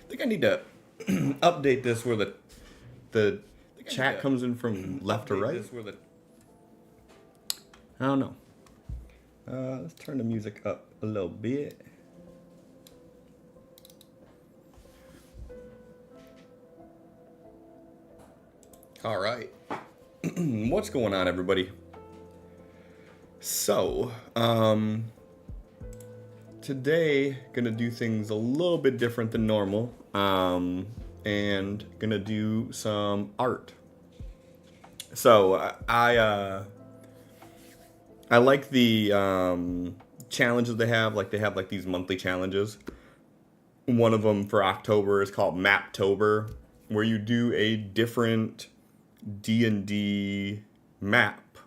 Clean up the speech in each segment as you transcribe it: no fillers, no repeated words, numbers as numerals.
I think I need to update this where the chat comes in from left to right. I don't know. Let's turn the music up a little bit. All right. What's going on, everybody? So, today gonna do things a little bit different than normal. And gonna do some art. So I like the challenges they have. Like they have like these monthly challenges. One of them for October is called Maptober, where you do a different D&D map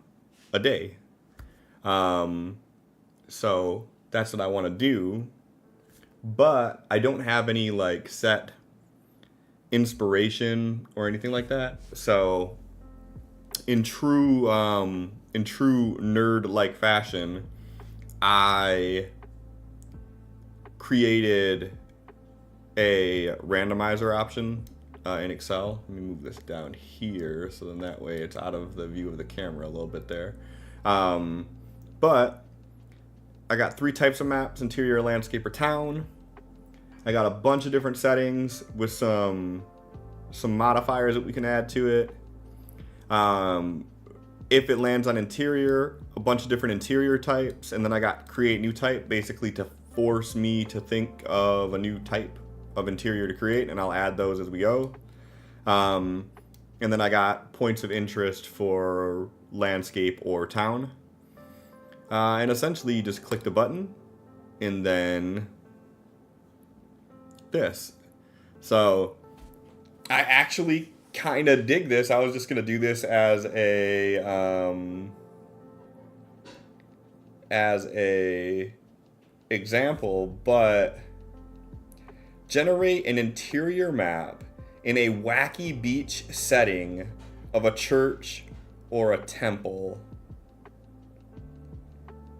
a day. So that's what I want to do, but I don't have any like set inspiration or anything like that. So in true nerd-like fashion, I created a randomizer option in Excel. Let me move this down here so then that way it's out of the view of the camera a little bit there. But I got 3 types of maps: interior, landscape, or town. I got a bunch of different settings with some modifiers that we can add to it. If it lands on interior, a bunch of different interior types, and then I got create new type basically to force me to think of a new type of interior to create, and I'll add those as we go. And then I got points of interest for landscape or town. And essentially you just click the button and then this. So I actually kind of dig this. I was just going to do this as a example, but generate an interior map in a wacky beach setting of a church or a temple.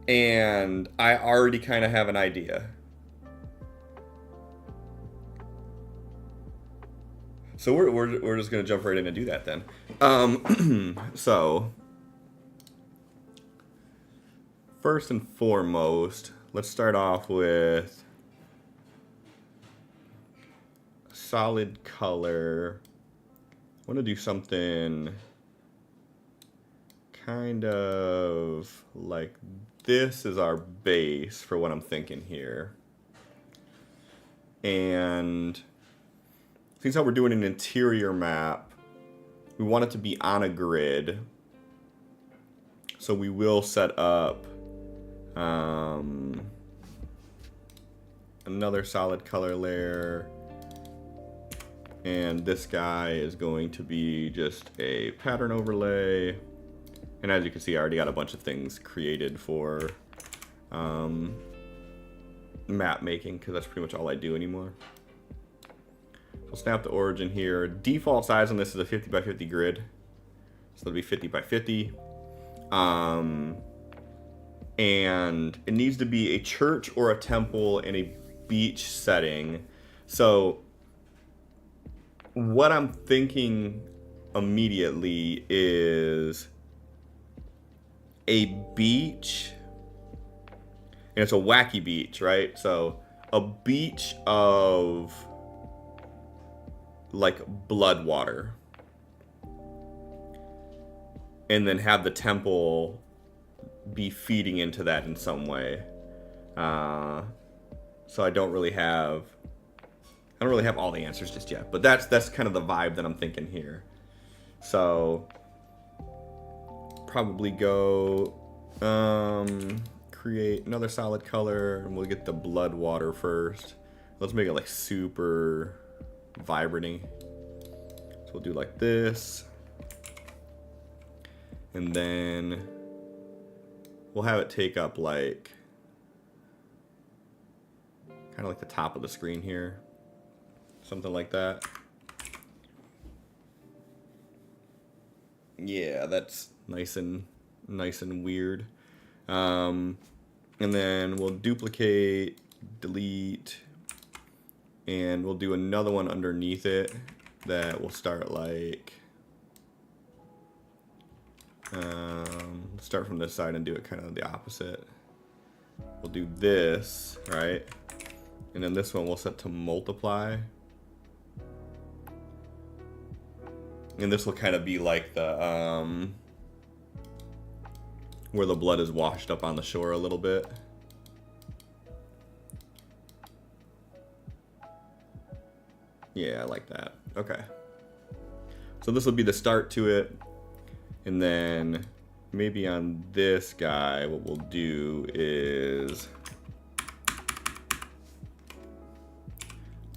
And I already kind of have an idea. So we're just gonna jump right in and do that then. So first and foremost, let's start off with solid color. I want to do something kind of like this is our base for what I'm thinking here. And since how we're doing an interior map, we want it to be on a grid. So we will set up another solid color layer. And this guy is going to be just a pattern overlay. And as you can see, I already got a bunch of things created for map making, because that's pretty much all I do anymore. So I'll snap the origin here. Default size on this is a 50 by 50 grid. So it'll be 50 by 50. And it needs to be a church or a temple in a beach setting. So what I'm thinking immediately is a beach, and it's a wacky beach, right? So a beach of like blood water, and then have the temple be feeding into that in some way. So I don't really have all the answers just yet, but that's kind of the vibe that I'm thinking here. So probably go create another solid color, and we'll get the blood water first. Let's make it like super vibrant-y. So we'll do like this, and then we'll have it take up like kind of like the top of the screen here, something like that. Yeah, that's nice and weird. And then we'll duplicate, delete, And we'll do another one underneath it that will start like, start from this side and do it kind of the opposite. We'll do this, right? And then this one we'll set to multiply. And this will kind of be like the, where the blood is washed up on the shore a little bit. Yeah, I like that. Okay. So this will be the start to it. And then maybe on this guy, what we'll do is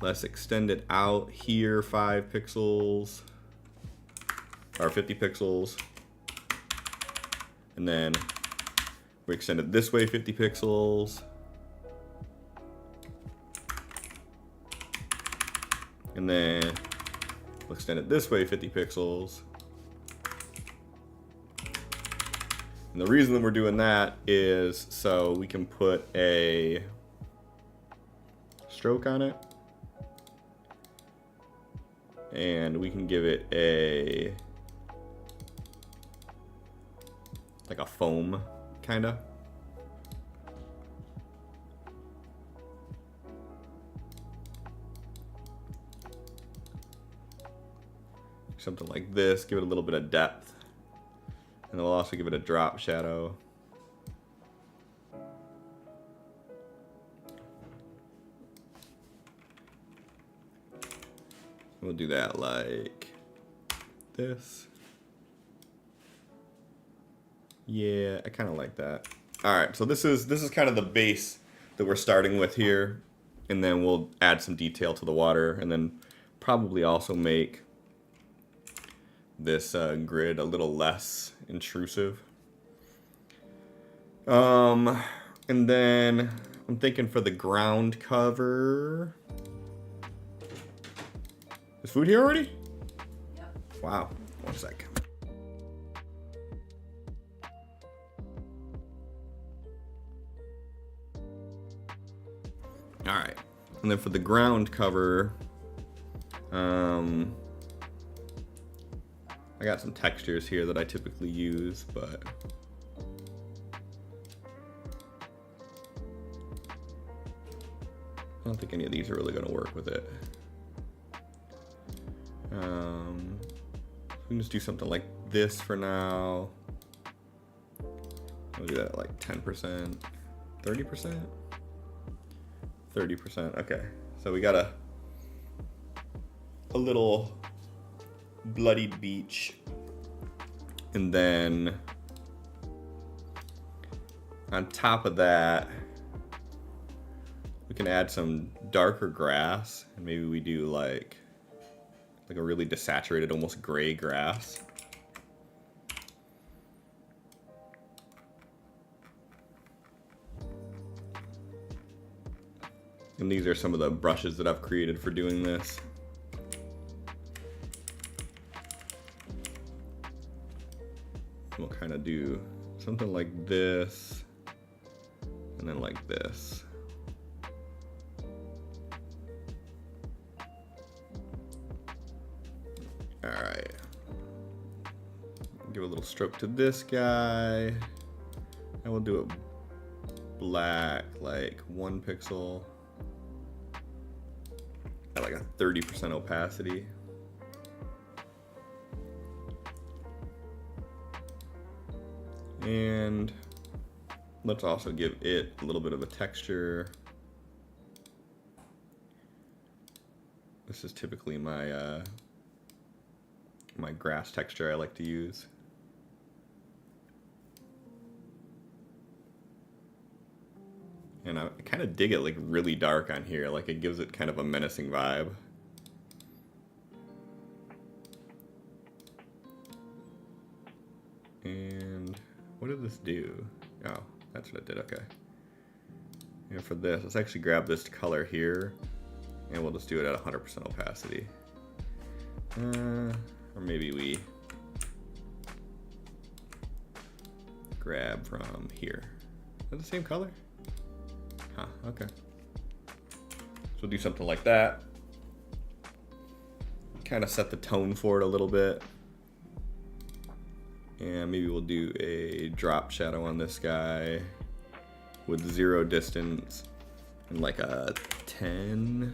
let's extend it out here 5 pixels or 50 pixels. And then we extend it this way 50 pixels. And then we'll extend it this way 50 pixels. And the reason that we're doing that is so we can put a stroke on it. And we can give it a, like a foam, kinda. Something like this, give it a little bit of depth. And we'll also give it a drop shadow. We'll do that like this. Yeah, I kind of like that. All right, so this is kind of the base that we're starting with here, and then we'll add some detail to the water, and then probably also make this grid a little less intrusive. And then I'm thinking for the ground cover. Is food here already? Yep. Wow. 1 sec. All right. And then for the ground cover, I got some textures here that I typically use, but I don't think any of these are really going to work with it. We can just do something like this for now. We'll do that at like 10%, 30%, 30%. Okay, so we got a little bloodied beach, and then on top of that we can add some darker grass, and maybe we do like a really desaturated, almost gray grass. And these are some of the brushes that I've created for doing this. We'll kind of do something like this, and then like this. All right. Give a little stroke to this guy, and we'll do it black, like 1 pixel at like a 30% opacity. And let's also give it a little bit of a texture. This is typically my my grass texture I like to use. And I kind of dig it like really dark on here, like it gives it kind of a menacing vibe. And what did this do? Oh, that's what it did, okay. And for this, let's actually grab this color here, and we'll just do it at 100% opacity. Or maybe we grab from here. Is that the same color? Huh, okay. So we'll do something like that. Kind of set the tone for it a little bit. And maybe we'll do a drop shadow on this guy with 0 distance and like a 10.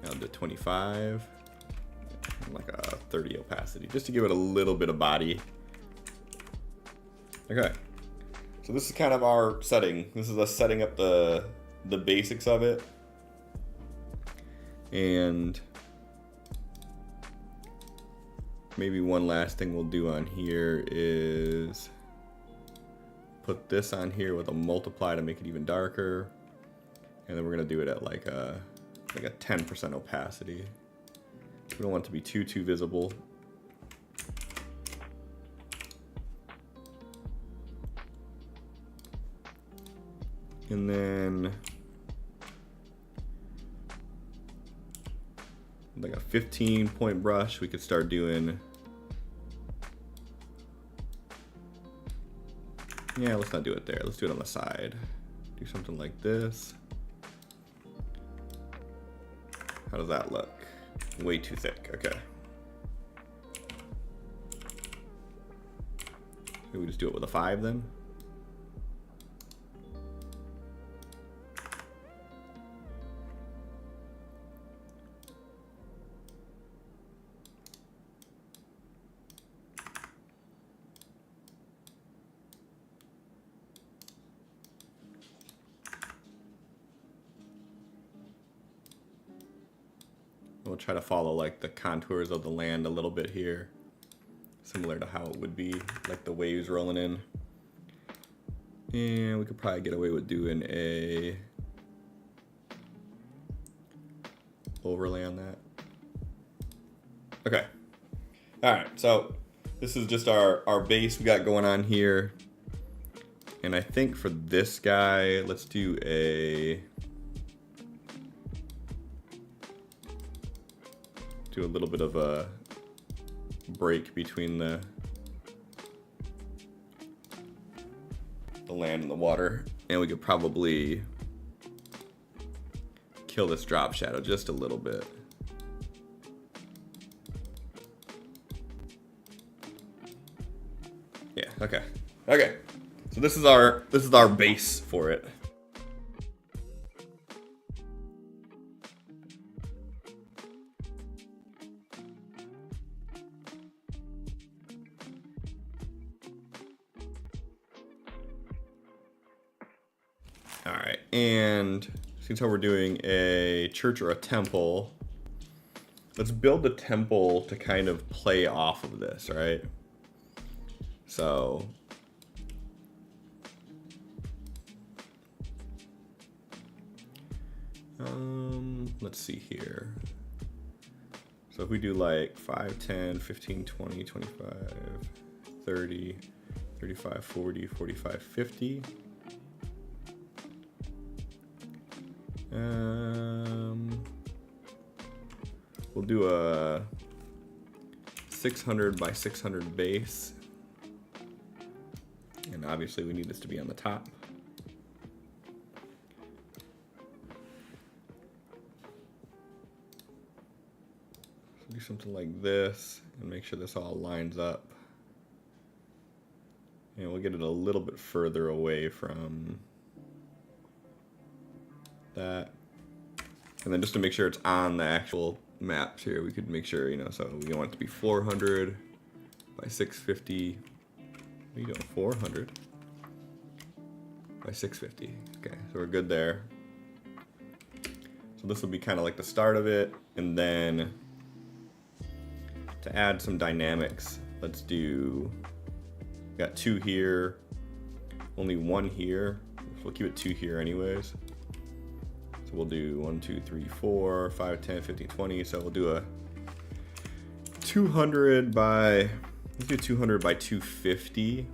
I'll do 25. And like a 30 opacity, just to give it a little bit of body. Okay. So this is kind of our setting. This is us setting up the basics of it. And maybe one last thing we'll do on here is put this on here with a multiply to make it even darker. And then we're gonna do it at like a 10% opacity. We don't want it to be too visible. And then like a 15 point brush, we could start doing, yeah, let's not do it there. Let's do it on the side. Do something like this. How does that look? Way too thick, okay. Maybe we just do it with a 5 then? We'll try to follow like the contours of the land a little bit here, similar to how it would be like the waves rolling in. And we could probably get away with doing a overlay on that. Okay. All right, so this is just our base we got going on here. And I think for this guy, let's do a little bit of a break between the land and the water, and we could probably kill this drop shadow just a little bit. Yeah, okay. Okay. So this is our base for it. All right, and since how we're doing a church or a temple, let's build the temple to kind of play off of this, right? So let's see here. So if we do like 5, 10, 15, 20, 25, 30, 35, 40, 45, 50. We'll do a 600 by 600 base. And obviously we need this to be on the top. So do something like this and make sure this all lines up. And we'll get it a little bit further away from that. And then just to make sure it's on the actual maps here, we could make sure, so we want it to be 400 by 650. What are you doing? 400 by 650. Okay, so we're good there. So this will be kind of like the start of it. And then to add some dynamics, let's do, we got 2 here, only 1 here. We'll keep it 2 here anyways. So we'll do 1, 2, 3, 4, 5, 10, 15, 20. So we'll do a 200 by, let's do 200 by 250.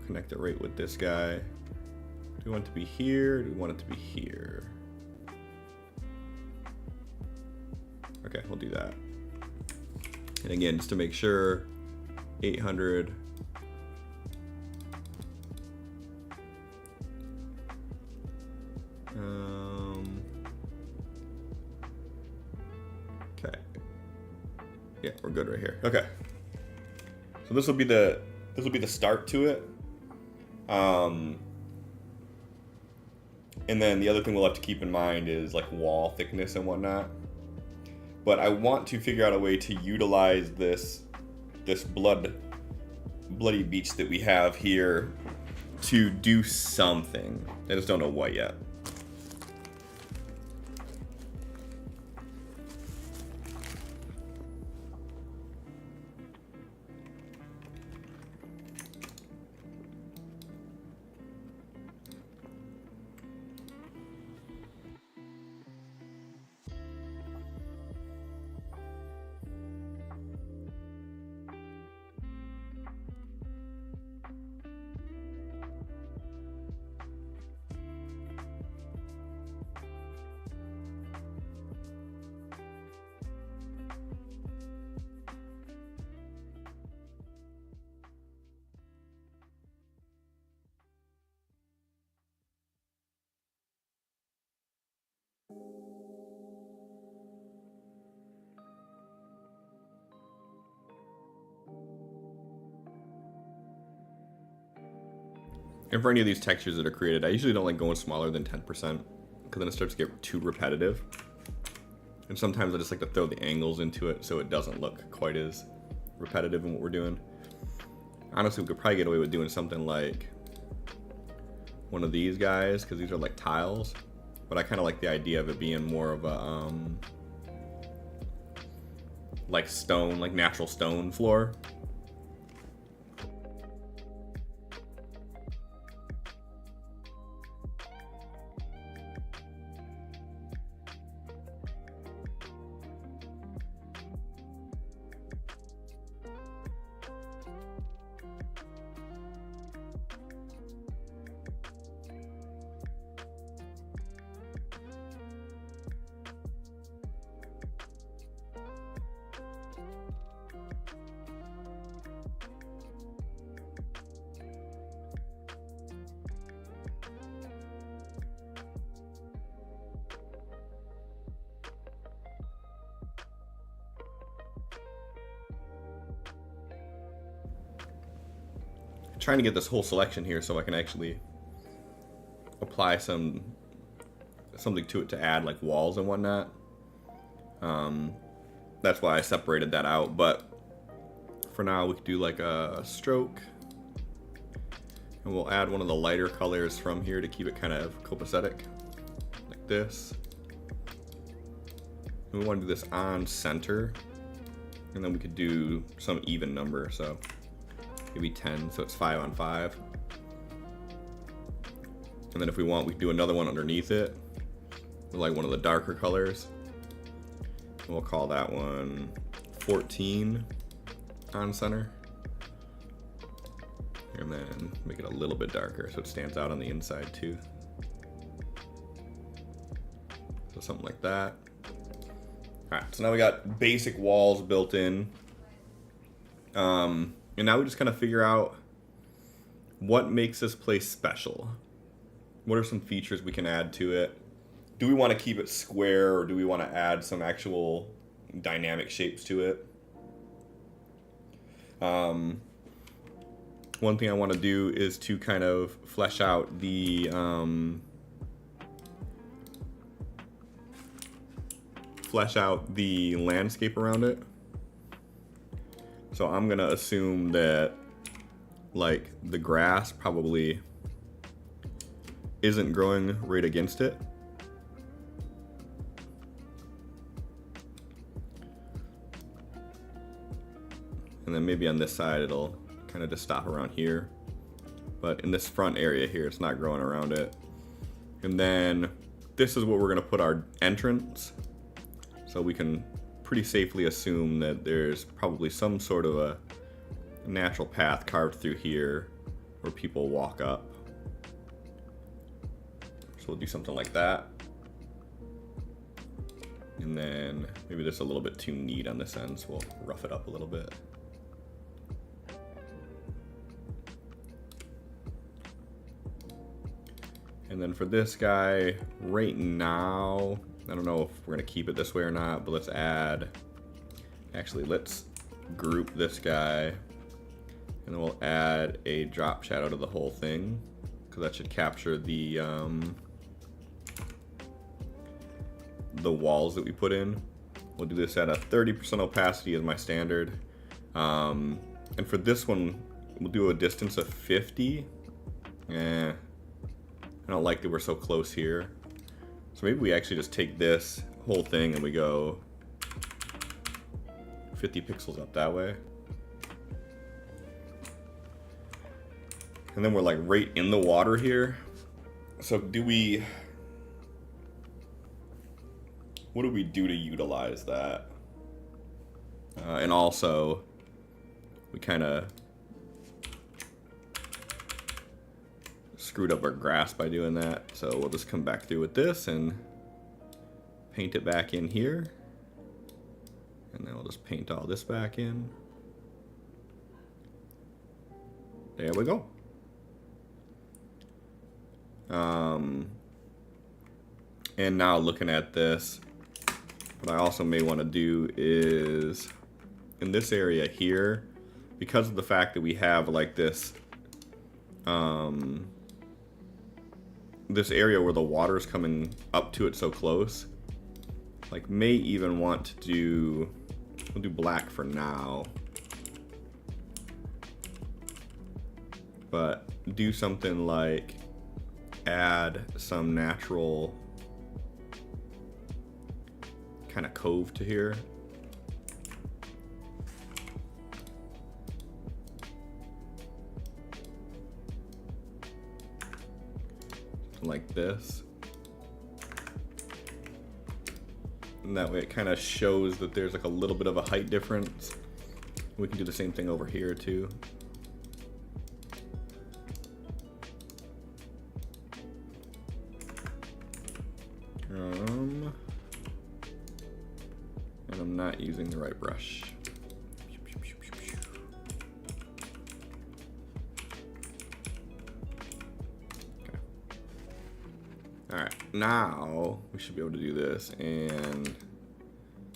Connect it right with this guy. Do we want it to be here? Do we want it to be here? Okay, we'll do that. And again, just to make sure, 800 Yeah, we're good right here. Okay. So this will be the start to it. And then the other thing we'll have to keep in mind is like wall thickness and whatnot. But I want to figure out a way to utilize this bloody beach that we have here to do something. I just don't know what yet. And for any of these textures that are created, I usually don't like going smaller than 10%, because then it starts to get too repetitive. And sometimes I just like to throw the angles into it so it doesn't look quite as repetitive in what we're doing. Honestly, we could probably get away with doing something like one of these guys, because these are like tiles. But I kind of like the idea of it being more of a like stone, like natural stone floor. Trying to get this whole selection here so I can actually apply something to it to add like walls and whatnot. That's why I separated that out, but for now we could do like a stroke, and we'll add one of the lighter colors from here to keep it kind of copacetic, like this. And we want to do this on center, and then we could do some even number, so maybe 10, so it's 5 on 5. And then if we want, we can do another one underneath it with like one of the darker colors. And we'll call that one 14 on center. And then make it a little bit darker so it stands out on the inside too. So something like that. All right, so now we got basic walls built in. And now we just kind of figure out what makes this place special. What are some features we can add to it? Do we want to keep it square, or do we want to add some actual dynamic shapes to it? One thing I want to do is to kind of flesh out the landscape around it. So I'm gonna assume that like the grass probably isn't growing right against it. And then maybe on this side it'll kind of just stop around here. But in this front area here, it's not growing around it. And then this is what we're gonna put our entrance. So we can pretty safely assume that there's probably some sort of a natural path carved through here where people walk up. So we'll do something like that. And then maybe this is a little bit too neat on this end, so we'll rough it up a little bit. And then for this guy, right now, I don't know if we're gonna keep it this way or not, but let's add Actually, let's group this guy, and then we'll add a drop shadow to the whole thing, because that should capture the walls that we put in. We'll do this at a 30% opacity as my standard. And for this one, we'll do a distance of 50. I don't like that we're so close here. So maybe we actually just take this whole thing and we go 50 pixels up that way. And then we're like right in the water here. So what do we do to utilize that? And also, we kind of screwed up our grass by doing that. So we'll just come back through with this and paint it back in here. And then we'll just paint all this back in. There we go. And now looking at this, what I also may want to do is in this area here, because of the fact that we have like this this area where the water's coming up to it so close, like may even want to do, we'll do black for now, but do something like add some natural kind of cove to here. Something like this. And that way it kind of shows that there's like a little bit of a height difference. We can do the same thing over here too. And I'm not using the right brush. Okay. All right, now we should be able to do this, and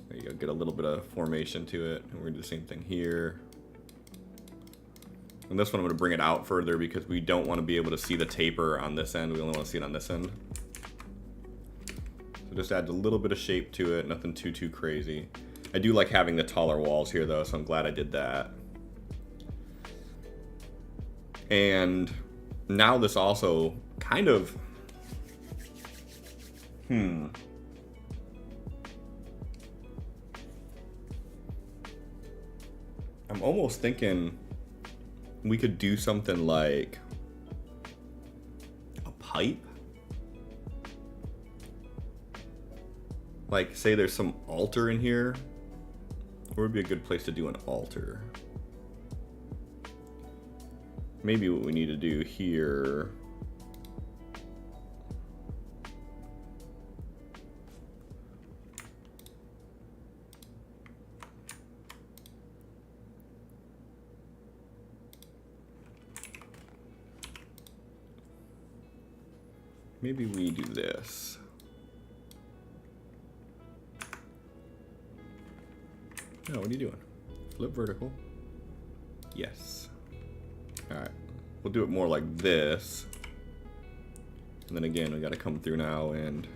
there you go, get a little bit of formation to it. And we're gonna do the same thing here. And this one I'm gonna bring it out further because we don't want to be able to see the taper on this end. We only want to see it on this end. So just adds a little bit of shape to it, nothing too crazy. I do like having the taller walls here though, so I'm glad I did that. And now this also kind of, I'm almost thinking we could do something like a pipe. Like, say there's some altar in here. Where would be a good place to do an altar? Maybe what we need to do here. Maybe we do this. No, what are you doing? Flip vertical. Yes. Alright. We'll do it more like this. And then again, we gotta come through now and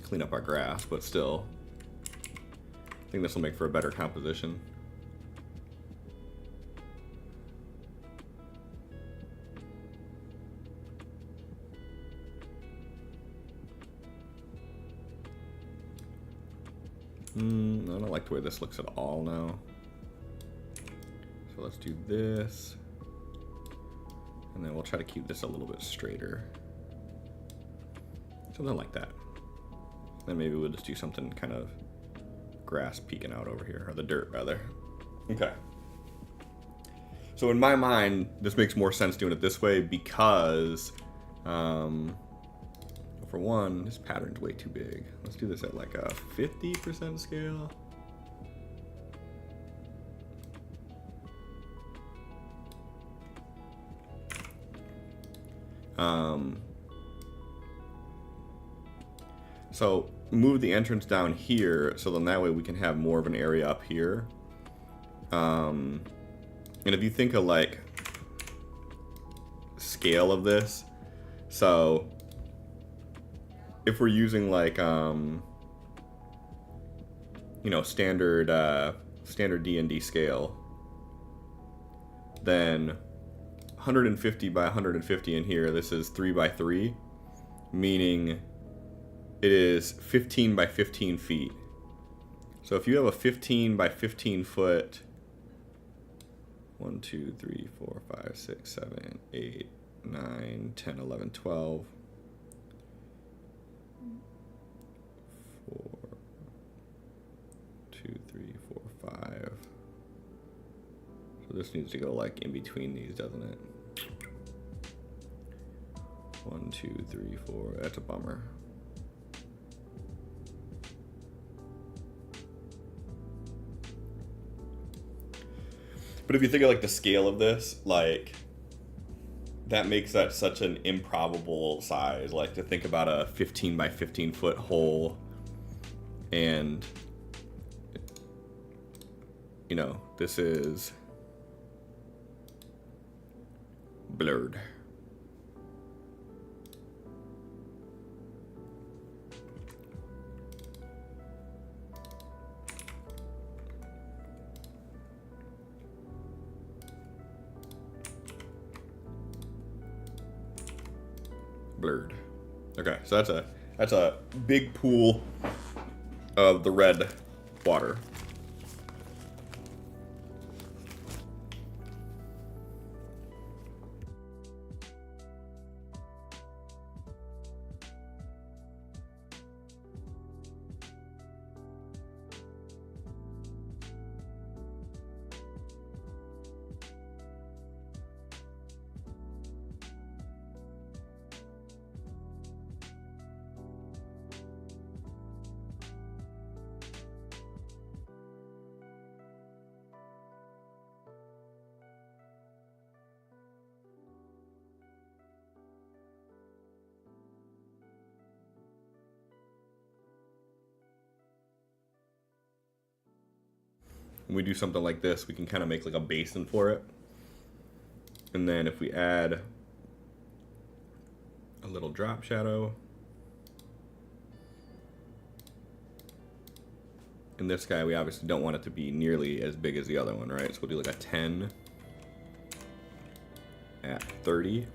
clean up our grass, but still, I think this will make for a better composition. I don't like the way this looks at all now. So let's do this. And then we'll try to keep this a little bit straighter. Something like that. Then maybe we'll just do something kind of grass peeking out over here, or the dirt rather. Okay. So in my mind, this makes more sense doing it this way because, for one, this pattern's way too big. Let's do this at like a 50% scale. So move the entrance down here, so then that way we can have more of an area up here. And if you think of like scale of this, so if we're using like you know, standard D&D scale, then 150 by 150 in here, this is 3 by 3, meaning it is 15 by 15 feet. So if you have a 15 by 15 foot 1, 2, 3, 4, 5, 6, 7, 8, 9, 10, 11, 12, 4, 2, 3, 4, 5. So this needs to go like in between these, doesn't it? 1, 2, 3, 4. That's a bummer. But if you think of like the scale of this, like that makes that such an improbable size. Like to think about a 15 by 15 foot hole, and you know, this is blurred. Blurred. Okay, so that's a big pool of the red water. When we do something like this, we can kind of make like a basin for it. And then if we add a little drop shadow, in this guy, we obviously don't want it to be nearly as big as the other one, right? So we'll do like a 10 at 30.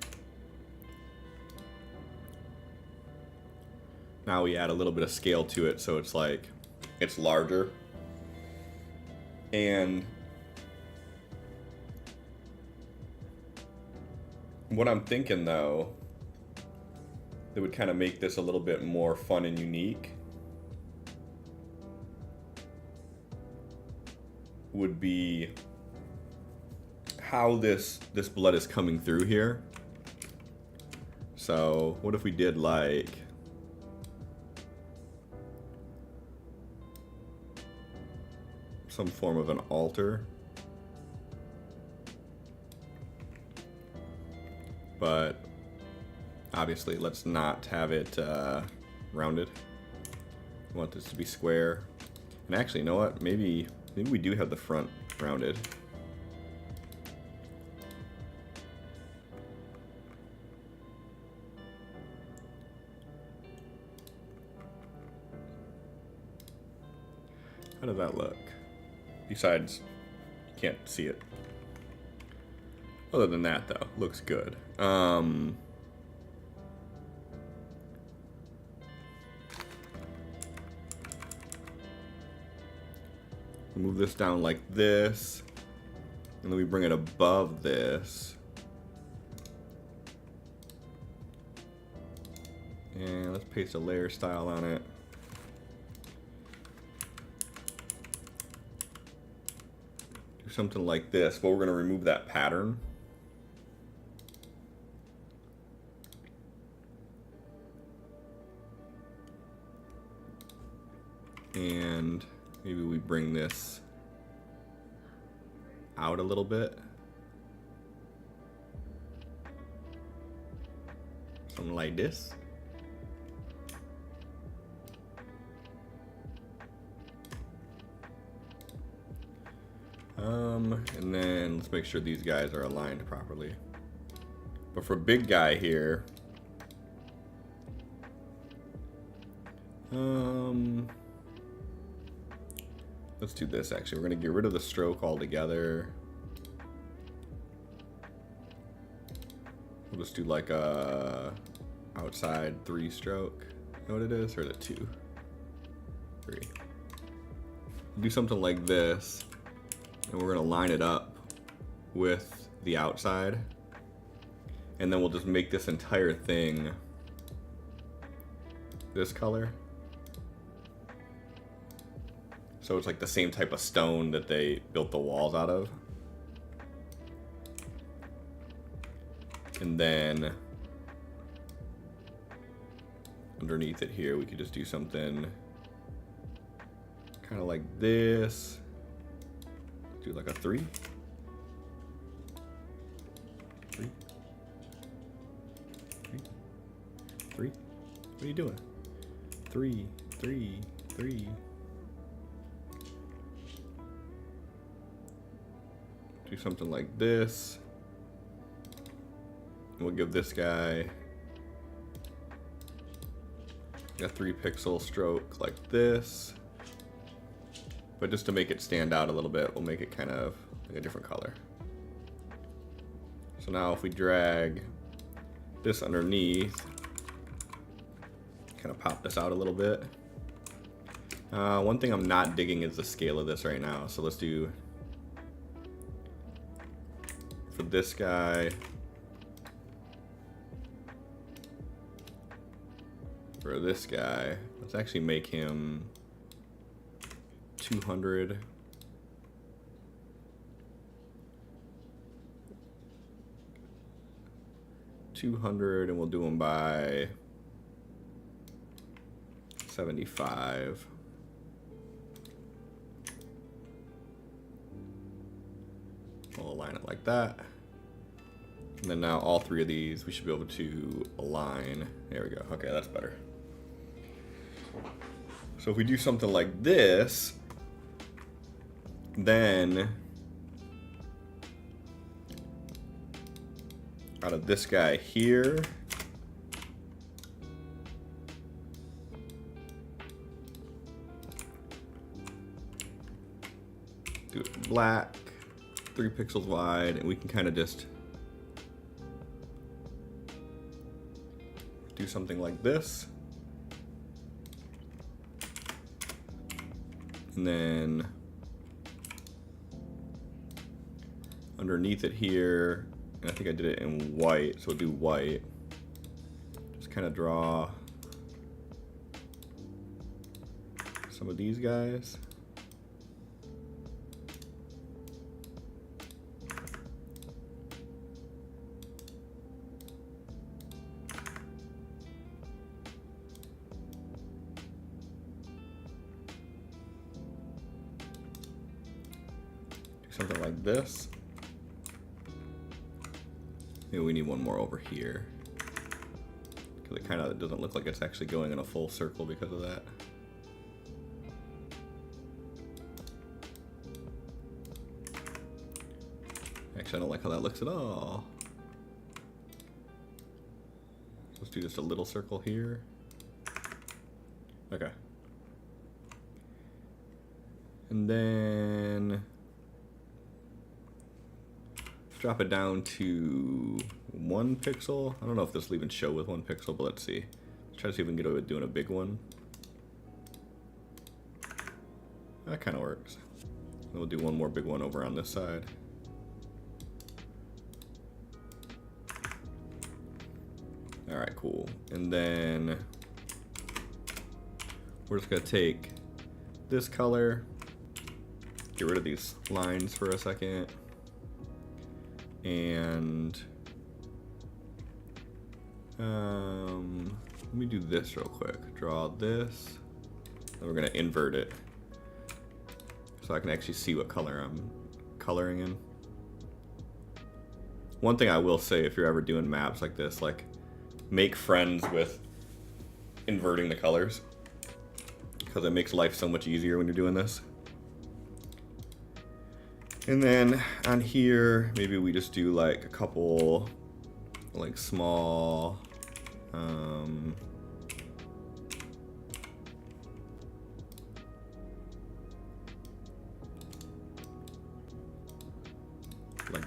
Now we add a little bit of scale to it, so it's like, it's larger. And what I'm thinking though, that would kind of make this a little bit more fun and unique, would be how this blood is coming through here. So what if we did like some form of an altar, but obviously let's not have it rounded. We want this to be square. And actually, you know what? Maybe we do have the front rounded. How does that look? Besides, you can't see it. Other than that, though, looks good. Move this down like this, and then we bring it above this. And let's paste a layer style on it. Something like this, but we're going to remove that pattern. And maybe we bring this out a little bit. Something like this. And then let's make sure these guys are aligned properly. But for big guy here, let's do this actually. We're gonna get rid of the stroke altogether. We'll just do like a outside 3 stroke. You know what it is? Or is it 2? 3. Do something like this, and we're gonna line it up with the outside, and then we'll just make this entire thing this color. So it's like the same type of stone that they built the walls out of. And then underneath it here, we could just do something kind of like this. Do like a 3. 3. 3. 3. What are you doing? 3, 3, 3. Do something like this. We'll give this guy a 3 pixel stroke like this. But just to make it stand out a little bit, we'll make it kind of like a different color. So now if we drag this underneath, kind of pop this out a little bit. One thing I'm not digging is the scale of this right now. So let's do, for this guy, for this guy, let's actually make him 200. And we'll do them by 75. We'll align it like that. And then now all 3 of these we should be able to align. There we go. Okay, that's better. So if we do something like this, then out of this guy here, do it black, 3 pixels wide, and we can kind of just do something like this. And then underneath it here, and I think I did it in white, so we'll do white. Just kind of draw some of these guys. Something like this. Maybe we need one more over here, because it kind of doesn't look like it's actually going in a full circle because of that. Actually, I don't like how that looks at all. Let's do just a little circle here. Okay. And then drop it down to 1 pixel. I don't know if this will even show with 1 pixel, but let's see. Let's try to see if we can get away with doing a big one. That kind of works. And we'll do one more big one over on this side. All right, cool. And then we're just gonna take this color, get rid of these lines for a second. And let me do this real quick. Draw this, and we're gonna invert it so I can actually see what color I'm coloring in. One thing I will say, if you're ever doing maps like this, like, make friends with inverting the colors, because it makes life so much easier when you're doing this. And then on here, maybe we just do like a couple like small like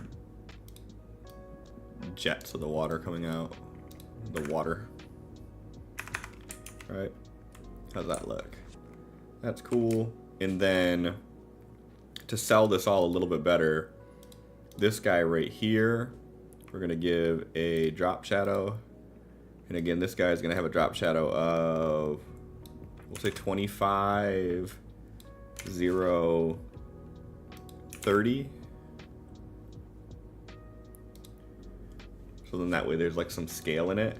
jets of the water coming out, the water. All right, how's that look? That's cool. And then to sell this all a little bit better, this guy right here, we're gonna give a drop shadow. And again, this guy is gonna have a drop shadow of, we'll say 25, 0, 30. So then that way there's like some scale in it.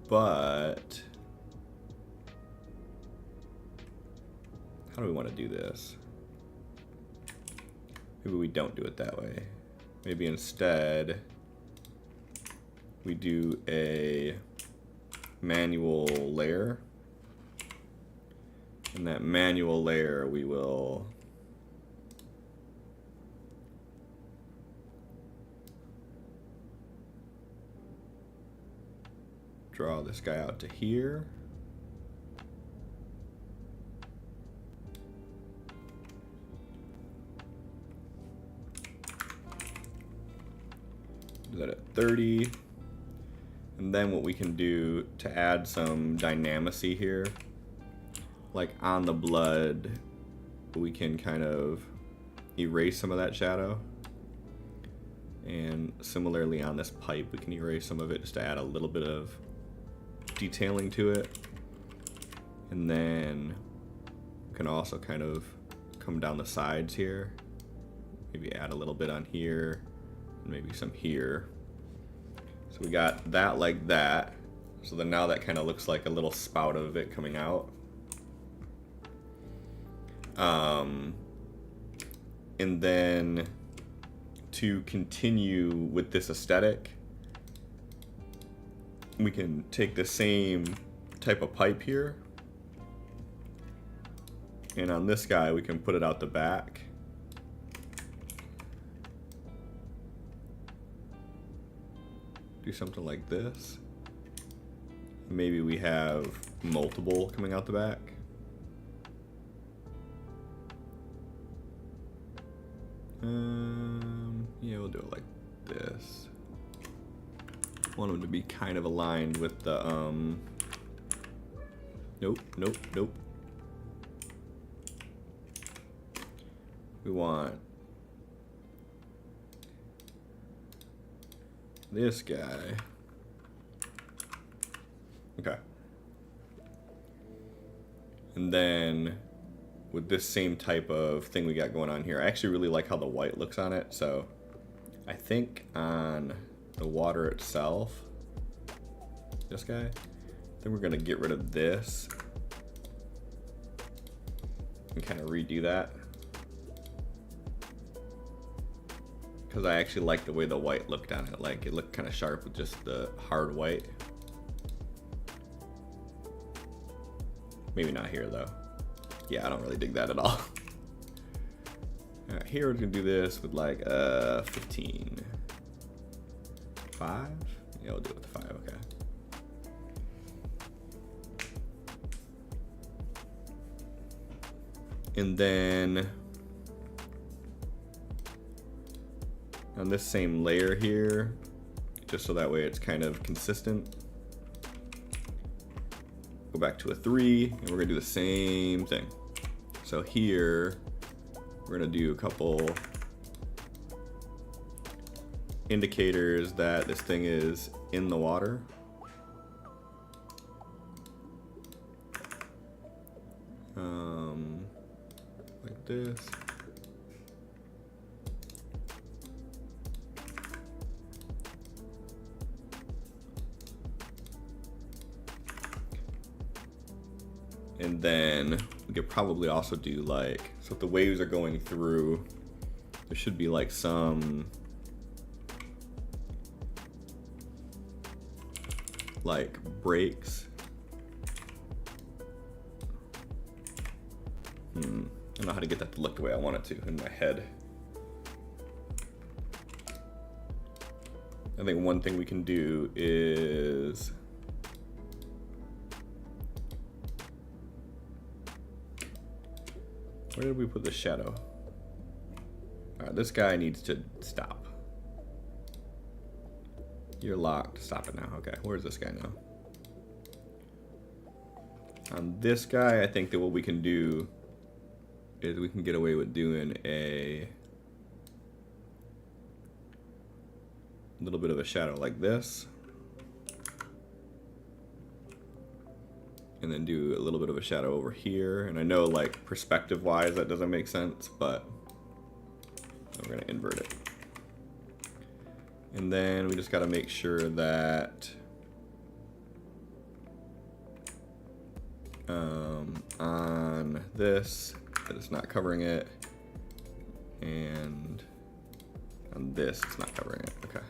But how do we want to do this? Maybe we don't do it that way. Maybe instead we do a manual layer. And that manual layer we will draw this guy out to here. Do that at 30. And then what we can do to add some dynamicy here, like on the blood, we can kind of erase some of that shadow. And similarly on this pipe, we can erase some of it just to add a little bit of detailing to it. And then we can also kind of come down the sides here, maybe add a little bit on here and maybe some here. So we got that like that. So then now that kind of looks like a little spout of it coming out. And then to continue with this aesthetic, we can take the same type of pipe here, and on this guy we can put it out the back. Do something like this. Maybe we have multiple coming out the back. Yeah, we'll do it like this. Want them to be kind of aligned with the nope. We want this guy. Okay. And then with this same type of thing we got going on here, I actually really like how the white looks on it. So I think on the water itself, this guy, then we're gonna get rid of this and kind of redo that, because I actually like the way the white looked on it. Like, it looked kind of sharp with just the hard white. Maybe not here though. Yeah, I don't really dig that at all. All right, here we're gonna do this with like 15. 5? Yeah, we'll do it with 5, okay. And then on this same layer here, just so that way it's kind of consistent, go back to a 3, and we're gonna do the same thing. So here, we're gonna do a couple indicators that this thing is in the water. Like this. And then we could probably also do like, so if the waves are going through, there should be like some like breaks I don't know how to get that to look the way I want it to in my head. I think one thing we can do is where did we put the shadow? All right, this guy needs to stop. You're locked. Stop it now. Okay, where's this guy now? On this guy, I think that what we can do is we can get away with doing a little bit of a shadow like this. And then do a little bit of a shadow over here. And I know, like, perspective-wise that doesn't make sense, but we're gonna invert it. And then we just gotta make sure that on this, that it's not covering it, and on this, it's not covering it. Okay.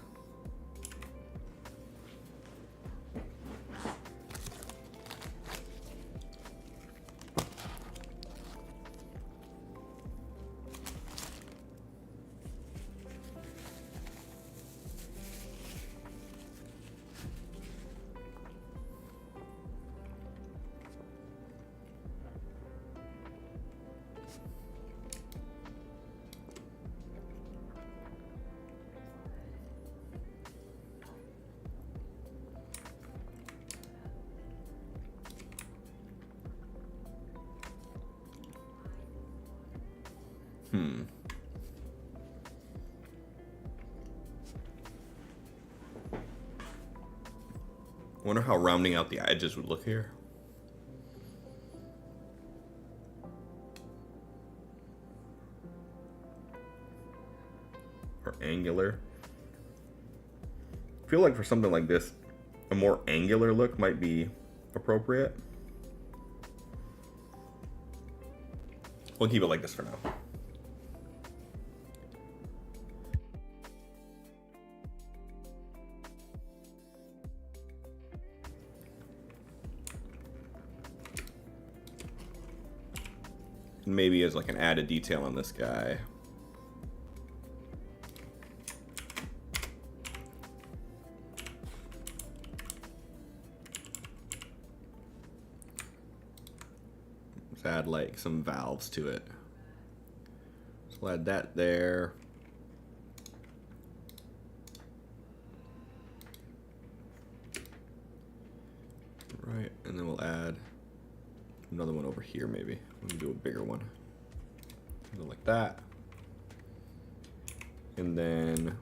I wonder how rounding out the edges would look here. Or angular. I feel like for something like this, a more angular look might be appropriate. We'll keep it like this for now. Maybe as like an added detail on this guy. Let's add like some valves to it. So we'll add that there. Right, and then we'll add another one over here maybe. We'll do a bigger one. Something like that. And then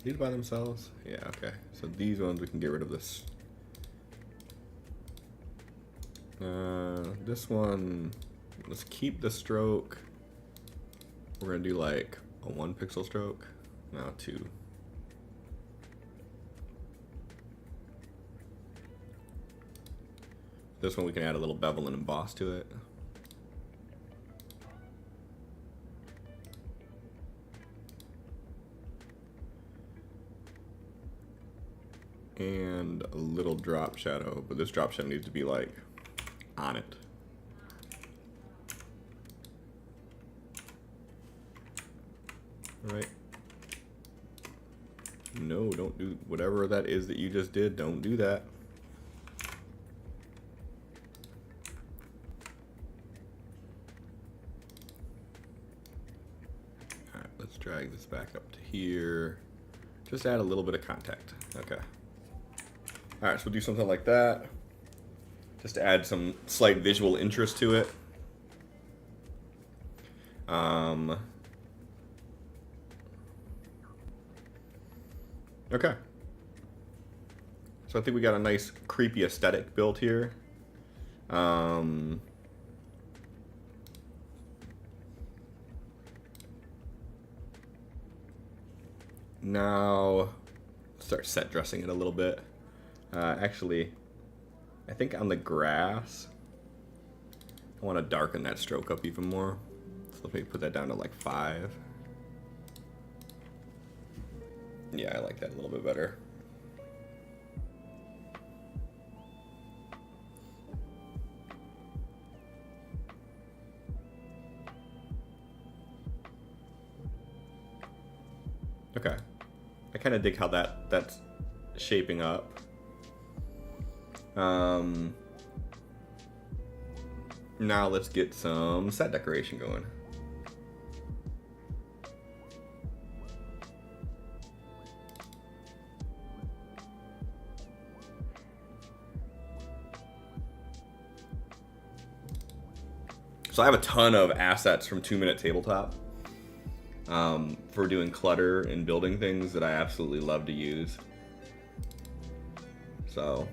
these by themselves? Yeah, okay. So these ones we can get rid of this. This one, let's keep the stroke. We're gonna do like a 1 pixel stroke. No, 2. This one we can add a little bevel and emboss to it. And a little drop shadow, but this drop shadow needs to be like on it. All right. No, don't do whatever that is that you just did. Don't do that. All right, let's drag this back up to here. Just add a little bit of contact. Okay. All right, so we'll do something like that, just to add some slight visual interest to it. Okay. So I think we got a nice creepy aesthetic built here. Now, start set dressing it a little bit. Actually, I think on the grass, I want to darken that stroke up even more. So let me put that down to like 5. Yeah, I like that a little bit better. Okay. I kind of dig how that's shaping up. Now let's get some set decoration going. So I have a ton of assets from 2 Minute Tabletop for doing clutter and building things that I absolutely love to use. So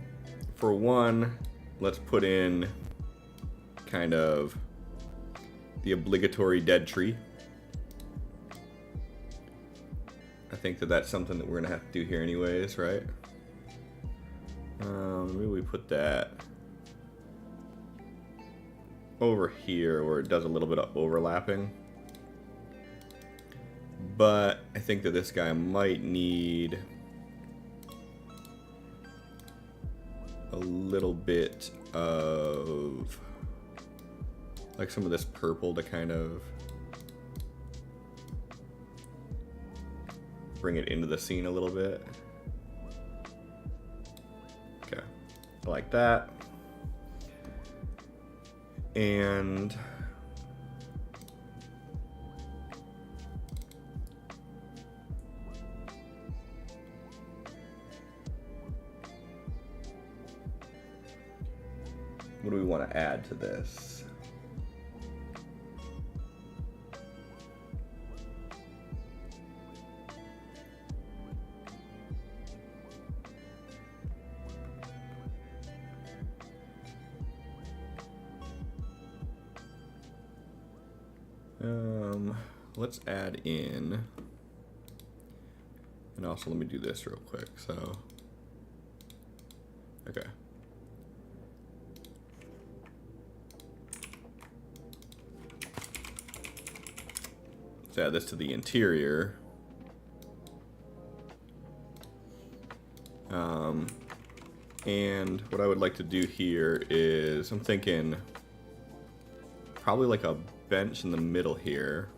for one, let's put in kind of the obligatory dead tree. I think that that's something that we're gonna have to do here anyways, right? Maybe we put that over here where it does a little bit of overlapping. But I think that this guy might need a little bit of like some of this purple to kind of bring it into the scene a little bit. Okay, like that. And what do we want to add to this? Let's add in, and also let me do this real quick. So, okay. Let's add this to the interior. And what I would like to do here is, I'm thinking probably like a bench in the middle here.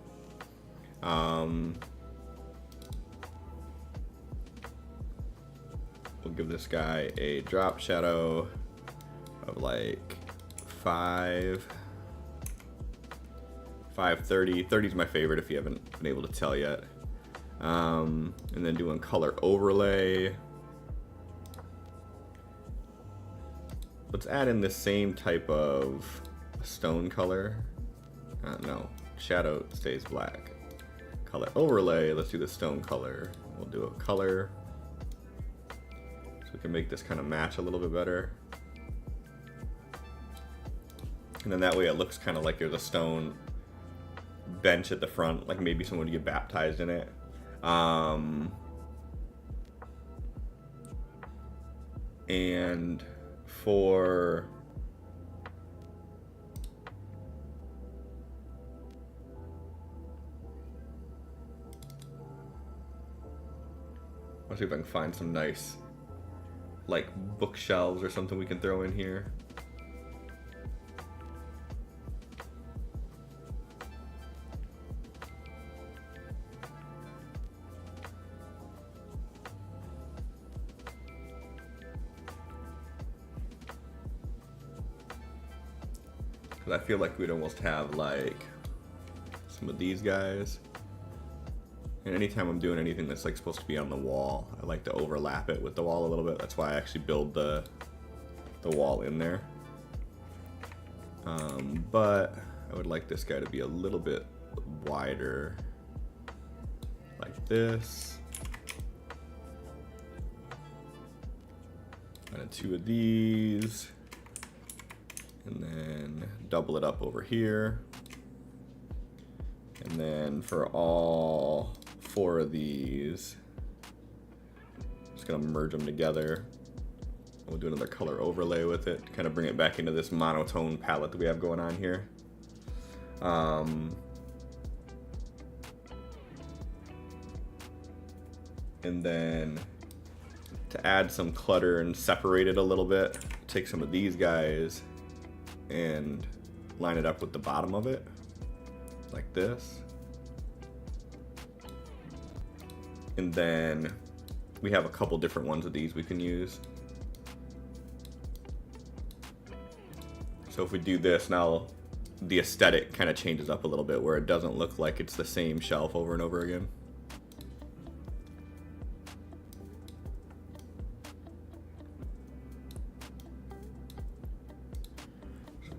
We'll give this guy a drop shadow of like 530. 30 is my favorite if you haven't been able to tell yet. And then doing color overlay. Let's add in the same type of stone color. No, shadow stays black. Color overlay, let's do the stone color. We'll do a color so we can make this kind of match a little bit better. And then that way it looks kind of like there's a stone bench at the front, like maybe someone would get baptized in it. And for let's see if I can find some nice like bookshelves or something we can throw in here. I feel like we'd almost have like some of these guys. And anytime I'm doing anything that's like supposed to be on the wall, I like to overlap it with the wall a little bit. That's why I actually build the wall in there. But I would like this guy to be a little bit wider, like this. And 2 of these. And then double it up over here. And then for all 4 of these, just gonna merge them together. We'll do another color overlay with it, kind of bring it back into this monotone palette that we have going on here. And then to add some clutter and separate it a little bit, take some of these guys and line it up with the bottom of it, like this. And then we have a couple different ones of these we can use. So if we do this, now the aesthetic kind of changes up a little bit where it doesn't look like it's the same shelf over and over again.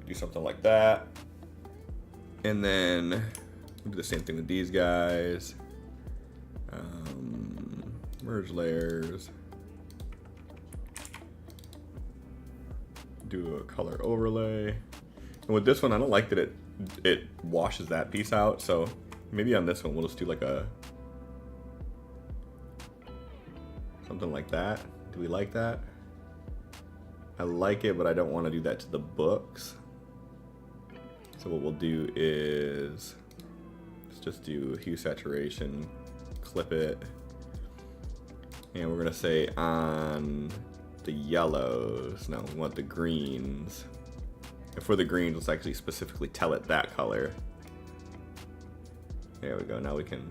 Do something like that. And then we'll do the same thing with these guys. Merge layers. Do a color overlay. And with this one, I don't like that it washes that piece out. So maybe on this one, we'll just do like a something like that. Do we like that? I like it, but I don't want to do that to the books. So what we'll do is let's just do hue saturation, clip it, and we're gonna say on the yellows, no, we want the greens. And for the greens, let's actually specifically tell it that color. There we go. Now we can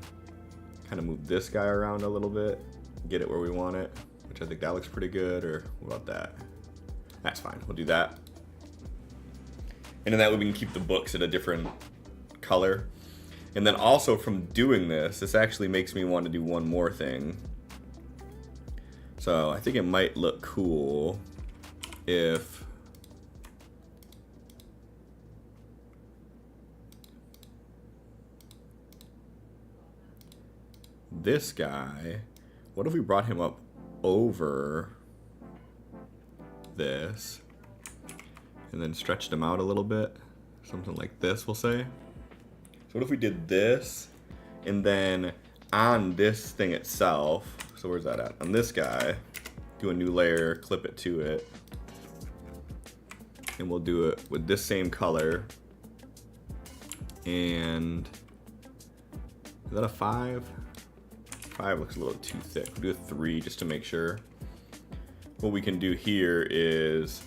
kind of move this guy around a little bit, get it where we want it, which I think that looks pretty good. Or what about that? That's fine. We'll do that. And in that way we can keep the books at a different color. And then also from doing this actually makes me want to do one more thing. So I think it might look cool if this guy, what if we brought him up over this and then stretched him out a little bit, something like this, we'll say. So what if we did this, and then on this thing itself, so where's that at? On this guy, do a new layer, clip it to it, and we'll do it with this same color. And is that a 5? 5 looks a little too thick. We'll do a 3 just to make sure. What we can do here is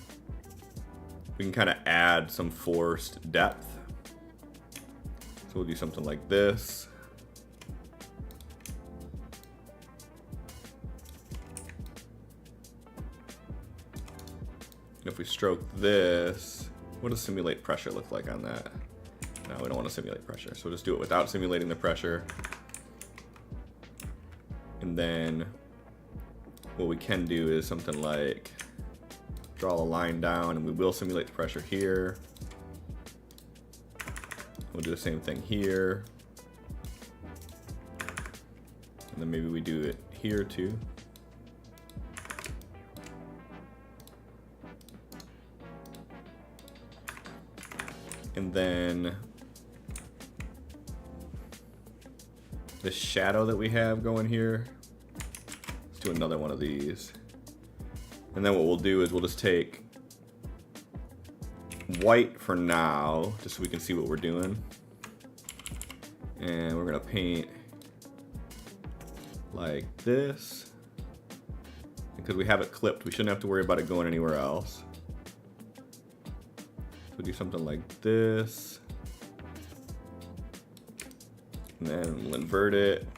we can kind of add some forced depth. So we'll do something like this. And if we stroke this, what does simulate pressure look like on that? No, we don't want to simulate pressure. So we'll just do it without simulating the pressure. And then what we can do is something like draw a line down, and we will simulate the pressure here. We'll do the same thing here. And then maybe we do it here too. And then this shadow that we have going here, let's do another one of these. And then what we'll do is we'll just take white for now, just so we can see what we're doing. And we're gonna paint like this. Because we have it clipped, we shouldn't have to worry about it going anywhere else. So we'll do something like this. And then we'll invert it.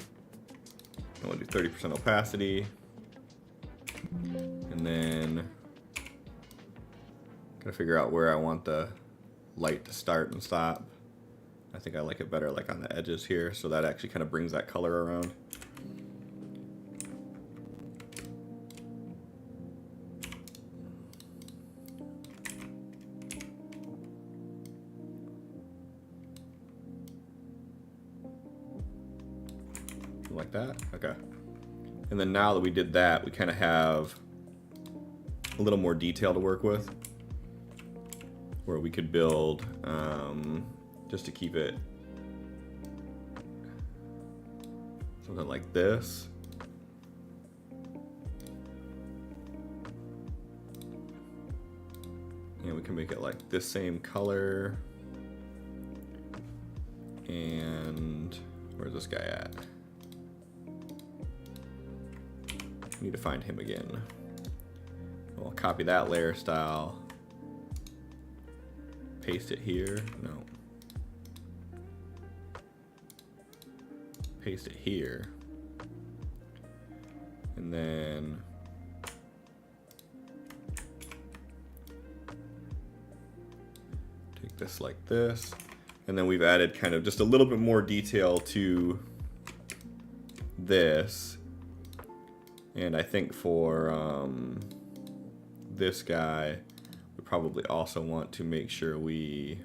And we'll do 30% opacity. And then gotta figure out where I want the light to start and stop. I think I like it better like on the edges here, so that actually kind of brings that color around. Like that? Okay. And then now that we did that, we kind of have a little more detail to work with, where we could build just to keep it something like this. And we can make it like this same color. And where's this guy at? Need to find him again. We'll copy that layer style. Paste it here. No. Paste it here. And then take this like this. And then we've added kind of just a little bit more detail to this. And I think for this guy, we probably also want to make sure we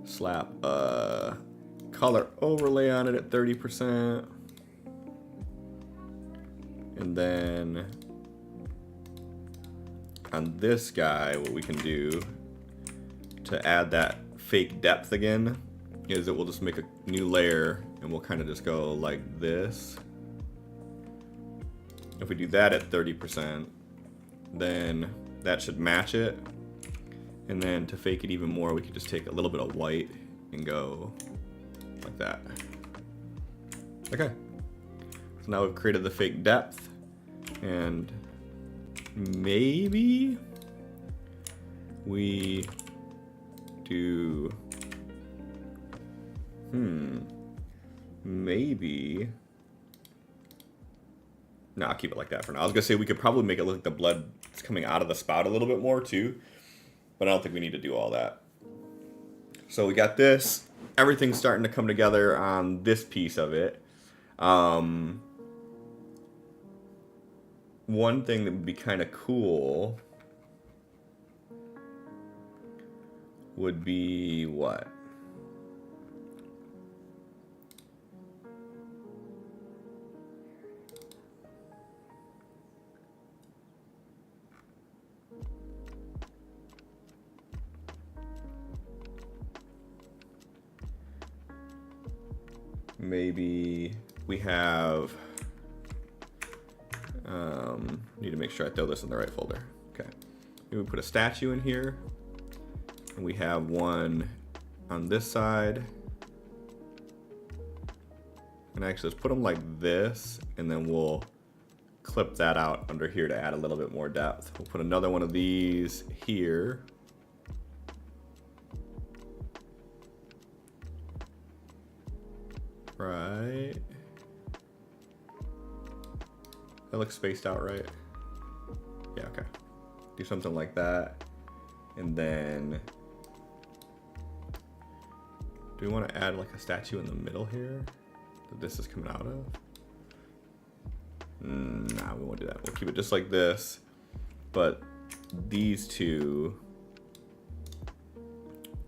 slap a color overlay on it at 30%. And then on this guy, what we can do to add that fake depth again is that we'll just make a new layer and we'll kind of just go like this. If we do that at 30%, then that should match it. And then to fake it even more, we could just take a little bit of white and go like that. Okay. So now we've created the fake depth, and maybe we do, maybe, no, I'll keep it like that for now. I was gonna say we could probably make it look like the blood is coming out of the spout a little bit more too, but I don't think we need to do all that. So we got this, everything's starting to come together on this piece of it. One thing that would be kind of cool would be what? Maybe we have, need to make sure I throw this in the right folder. Okay. Maybe we put a statue in here. And we have one on this side. And actually let's put them like this, and then we'll clip that out under here to add a little bit more depth. We'll put another one of these here. Right. That looks spaced out right. Yeah, okay. Do something like that. And then do we want to add like a statue in the middle here that this is coming out of? Nah, we won't do that. We'll keep it just like this. But these two,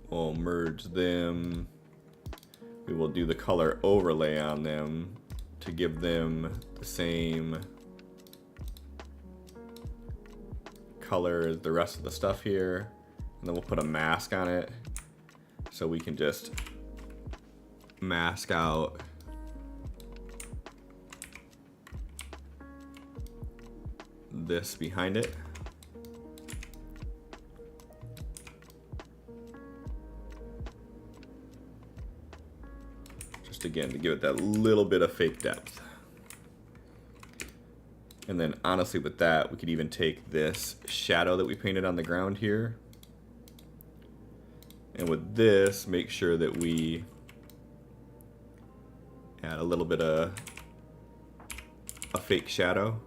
we'll merge them. We will do the color overlay on them to give them the same color as the rest of the stuff here. And then we'll put a mask on it so we can just mask out this behind it. Just again to give it that little bit of fake depth. And then honestly with that, we could even take this shadow that we painted on the ground here. And with this, make sure that we add a little bit of a fake shadow.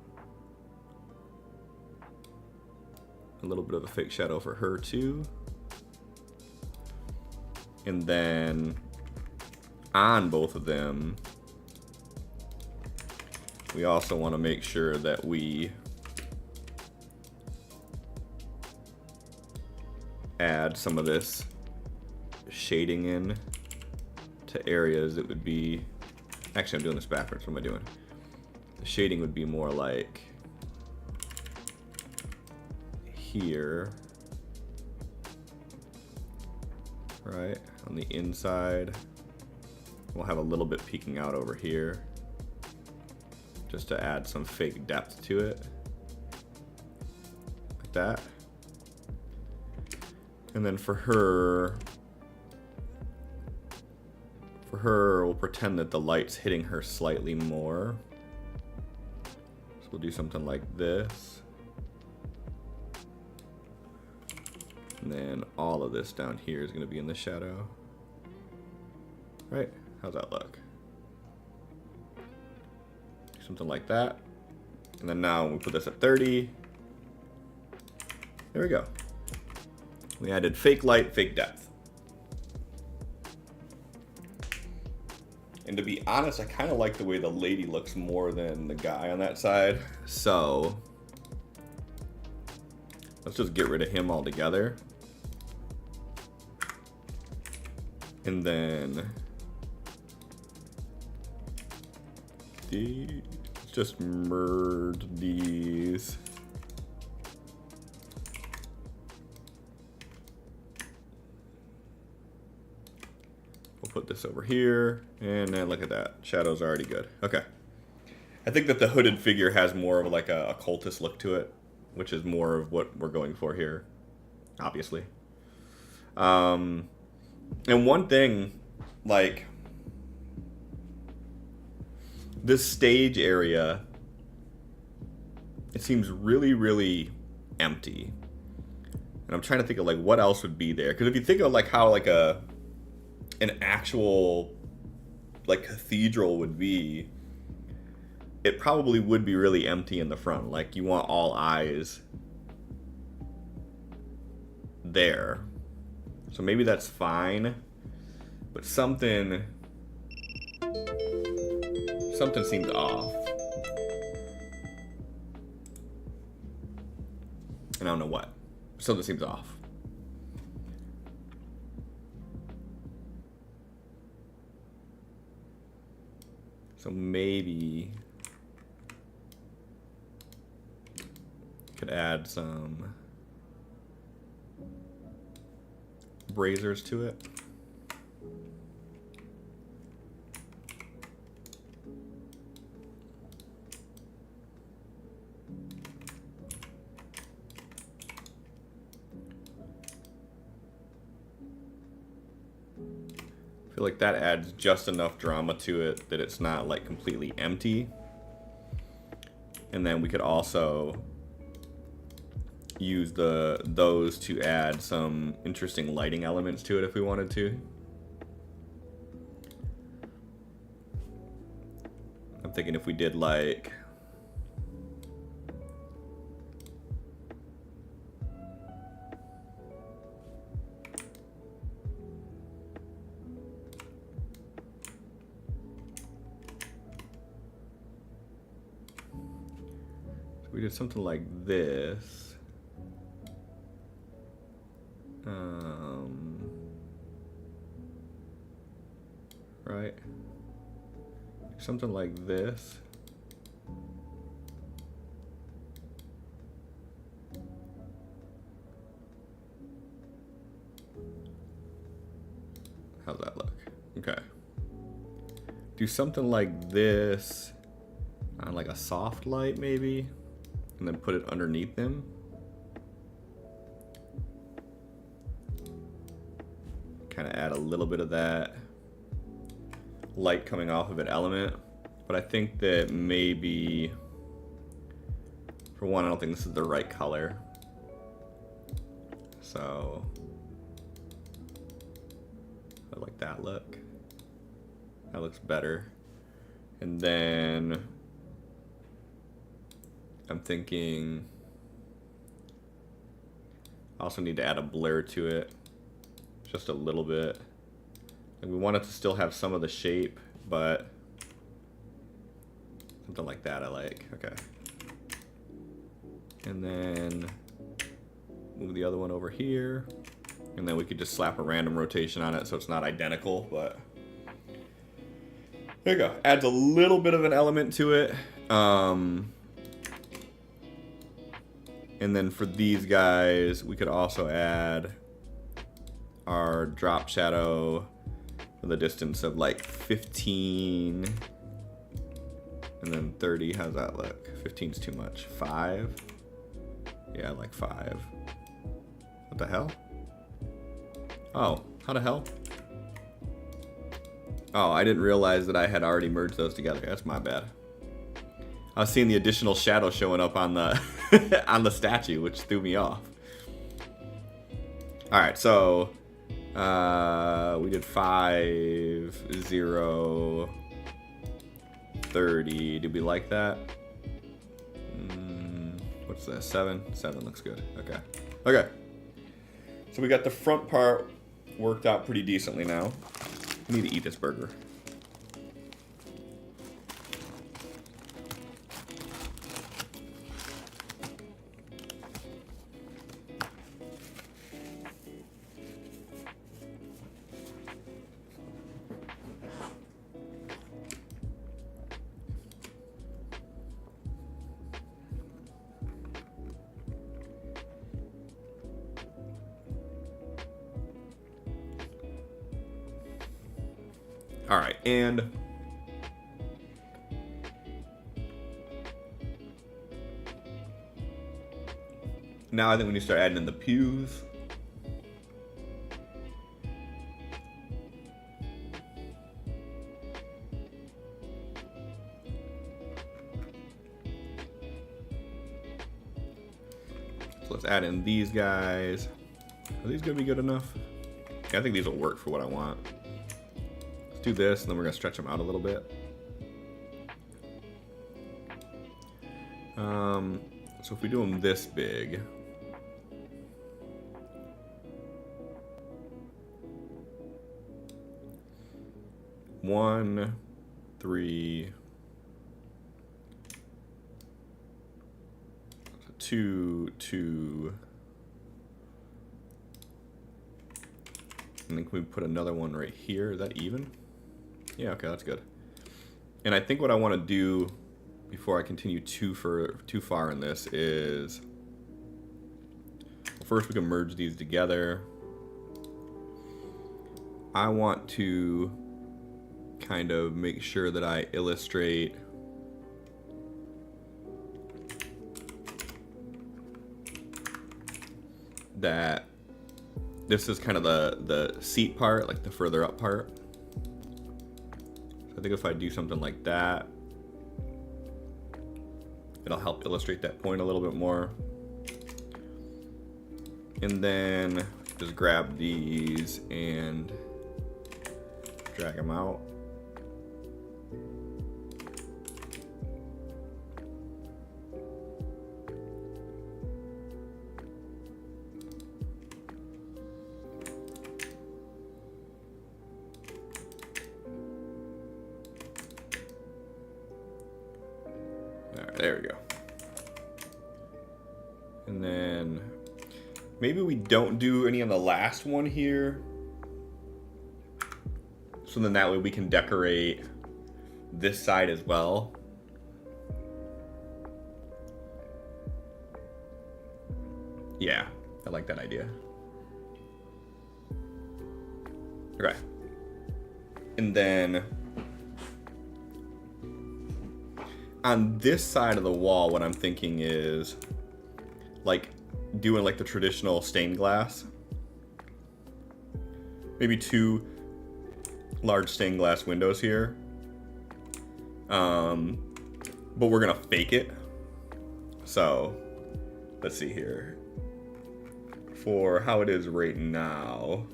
A little bit of a fake shadow for her too. And then on both of them, we also want to make sure that we add some of this shading in to areas that would be, actually I'm doing this backwards, what am I doing? The shading would be more like here, right, on the inside. We'll have a little bit peeking out over here just to add some fake depth to it, like that. And then for her, we'll pretend that the light's hitting her slightly more. So we'll do something like this. And then all of this down here is going to be in the shadow. Right? How's that look? Something like that. And then now we put this at 30. There we go. We added fake light, fake depth. And to be honest, I kind of like the way the lady looks more than the guy on that side. So let's just get rid of him altogether. And then let's just merge these. We'll put this over here, and then look at that. Shadow's already good. Okay. I think that the hooded figure has more of like a occultist look to it, which is more of what we're going for here, obviously. And one thing, like, this stage area, it seems really, really empty. And I'm trying to think of like what else would be there. Because if you think of like how like an actual like cathedral would be, it probably would be really empty in the front. Like you want all eyes there. So maybe that's fine. But something seems off. And I don't know what. Something seems off. So maybe could add some braziers to it. I feel like that adds just enough drama to it that it's not like completely empty. And then we could also use those to add some interesting lighting elements to it if we wanted to. I'm thinking if we did like we did something like this. Right? Something like this. How's that look? Okay. Do something like this on like a soft light maybe, and then put it underneath them. Kind of add a little bit of that light coming off of an element. But I think that maybe, for one, I don't think this is the right color. So I like that look. That looks better. And then I'm thinking I also need to add a blur to it, just a little bit. And we want it to still have some of the shape, but something like that I like. Okay. And then move the other one over here. And then we could just slap a random rotation on it so it's not identical, but there you go. Adds a little bit of an element to it. And then for these guys, we could also add our drop shadow for the distance of like 15 and then 30. How's that look? 15's too much. 5? Yeah, like 5. What the hell? Oh, how the hell? Oh, I didn't realize that I had already merged those together. That's my bad. I was seeing the additional shadow showing up on the on the statue, which threw me off. All right, so we did 5, 0, 30. Did we like that? What's that? 7? 7 looks good. Okay. Okay. So we got the front part worked out pretty decently now. I need to eat this burger. All right, and now I think we need to start adding in the pews. So let's add in these guys. Are these gonna be good enough? Yeah, I think these will work for what I want. Do this, and then we're gonna stretch them out a little bit. So if we do them this big, one, 3, 2, 2. And then can we put another one right here? Is that even? Yeah, okay, that's good. And I think what I want to do before I continue too far in this is, well, first we can merge these together. I want to kind of make sure that I illustrate that this is kind of the seat part, like the further up part. I think if I do something like that, it'll help illustrate that point a little bit more. And then just grab these and drag them out. There we go. And then maybe we don't do any on the last one here. So then that way we can decorate this side as well. Yeah, I like that idea. Okay. And then on this side of the wall, what I'm thinking is like doing like the traditional stained glass. Maybe 2 large stained glass windows here. But we're gonna fake it. So let's see here. For how it is right now,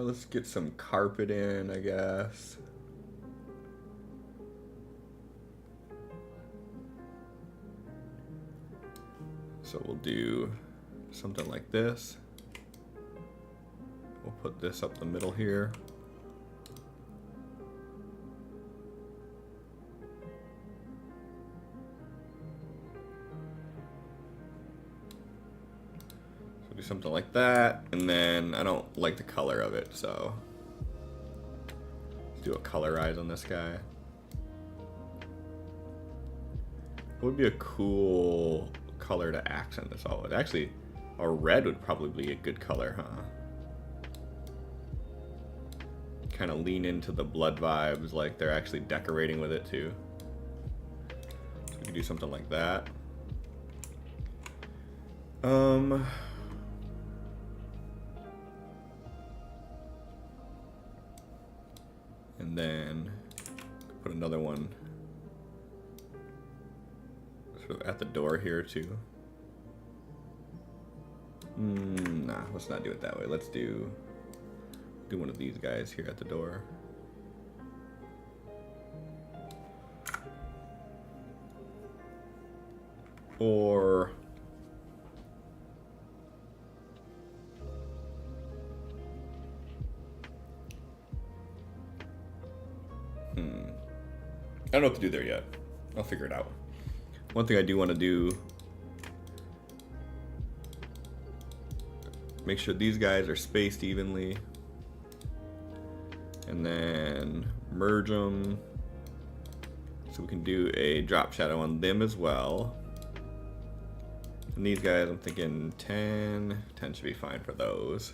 let's get some carpet in, I guess. So we'll do something like this. We'll put this up the middle here. Do something like that, and then I don't like the color of it, so let's do a colorize on this guy. What would be a cool color to accent this all with? Actually, a red would probably be a good color, huh? Kind of lean into the blood vibes, like they're actually decorating with it too. So we can do something like that. And then put another one sort of at the door here too. Nah, let's not do it that way. Let's do one of these guys here at the door. Or I don't know what to do there yet. I'll figure it out. One thing I do want to do, make sure these guys are spaced evenly. And then merge them. So we can do a drop shadow on them as well. And these guys, I'm thinking 10 should be fine for those.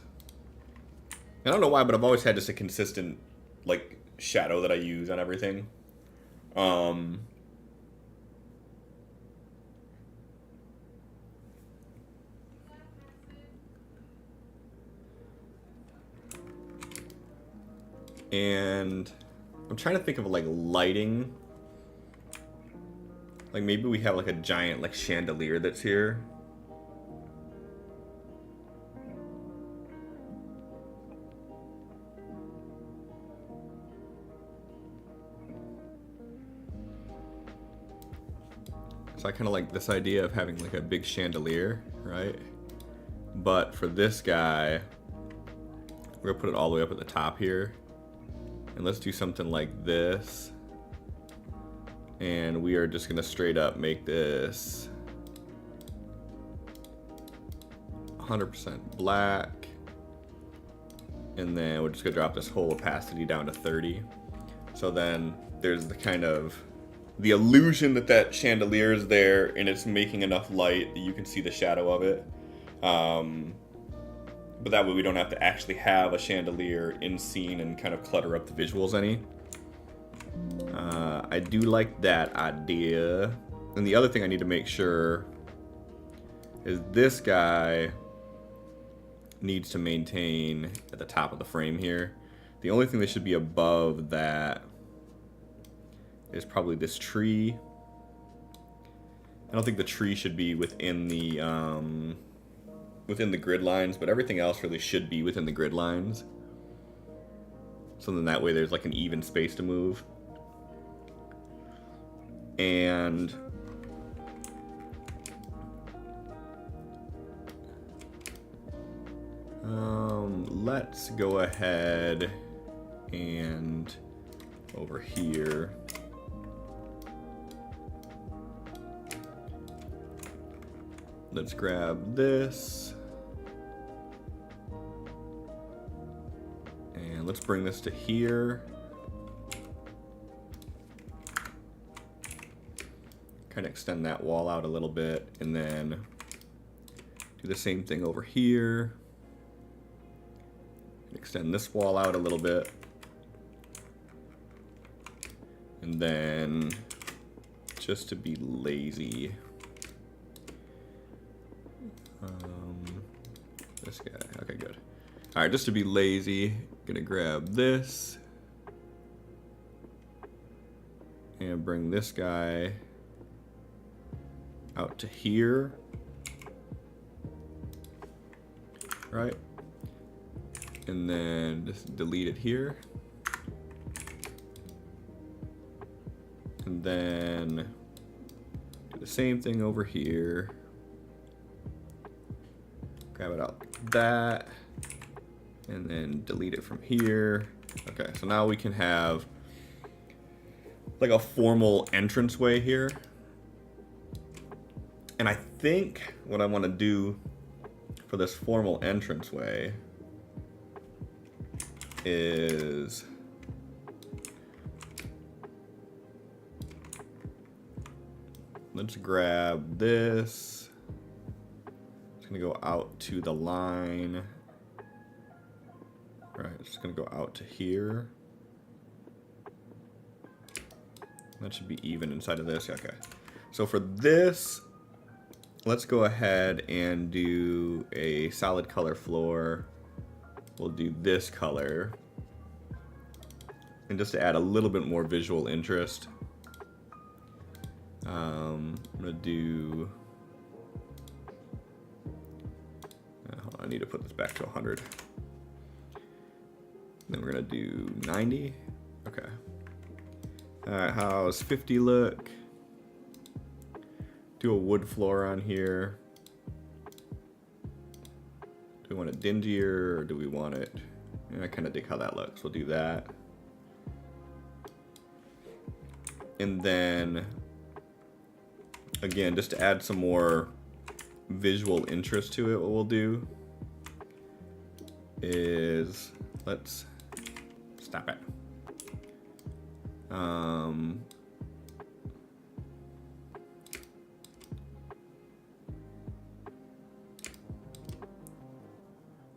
I don't know why, but I've always had just a consistent like shadow that I use on everything. And I'm trying to think of like lighting. Like maybe we have like a giant like chandelier that's here. So I kind of like this idea of having like a big chandelier, right? But for this guy, we're gonna put it all the way up at the top here. And let's do something like this. And we are just gonna straight up make this 100% black. And then we're just gonna drop this whole opacity down to 30. So then there's the kind of the illusion that that chandelier is there and it's making enough light that you can see the shadow of it. But that way we don't have to actually have a chandelier in scene and kind of clutter up the visuals any. I do like that idea. And the other thing I need to make sure is this guy needs to maintain at the top of the frame here. The only thing that should be above that is probably this tree. I don't think the tree should be within the grid lines, but everything else really should be within the grid lines. So then that way there's like an even space to move. And let's go ahead and over here let's grab this and let's bring this to here. Kind of extend that wall out a little bit and then do the same thing over here. Extend this wall out a little bit. And then just to be lazy, this guy, okay, good. All right, just to be lazy, gonna grab this and bring this guy out to here, right? And then just delete it here. And then do the same thing over here. Grab it out like that. And then delete it from here. Okay, so now we can have like a formal entranceway here. And I think what I want to do for this formal entranceway is let's grab this gonna go out to the line. All right, it's just gonna go out to here. That should be even inside of this. Okay. So for this, let's go ahead and do a solid color floor. We'll do this color. And just to add a little bit more visual interest, I'm gonna do, hold on, I need to put this back to 100. Then we're gonna do 90. Okay. All right, how's 50 look? Do a wood floor on here. Do we want it dingier or do we want it? I kind of dig how that looks. We'll do that. And then, again, just to add some more visual interest to it, what we'll do is, let's stop it.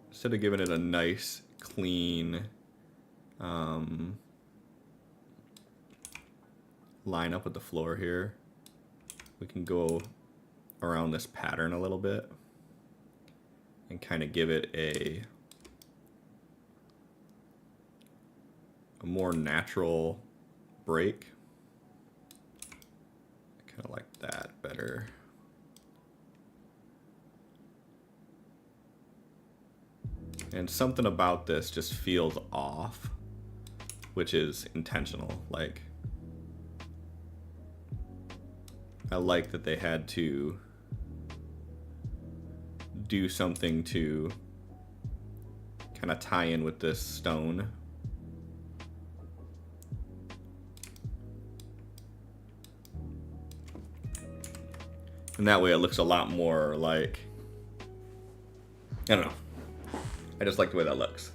Instead of giving it a nice, clean line up with the floor here, we can go around this pattern a little bit and kind of give it a more natural break. I kind of like that better. And something about this just feels off, which is intentional. Like, I like that they had to do something to kind of tie in with this stone. And that way it looks a lot more like, I don't know. I just like the way that looks.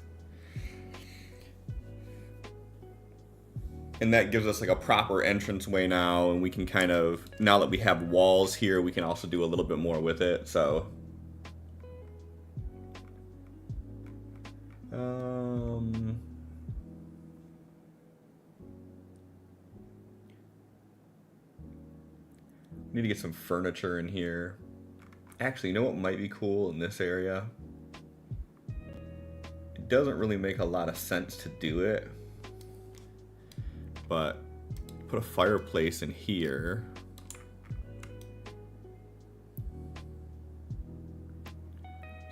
And that gives us like a proper entranceway now, and we can kind of, now that we have walls here, we can also do a little bit more with it, so. Need to get some furniture in here. Actually, you know what might be cool in this area? It doesn't really make a lot of sense to do it, but put a fireplace in here.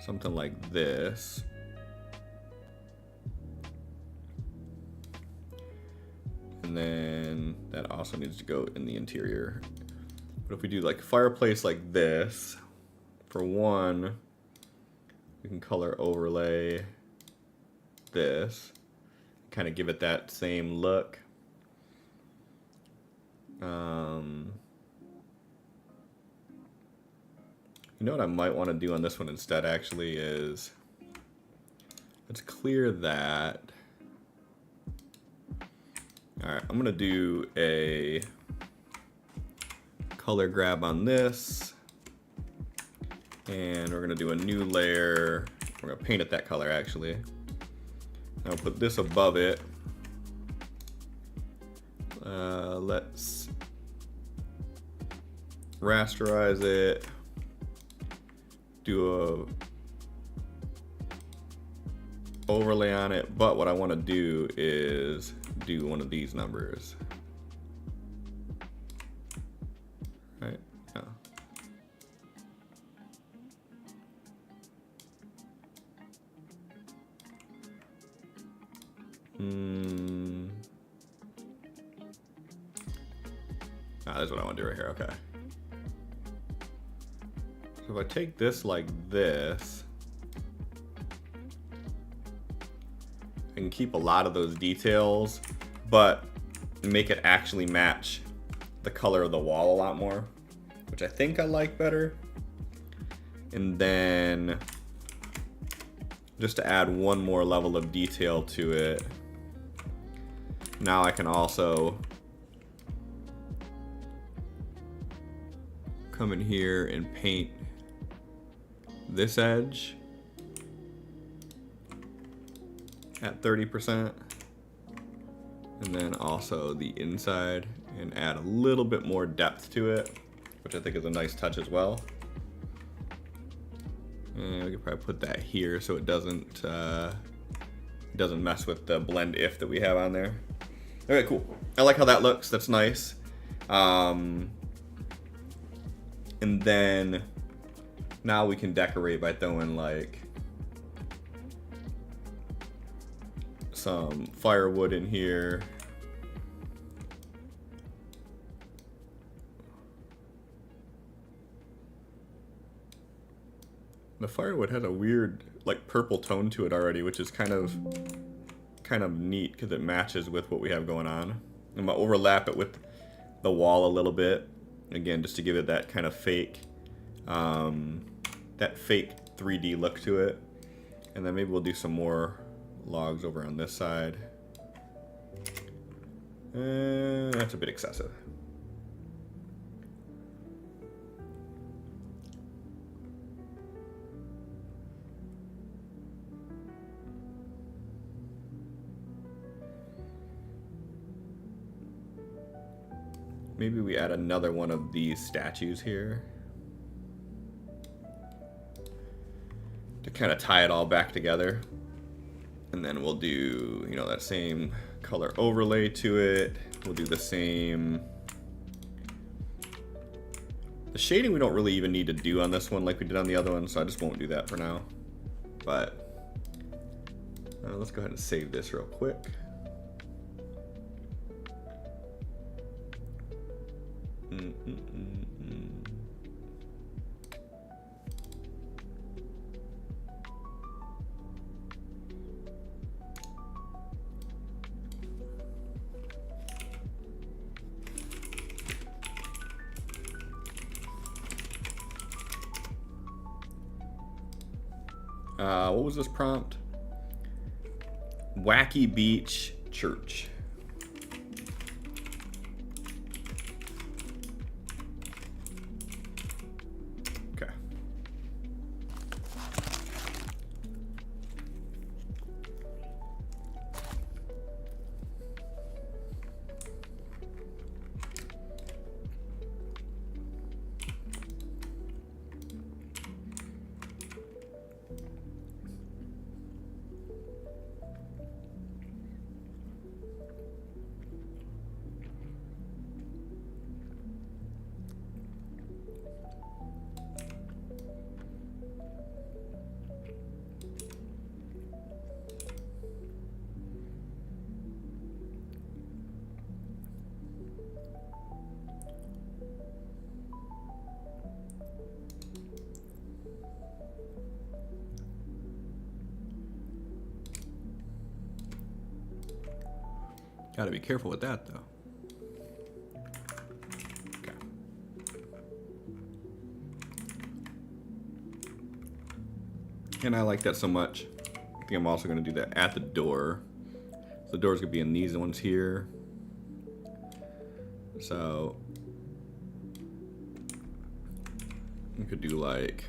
Something like this. And then that also needs to go in the interior. But if we do like fireplace like this, for one, we can color overlay this, kind of give it that same look. You know what I might want to do on this one instead actually is, let's clear that. Alright, I'm gonna do a color grab on this, and we're gonna do a new layer. We're gonna paint it that color actually. I'll put this above it. Let's rasterize it. Do a overlay on it, but what I want to do is do one of these numbers. Right? Yeah. That's what I want to do right here. Okay. So if I take this like this, I can keep a lot of those details, but make it actually match the color of the wall a lot more, which I think I like better. And then just to add one more level of detail to it, now I can also come in here and paint this edge at 30%. And then also the inside, and add a little bit more depth to it, which I think is a nice touch as well. And we could probably put that here so it doesn't mess with the blend if that we have on there. Okay, cool. I like how that looks. That's nice. And then now we can decorate by throwing like some firewood in here. The firewood has a weird like purple tone to it already, which is kind of neat because it matches with what we have going on. I'm gonna overlap it with the wall a little bit, again, just to give it that kind of fake, that fake 3D look to it. And then maybe we'll do some more logs over on this side. That's a bit excessive. Maybe we add another one of these statues here to kind of tie it all back together. And then we'll do, you know, that same color overlay to it. We'll do the same. The shading we don't really even need to do on this one like we did on the other one, so I just won't do that for now. But let's go ahead and save this real quick. What was this prompt? Wacky Beach Church. Okay. Gotta be careful with that, though. Okay. And I like that so much. I think I'm also going to do that at the door. So the door's going to be in these ones here. So we could do like...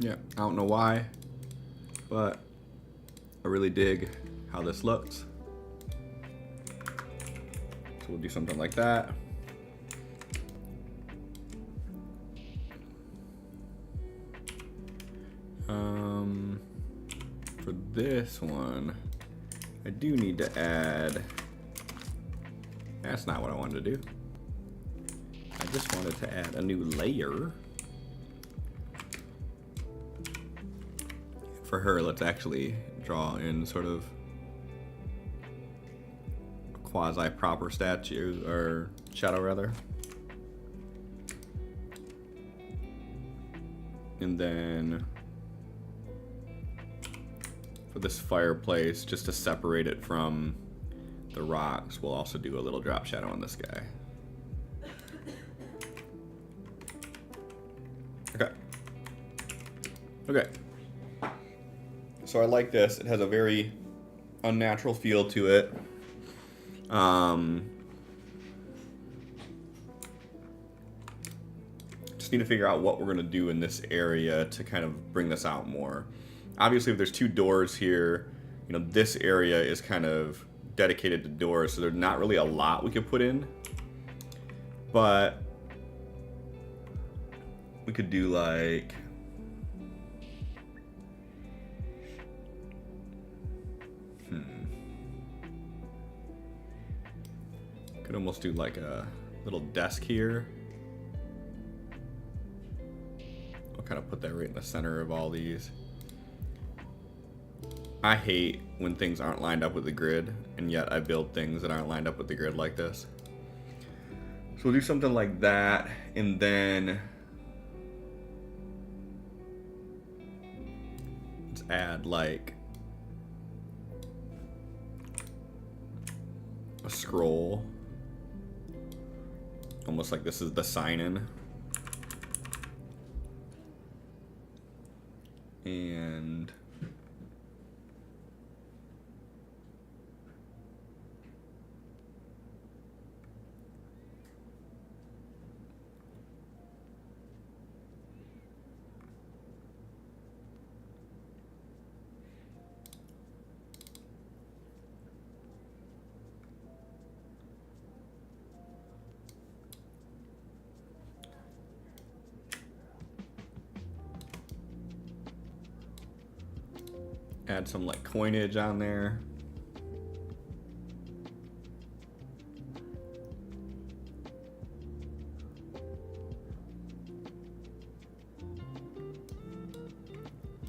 Yeah, I don't know why, but I really dig how this looks. So we'll do something like that. For this one, I do need to add, that's not what I wanted to do. I just wanted to add a new layer. For her, let's actually draw in sort of a quasi-proper statue, or shadow rather. And then for this fireplace, just to separate it from the rocks, we'll also do a little drop shadow on this guy. Okay. Okay. So I like this. It has a very unnatural feel to it. Just need to figure out what we're going to do in this area to kind of bring this out more. Obviously, if there's two doors here, you know, this area is kind of dedicated to doors, so there's not really a lot we could put in. But we could do like... Could almost do like a little desk here. I'll kind of put that right in the center of all these. I hate when things aren't lined up with the grid, and yet I build things that aren't lined up with the grid like this. So we'll do something like that, and then let's add like a scroll. Almost like this is the sign-in. And add some like coinage on there.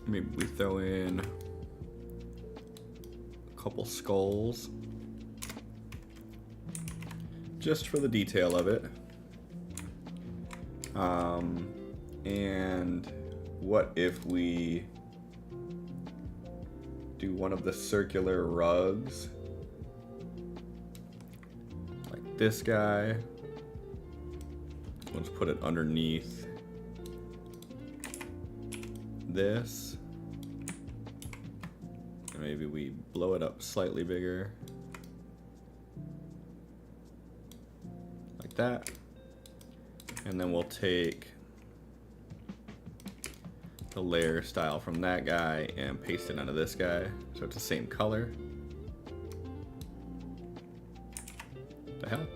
Maybe we throw in a couple skulls just for the detail of it. And what if we do one of the circular rugs, like this guy. Let's put it underneath this. And maybe we blow it up slightly bigger, like that. And then we'll take the layer style from that guy and paste it onto this guy, so it's the same color. What the hell?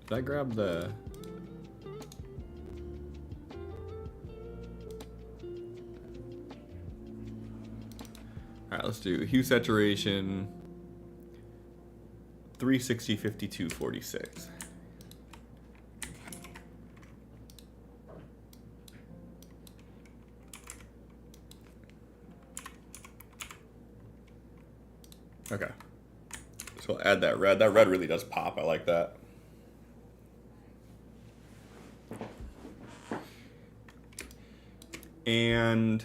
Did I grab the... Alright, let's do hue saturation 360, 52, 46. Okay, so I'll add that red. That red really does pop. I like that. And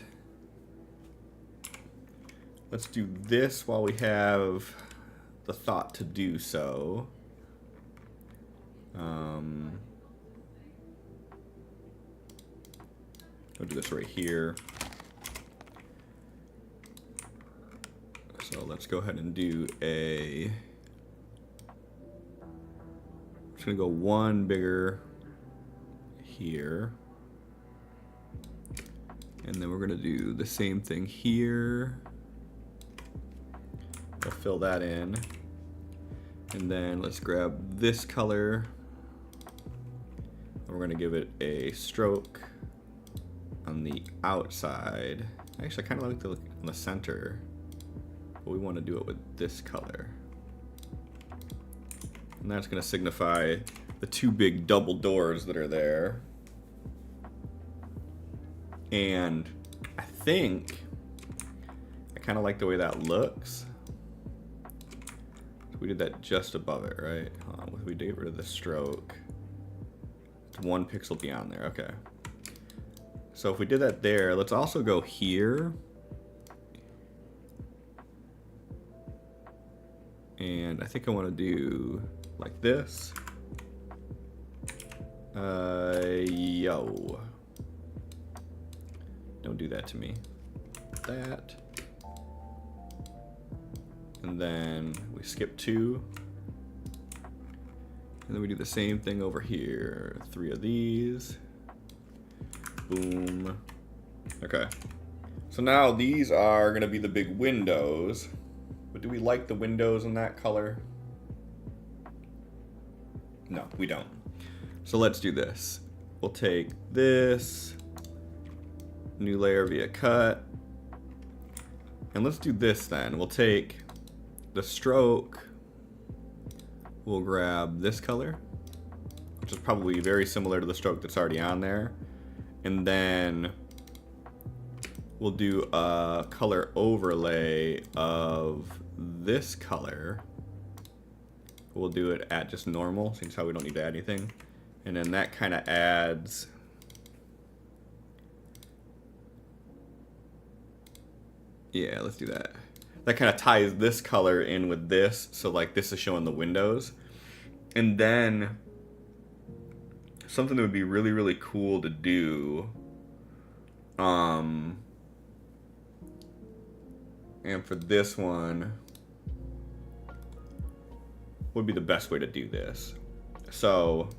let's do this while we have the thought to do so. We'll do this right here. So let's go ahead and do a... I'm just gonna go one bigger here. And then we're gonna do the same thing here. We'll fill that in. And then let's grab this color. And we're gonna give it a stroke on the outside. Actually, I kind of like the look in the center. But we want to do it with this color. And that's gonna signify the two big double doors that are there. And I think I kind of like the way that looks. So we did that just above it, right? Hold on, if we get rid of the stroke, It's 1 pixel beyond there, okay. So if we did that there, let's also go here. And I think I want to do like this. Yo. Don't do that to me. That. And then we skip 2. And then we do the same thing over here. 3 of these. Boom. Okay. So now these are going to be the big windows. But do we like the windows in that color? No, we don't. So let's do this. We'll take this. New layer via cut. And let's do this then. We'll take the stroke. We'll grab this color, which is probably very similar to the stroke that's already on there. And then we'll do a color overlay of this color. We'll do it at just normal, since how we don't need to add anything. And then that kind of adds yeah, let's do that. That kind of ties this color in with this, so like this is showing the windows. And then something that would be really, really cool to do, and for this one would be the best way to do this. So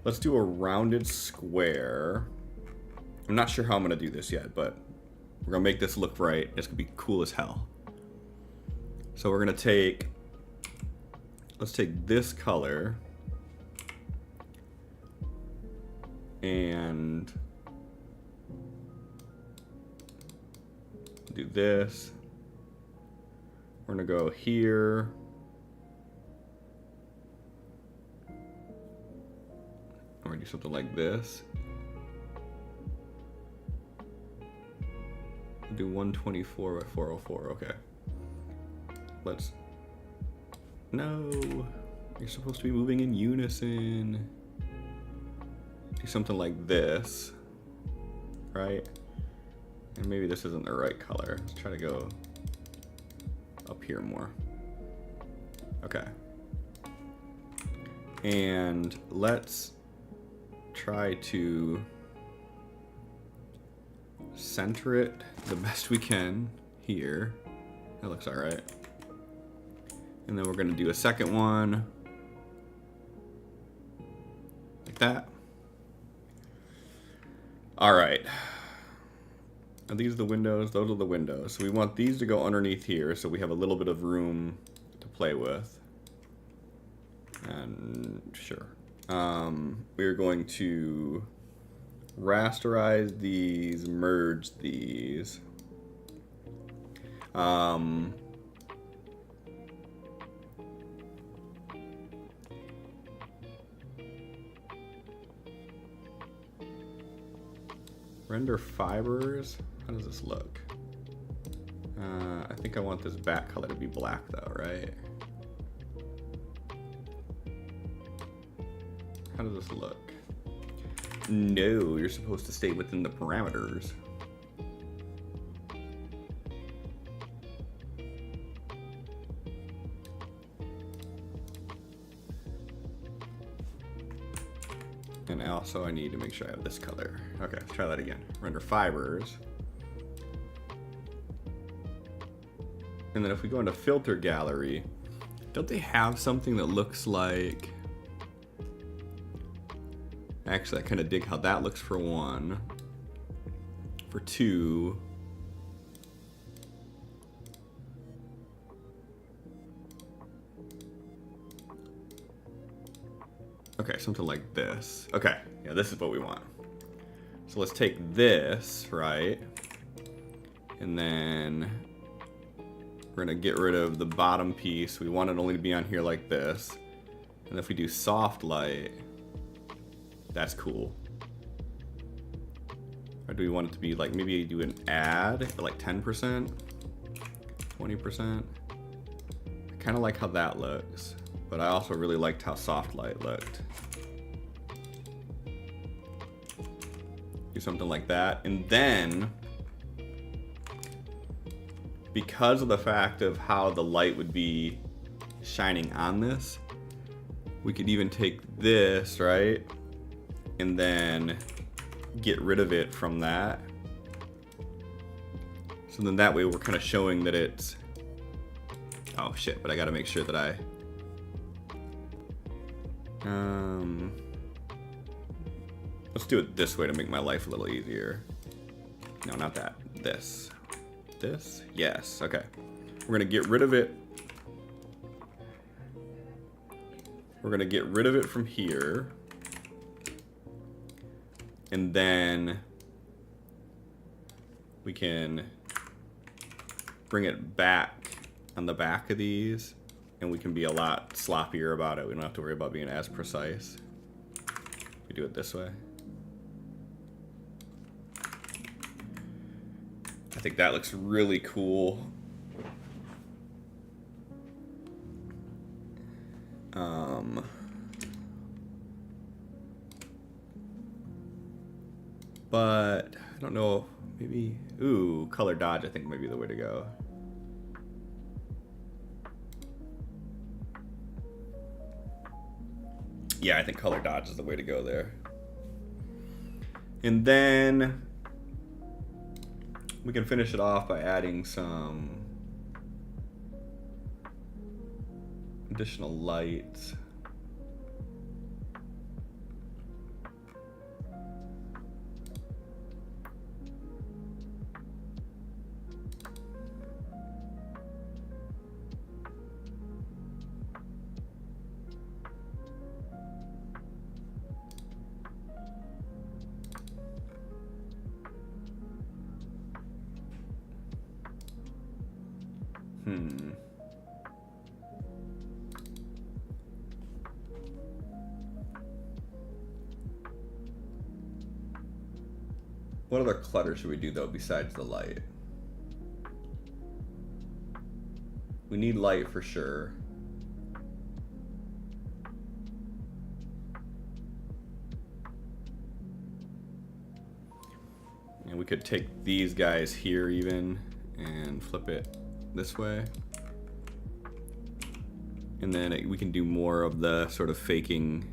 let's do a rounded square. I'm not sure how I'm gonna do this yet, but we're gonna make this look right. It's gonna be cool as hell. So we're gonna take, let's take this color and do this. We're gonna go here. Or do something like this. Do 124 by 404, okay. Let's, no, you're supposed to be moving in unison. Do something like this, right? And maybe this isn't the right color. Let's try to go up here more. Okay. And let's try to center it the best we can here. That looks all right. And then we're gonna do a second one like that. All right. Are these the windows? Those are the windows. So we want these to go underneath here so we have a little bit of room to play with. And sure. We're going to rasterize these, merge these. Render fibers. How does this look? I think I want this back color to be black though, right? How does this look? No, you're supposed to stay within the parameters. And also I need to make sure I have this color. Okay, let's try that again. Render fibers. And then if we go into filter gallery, don't they have something that looks like, actually I kind of dig how that looks for one. For two, okay, something like this. Okay, yeah, this is what we want. So let's take this, right? And then we're gonna get rid of the bottom piece. We want it only to be on here like this. And if we do soft light, that's cool. Or do we want it to be like, maybe do an add at like 10%, 20%? I kind of like how that looks. but I also really liked how soft light looked. Do something like that. And then, because of the fact of how the light would be shining on this, we could even take this, right? And then get rid of it from that. So then that way we're kind of showing that it's, oh shit, but I gotta make sure that I, let's do it this way to make my life a little easier. No, not that, this. This, yes, okay. We're gonna get rid of it. We're gonna get rid of it from here. And then we can bring it back on the back of these, and we can be a lot sloppier about it. We don't have to worry about being as precise. We do it this way. I think that looks really cool. But I don't know, maybe, ooh, color dodge I think might be the way to go. Yeah, I think color dodge is the way to go there. And then we can finish it off by adding some additional lights. What other clutter should we do though besides the light? We need light for sure. And we could take these guys here even and flip it this way. And then we can do more of the sort of faking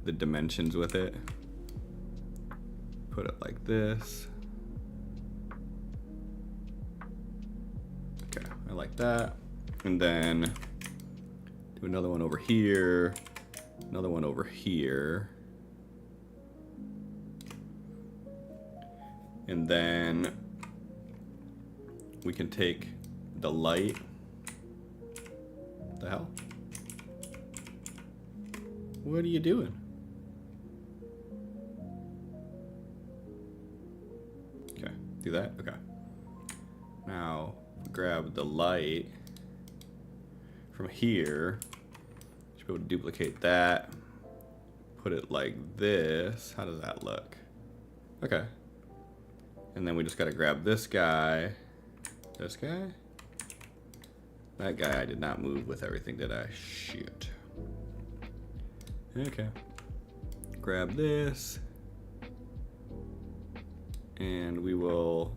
the dimensions with it. Put it like this. Okay, I like that. And then do another one over here, another one over here. And then we can take the light. What the hell? What are you doing? Okay, do that? Okay. Now, grab the light from here. Should be able to duplicate that. Put it like this. How does that look? Okay. And then we just gotta grab this guy. This guy? That guy I did not move with everything, did I? Shoot. Okay. Grab this. And we will...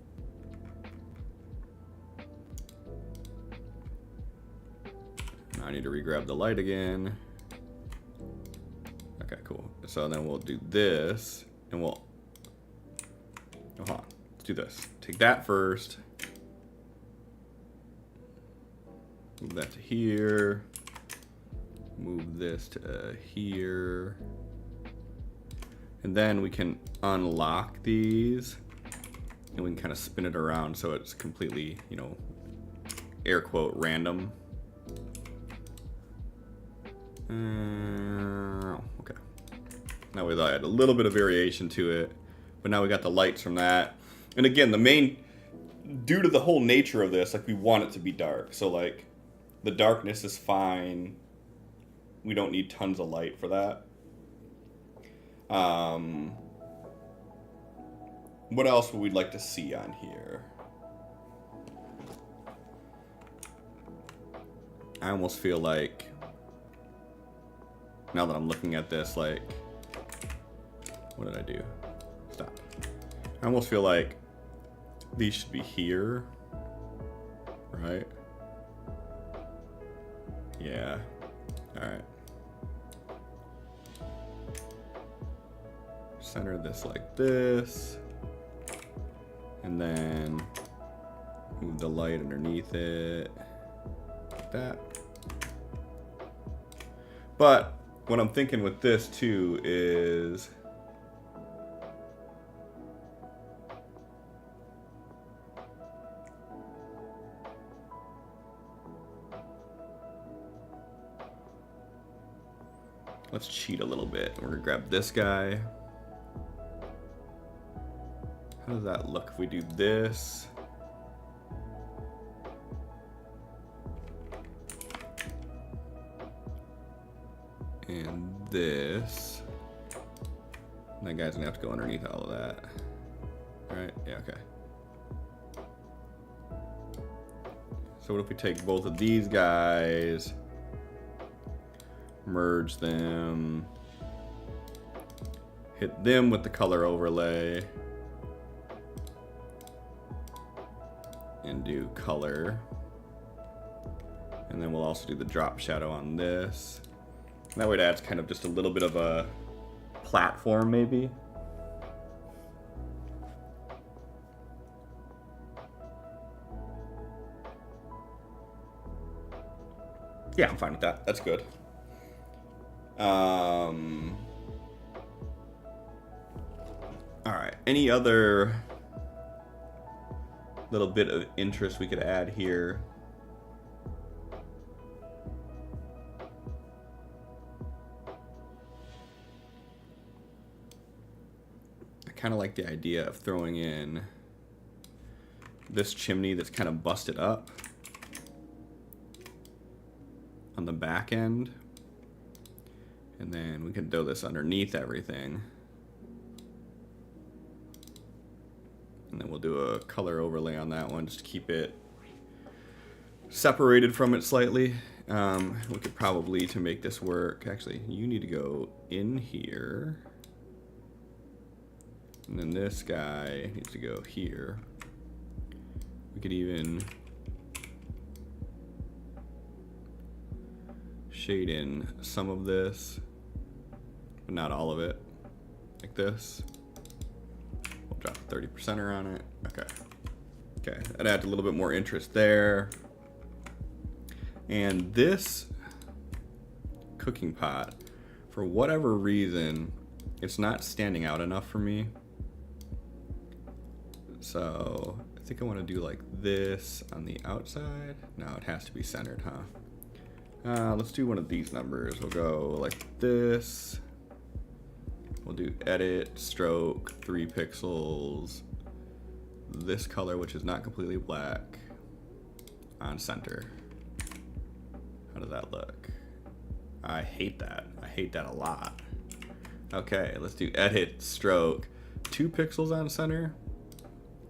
Now I need to re-grab the light again. Okay, cool. So then we'll do this, and we'll... Oh, hold on. Let's do this. Take that first. Move that to here. Move this to here. And then we can unlock these. And we can kind of spin it around so it's completely, you know, air quote, random. Okay. Now we add a little bit of variation to it. But now we got the lights from that. And again, the main, due to the whole nature of this, like we want it to be dark. So like the darkness is fine. We don't need tons of light for that. What else would we like to see on here? I almost feel like now that I'm looking at this, like, what did I do? Stop. I almost feel like these should be here, right? Yeah. All right. Center this like this, and then move the light underneath it, like that. But what I'm thinking with this too is let's cheat a little bit. We're gonna grab this guy. How does that look if we do this? And this. And that guy's gonna have to go underneath all of that. All right, yeah, okay. So what if we take both of these guys, merge them, hit them with the color overlay, and do color. And then we'll also do the drop shadow on this. And that way it adds kind of just a little bit of a platform maybe. Yeah, I'm fine with that. That's good. All right, any other little bit of interest we could add here? I kind of like the idea of throwing in this chimney that's kind of busted up on the back end, and then we can throw this underneath everything. And then we'll do a color overlay on that one just to keep it separated from it slightly. We could probably, to make this work, actually, you need to go in here. And then this guy needs to go here. We could even shade in some of this, but not all of it, like this. We'll drop 30% on it. Okay. Okay, that adds a little bit more interest there. And this cooking pot, for whatever reason, it's not standing out enough for me. So I think I want to do like this on the outside. No, it has to be centered, huh? Let's do one of these numbers. We'll go like this. We'll do edit, stroke, 3 pixels. This color, which is not completely black, on center. How does that look? I hate that. I hate that a lot. Okay, let's do edit, stroke, 2 pixels on center.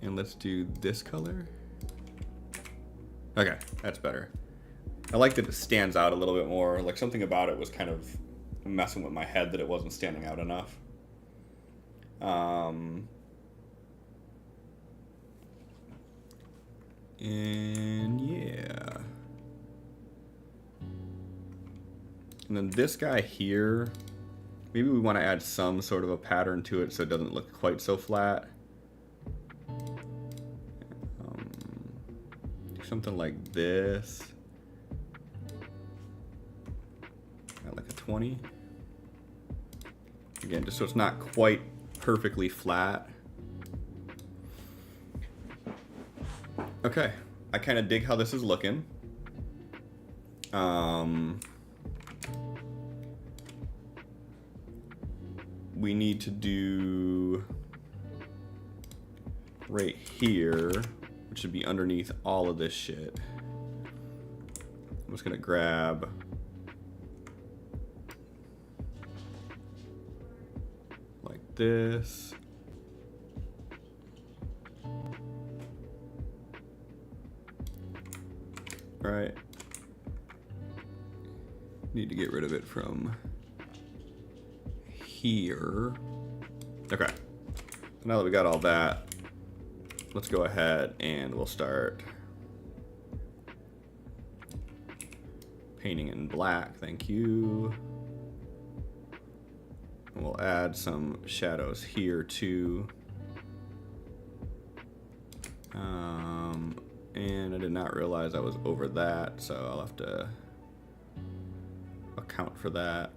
And let's do this color. Okay, that's better. I like that it stands out a little bit more. Like something about it was kind of messing with my head that it wasn't standing out enough. And yeah. And then this guy here, maybe we want to add some sort of a pattern to it so it doesn't look quite so flat. Something like this. Like a 20. Again, just so it's not quite perfectly flat. Okay, I kind of dig how this is looking. We need to do right here, which should be underneath all of this shit. I'm just gonna grab like this. All right. Need to get rid of it from here. Okay. Now that we got all that, let's go ahead and we'll start painting in black. Thank you. And we'll add some shadows here too. And I did not realize I was over that, so I'll have to account for that.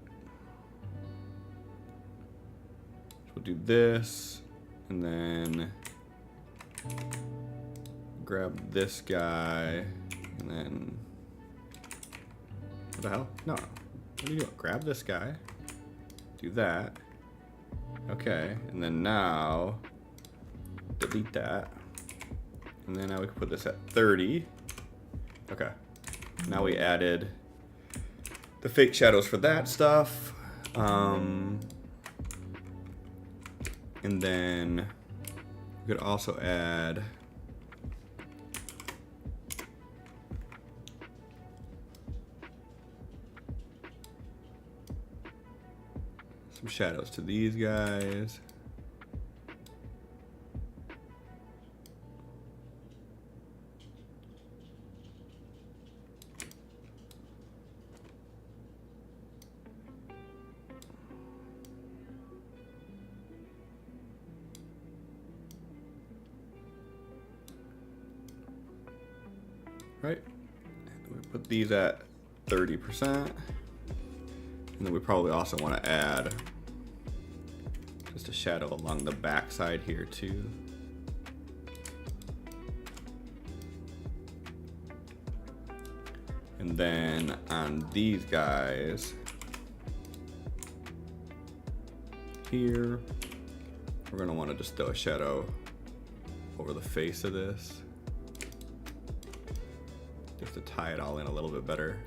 So we'll do this, and then grab this guy, and then what the hell? No, what are you doing? Grab this guy, do that. Okay, and then now delete that. And then now we can put this at 30. Okay. Now we added the fake shadows for that stuff. And then we could also add some shadows to these guys. Right, and we put these at 30%, and then we probably also want to add just a shadow along the back side here too. And then on these guys here, we're going to want to just throw a shadow over the face of this, just to tie it all in a little bit better.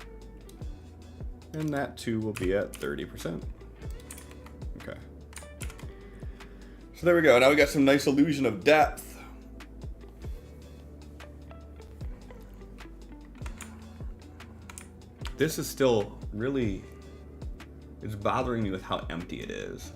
And that too will be at 30%. Okay. So there we go. Now we got some nice illusion of depth. This is still really, it's bothering me with how empty it is.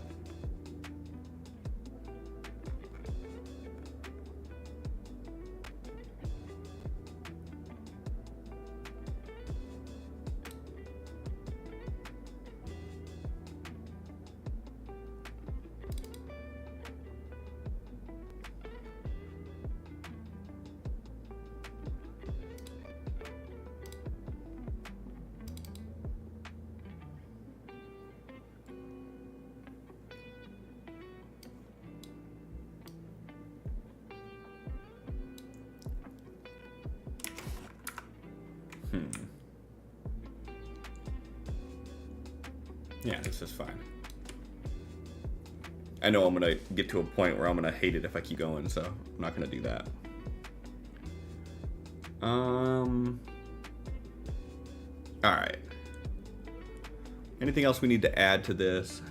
Yeah, this is fine. I know I'm gonna get to a point where I'm gonna hate it if I keep going, so I'm not gonna do that. Alright. Anything else we need to add to this?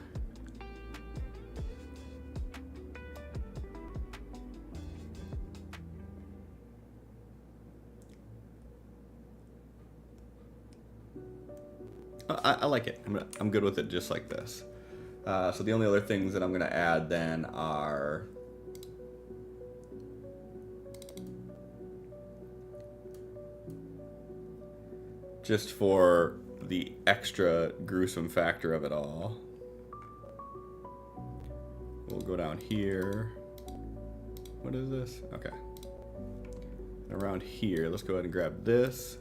I like it. I'm good with it just like this. So the only other things that I'm going to add then are just for the extra gruesome factor of it all. We'll go down here. What is this? Okay. And around here, let's go ahead and grab this.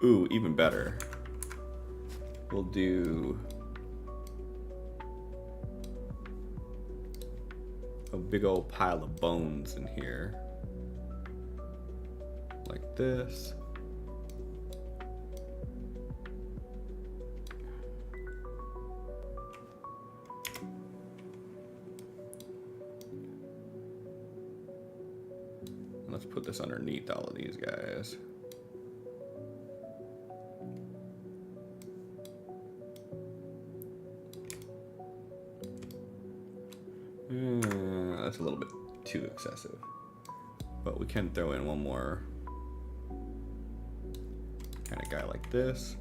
Ooh, even better. We'll do a big old pile of bones in here. Like this. Let's put this underneath all of these guys. That's a little bit too excessive. But we can throw in one more kind of guy like this.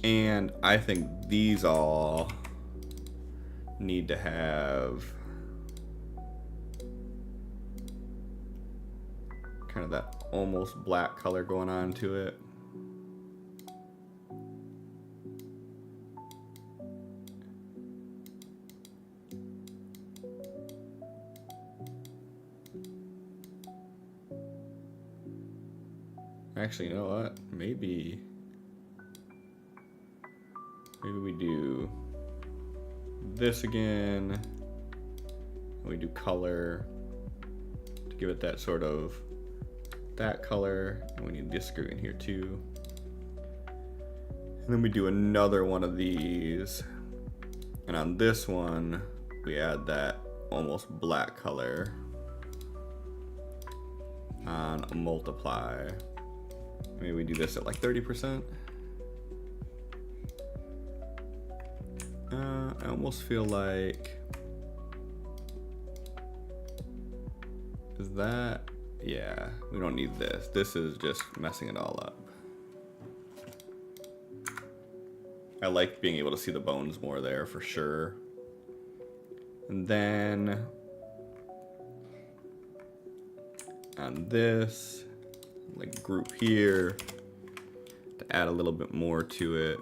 And I think these all need to have kind of that almost black color going on to it. Actually, you know what? Maybe we do this again. We do color to give it that sort of that color. And we need this screw in here too. And then we do another one of these. And on this one, we add that almost black color on a multiply. Maybe we do this at like 30%. I almost feel like, is that, yeah, we don't need this. This is just messing it all up. I like being able to see the bones more there for sure. And then on this, like group here, to add a little bit more to it.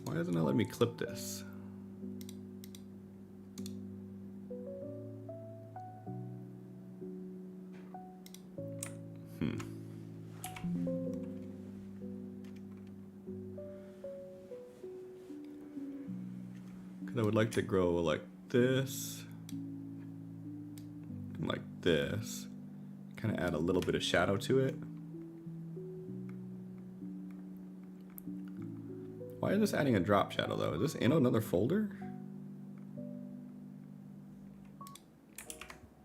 Why doesn't it let me clip this? Because I would like to grow like this. And like this. Kind of add a little bit of shadow to it. Why is this adding a drop shadow though? Is this in another folder?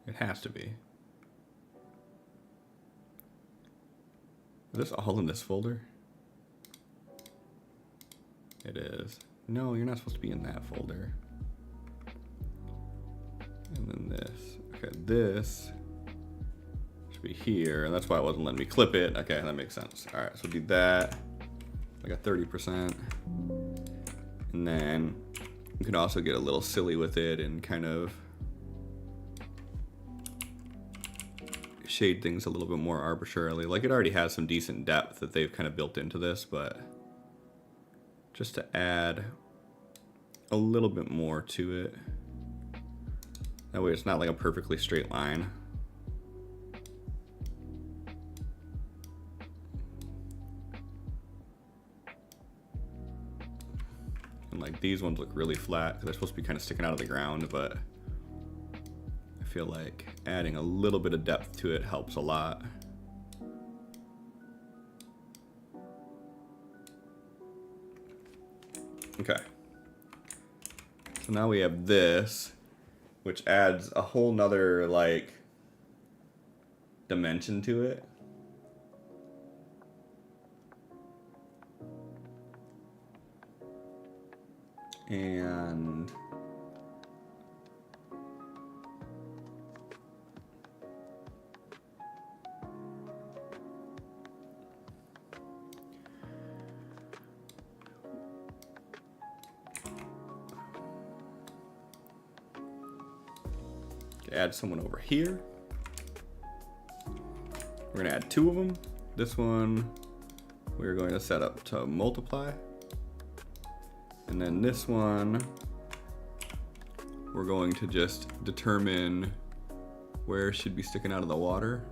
It has to be. Is this all in this folder? It is. No, you're not supposed to be in that folder. And then this. Okay, this should be here, and that's why it wasn't letting me clip it. Okay, that makes sense. All right, so do that. Like a 30%. And then you can also get a little silly with it and kind of shade things a little bit more arbitrarily. Like it already has some decent depth that they've kind of built into this, but just to add a little bit more to it. That way it's not like a perfectly straight line. And like these ones look really flat because they're supposed to be kind of sticking out of the ground, but I feel like adding a little bit of depth to it helps a lot. Okay. So now we have this, which adds a whole nother like dimension to it. And add someone over here. We're gonna add two of them. This one we're going to set up to multiply. And then this one, we're going to just determine where it should be sticking out of the water.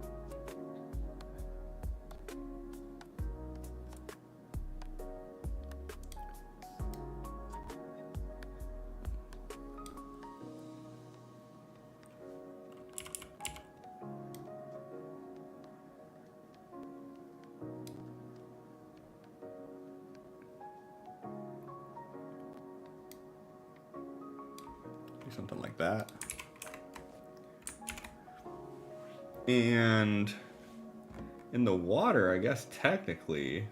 something like that. And in the water, I guess technically,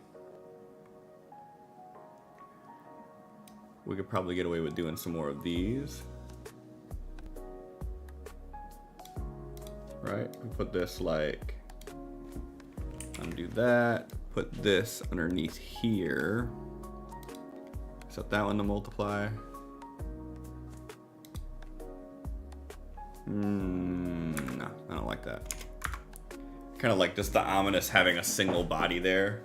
we could probably get away with doing some more of these. Right? We put this like, undo that, put this underneath here. Set that one to multiply. No, I don't like that. Kind of like just the ominous having a single body there.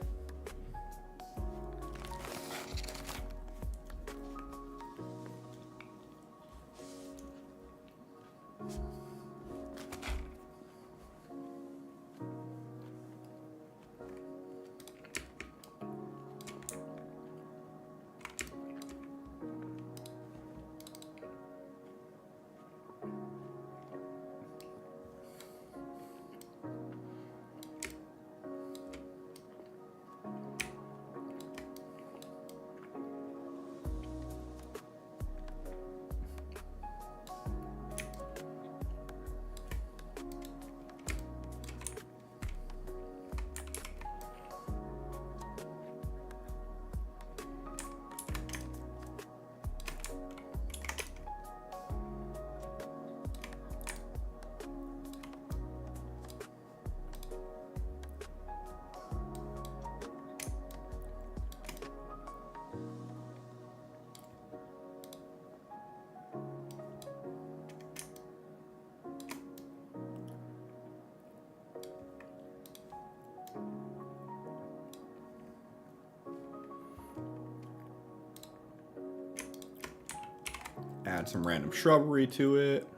Add some random shrubbery to it.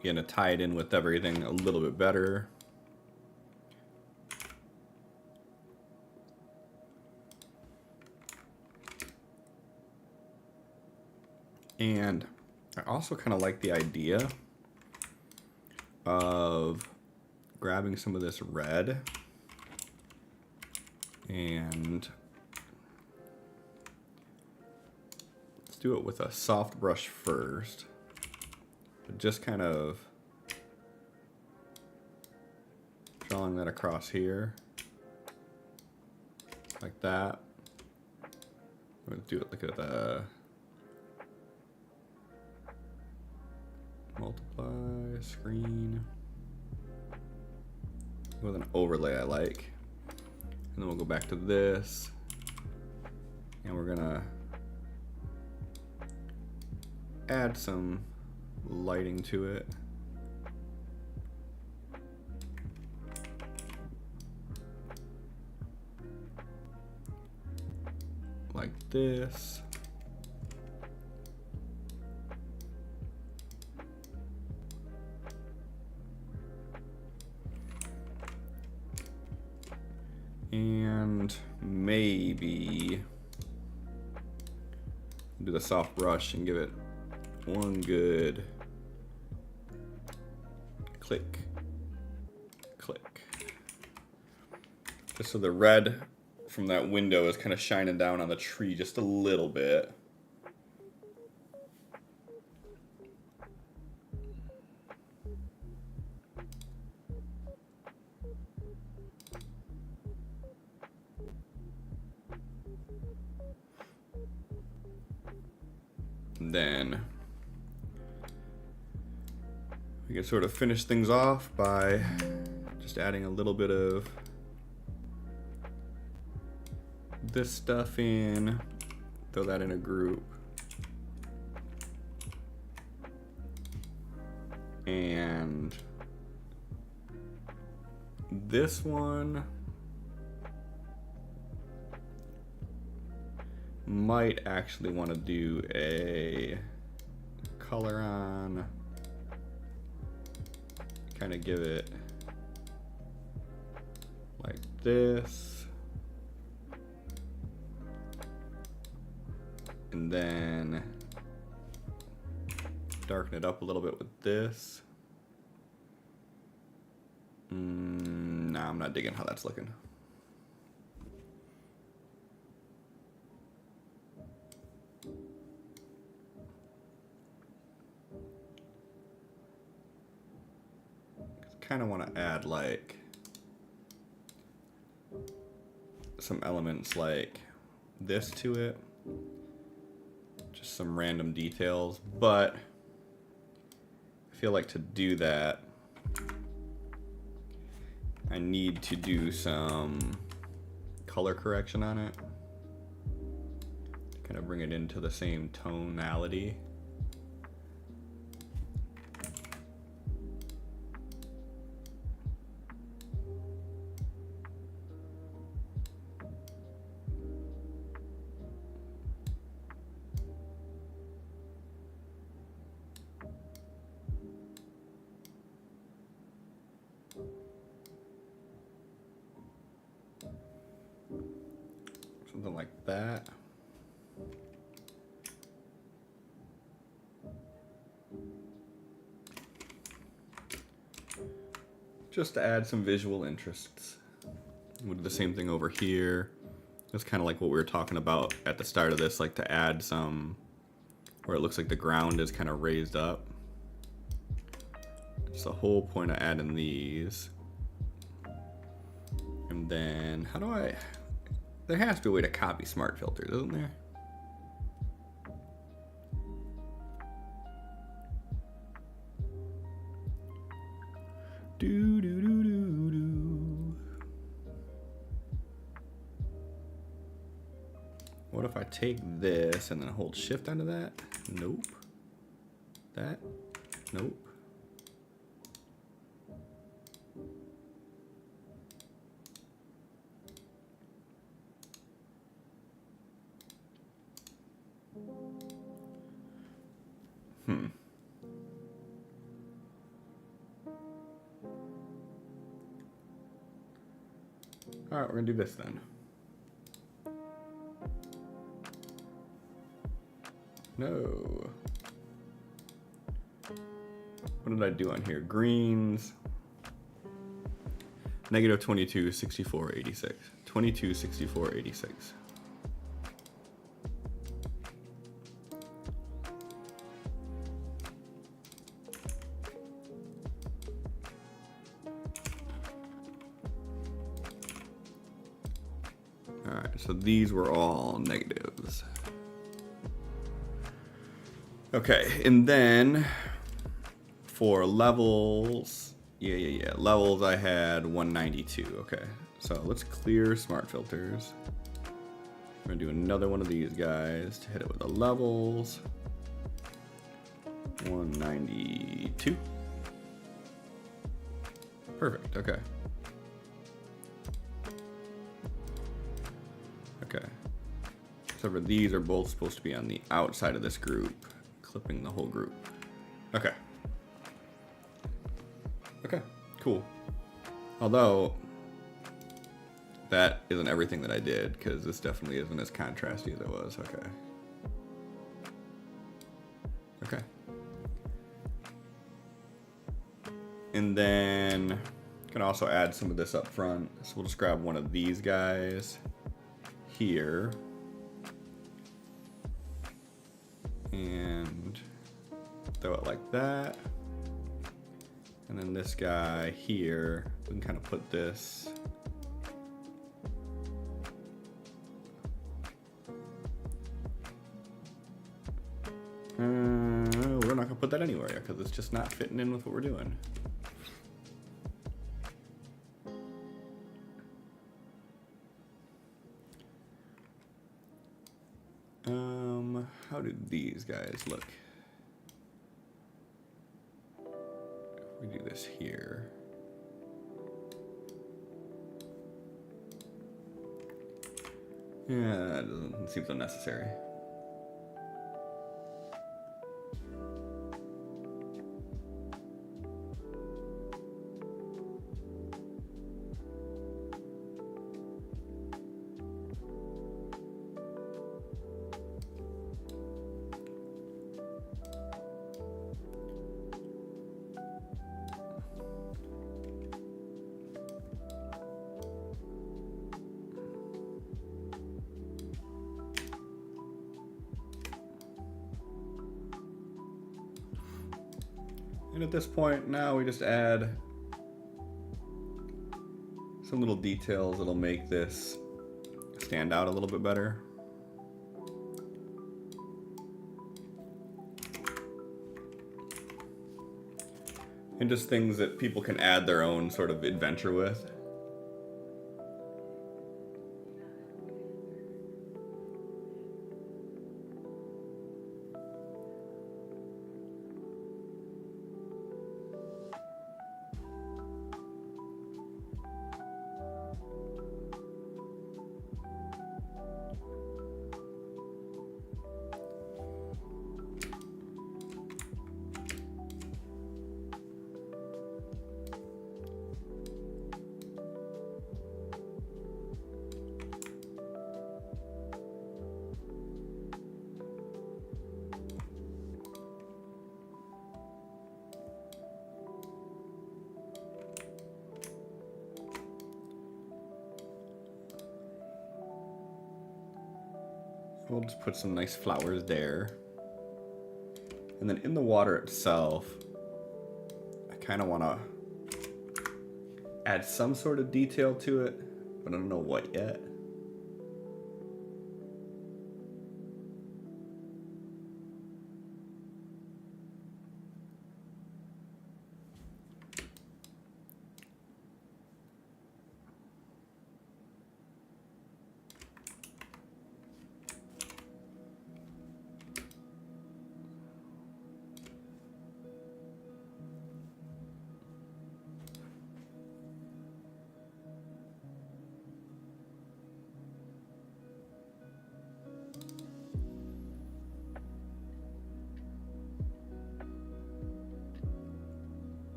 Again, to tie it in with everything a little bit better. And I also kind of like the idea of grabbing some of this red and let's do it with a soft brush first. But just kind of drawing that across here like that. I'm gonna do it like a multiply screen with an overlay I like. And then we'll go back to this and we're gonna add some lighting to it. Like this. And maybe do the soft brush and give it one good click, click. Just so the red from that window is kind of shining down on the tree just a little bit. Then we can sort of finish things off by just adding a little bit of this stuff in, throw that in a group, and this one might actually want to do a color on, kind of give it like this, and then darken it up a little bit with this. Nah, I'm not digging how that's looking. Kind of want to add like some elements like this to it, just some random details, but I feel like to do that I need to do some color correction on it, kind of bring it into the same tonality. Something like that. Just to add some visual interests. We'll do the same thing over here. That's kind of like what we were talking about at the start of this, like to add some where it looks like the ground is kind of raised up. It's the whole point of adding these. And then how do I... There has to be a way to copy smart filters, isn't there? Do do do do do. What if I take this and then hold shift onto that? Nope. That? Nope. All right, we're gonna do this then. No. What did I do on here? Greens. Negative 22, 64, 86. 22, 64, 86. All right, so these were all negatives. Okay, and then for levels, levels I had 192. Okay, so let's clear smart filters. We're gonna do another one of these guys to hit it with the levels. 192. Perfect, okay. Okay. Except for these are both supposed to be on the outside of this group, clipping the whole group. Okay. Okay, cool. Although, that isn't everything that I did, because this definitely isn't as contrasty as it was. Okay. Okay. And then, I can also add some of this up front. So we'll just grab one of these guys here. And throw it like that. And then this guy here, we can kind of put this we're not gonna put that anywhere because it's just not fitting in with what we're doing. How do these guys look? If we do this here. Yeah, that doesn't seem so necessary. And at this point, now we just add some little details that'll make this stand out a little bit better. And just things that people can add their own sort of adventure with. We'll just put some nice flowers there. And then in the water itself, I kind of want to add some sort of detail to it, but I don't know what yet.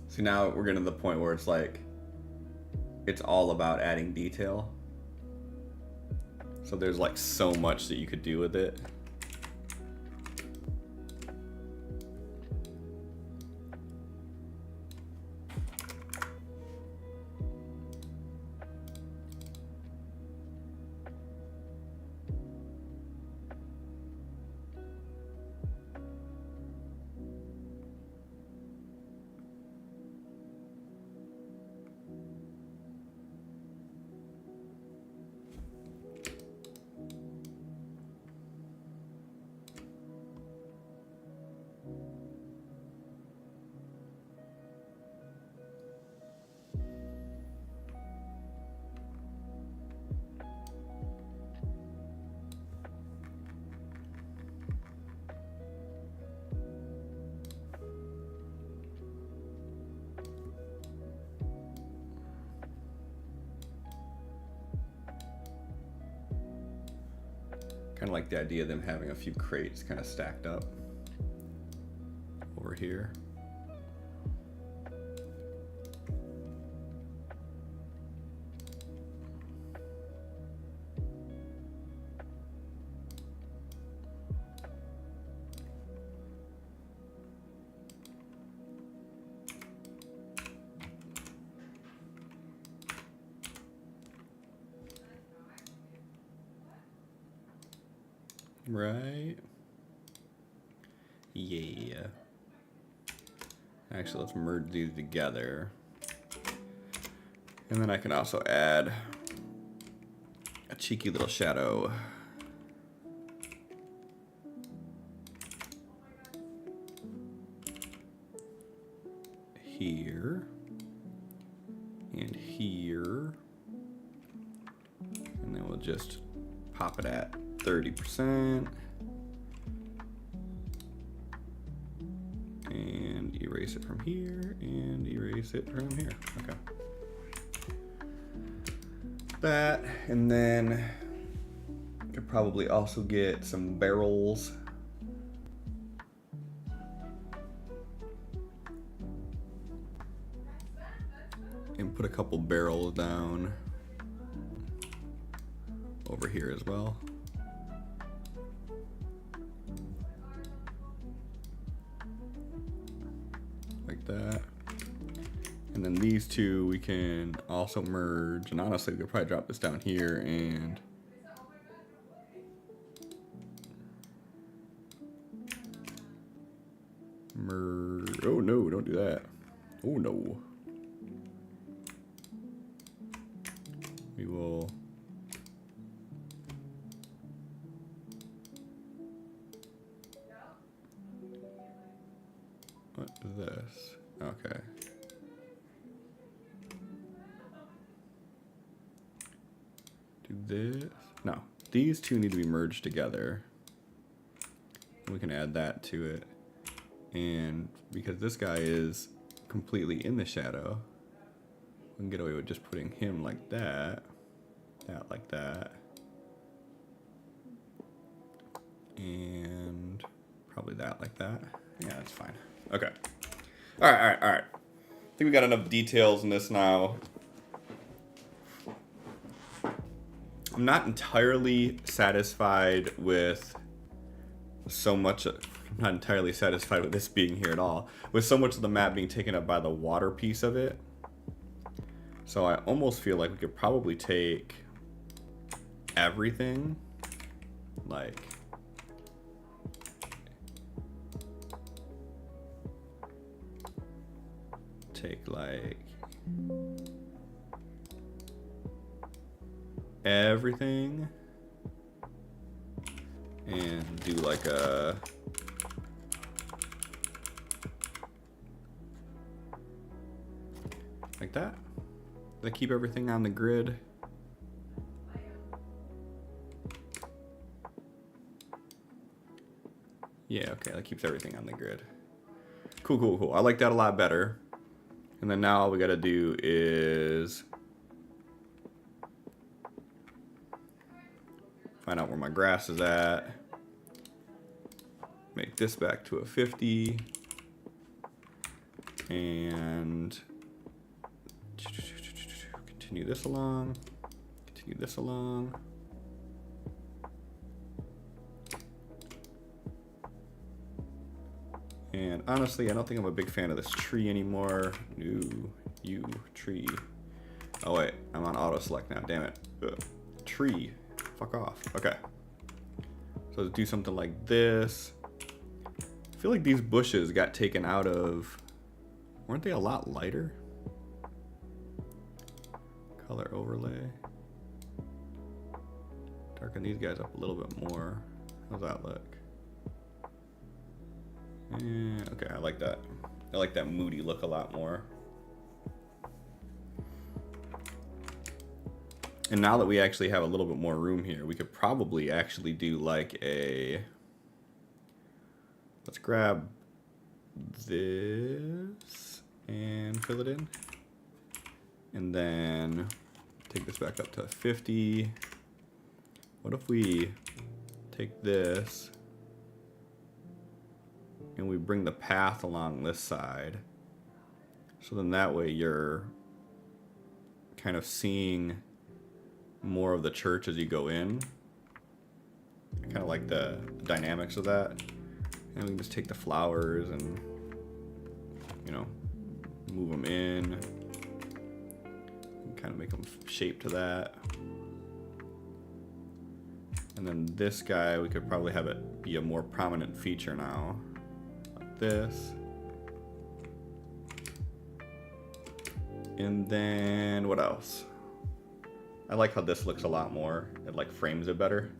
See, now we're getting to the point where it's like, it's all about adding detail. So there's like so much that you could do with it. Kind of like the idea of them having a few crates kind of stacked up over here. Right. Yeah. Actually, let's merge these together. And then I can also add a cheeky little shadow. Here. And here. And then we'll just pop it at 30%. And erase it from here, and erase it from here. Okay. That, and then I could probably also get some barrels. And put a couple barrels down over here as well. Like that. And then these two we can also merge, and honestly we could probably drop this down here and Oh no, don't do that. Oh no. We will. What is this? Okay. Do this. No, these two need to be merged together. We can add that to it. And because this guy is completely in the shadow, we can get away with just putting him like that, that like that, and probably that like that. Yeah, that's fine. Okay. All right. I think we got enough details in this now. I'm not entirely satisfied with so much. I'm not entirely satisfied with this being here at all. With so much of the map being taken up by the water piece of it. So I almost feel like we could probably take everything. Like, take like everything and do like a like that. Does that keep everything on the grid? Yeah, okay, that keeps everything on the grid. Cool. I like that a lot better. And then now all we gotta do is find out where my grass is at. Make this back to a 50. And continue this along. Continue this along. And honestly, I don't think I'm a big fan of this tree anymore. No, you, tree. Oh wait, I'm on auto select now, damn it. Ugh. Tree, fuck off. Okay. So let's do something like this. I feel like these bushes got taken out of, weren't they a lot lighter? Color overlay. Darken these guys up a little bit more. How's that look? Okay, I like that. I like that moody look a lot more. And now that we actually have a little bit more room here, we could probably actually do like a... Let's grab this and fill it in. And then take this back up to 50. What if we take this and we bring the path along this side? So then that way you're kind of seeing more of the church as you go in. I kind of like the dynamics of that. And we can just take the flowers and, you know, move them in. And kind of make them shape to that. And then this guy, we could probably have it be a more prominent feature now. Like this. And then what else? I like how this looks a lot more. It like frames it better.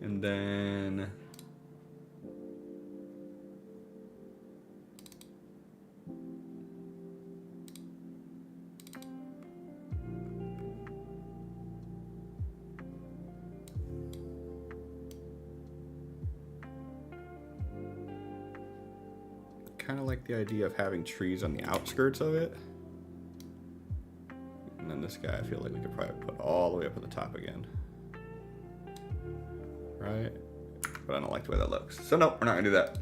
And then kind of like the idea of having trees on the outskirts of it. And then this guy, I feel like we could probably put all the way up at the top again. Right? But I don't like the way that looks. So no, we're not gonna do that.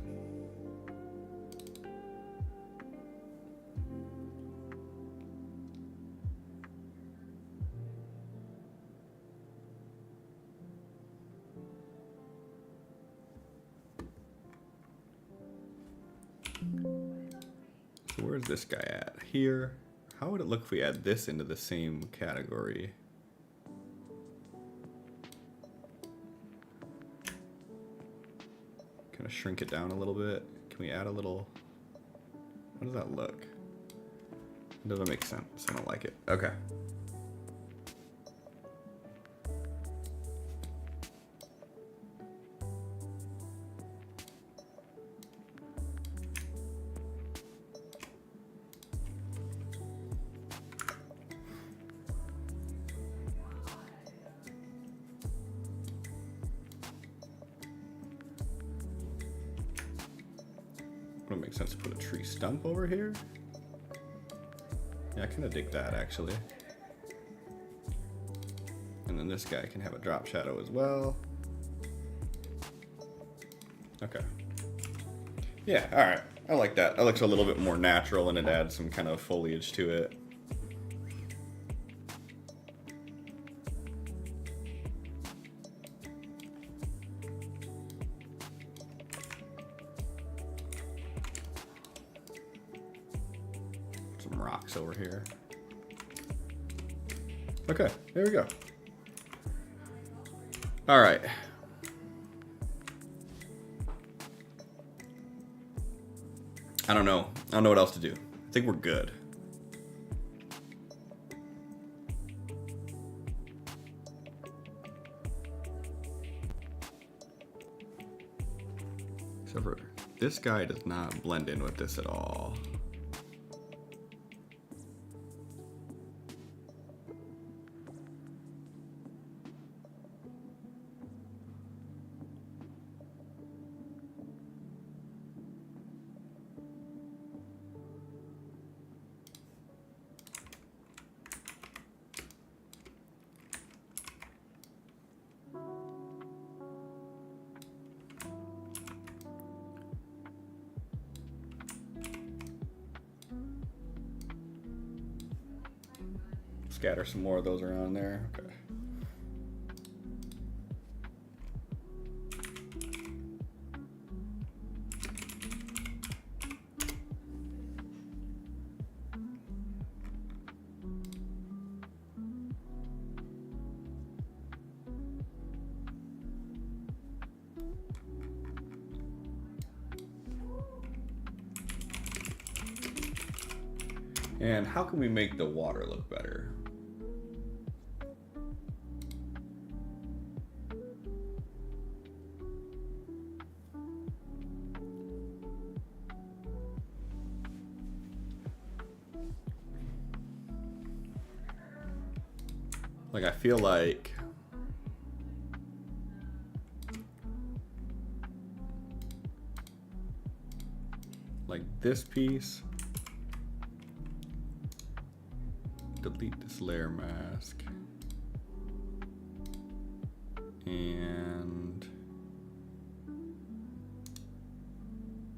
So where's this guy at? Here. How would it look if we add this into the same category? gonna shrink it down a little bit. Can we add a little, how does that look? It doesn't make sense, I don't like it. Okay. Would it make sense to put a tree stump over here? Yeah, I kind of dig that actually. And then this guy can have a drop shadow as well. Okay. Yeah, all right. I like that. That looks a little bit more natural and it adds some kind of foliage to it. Some rocks over here. Okay, there we go. All right. I don't know what else to do. I think we're good. Except for this guy does not blend in with this at all. Scatter some more of those around there. Okay. And how can we make the water look better? Like, I feel like this piece, delete this layer mask, and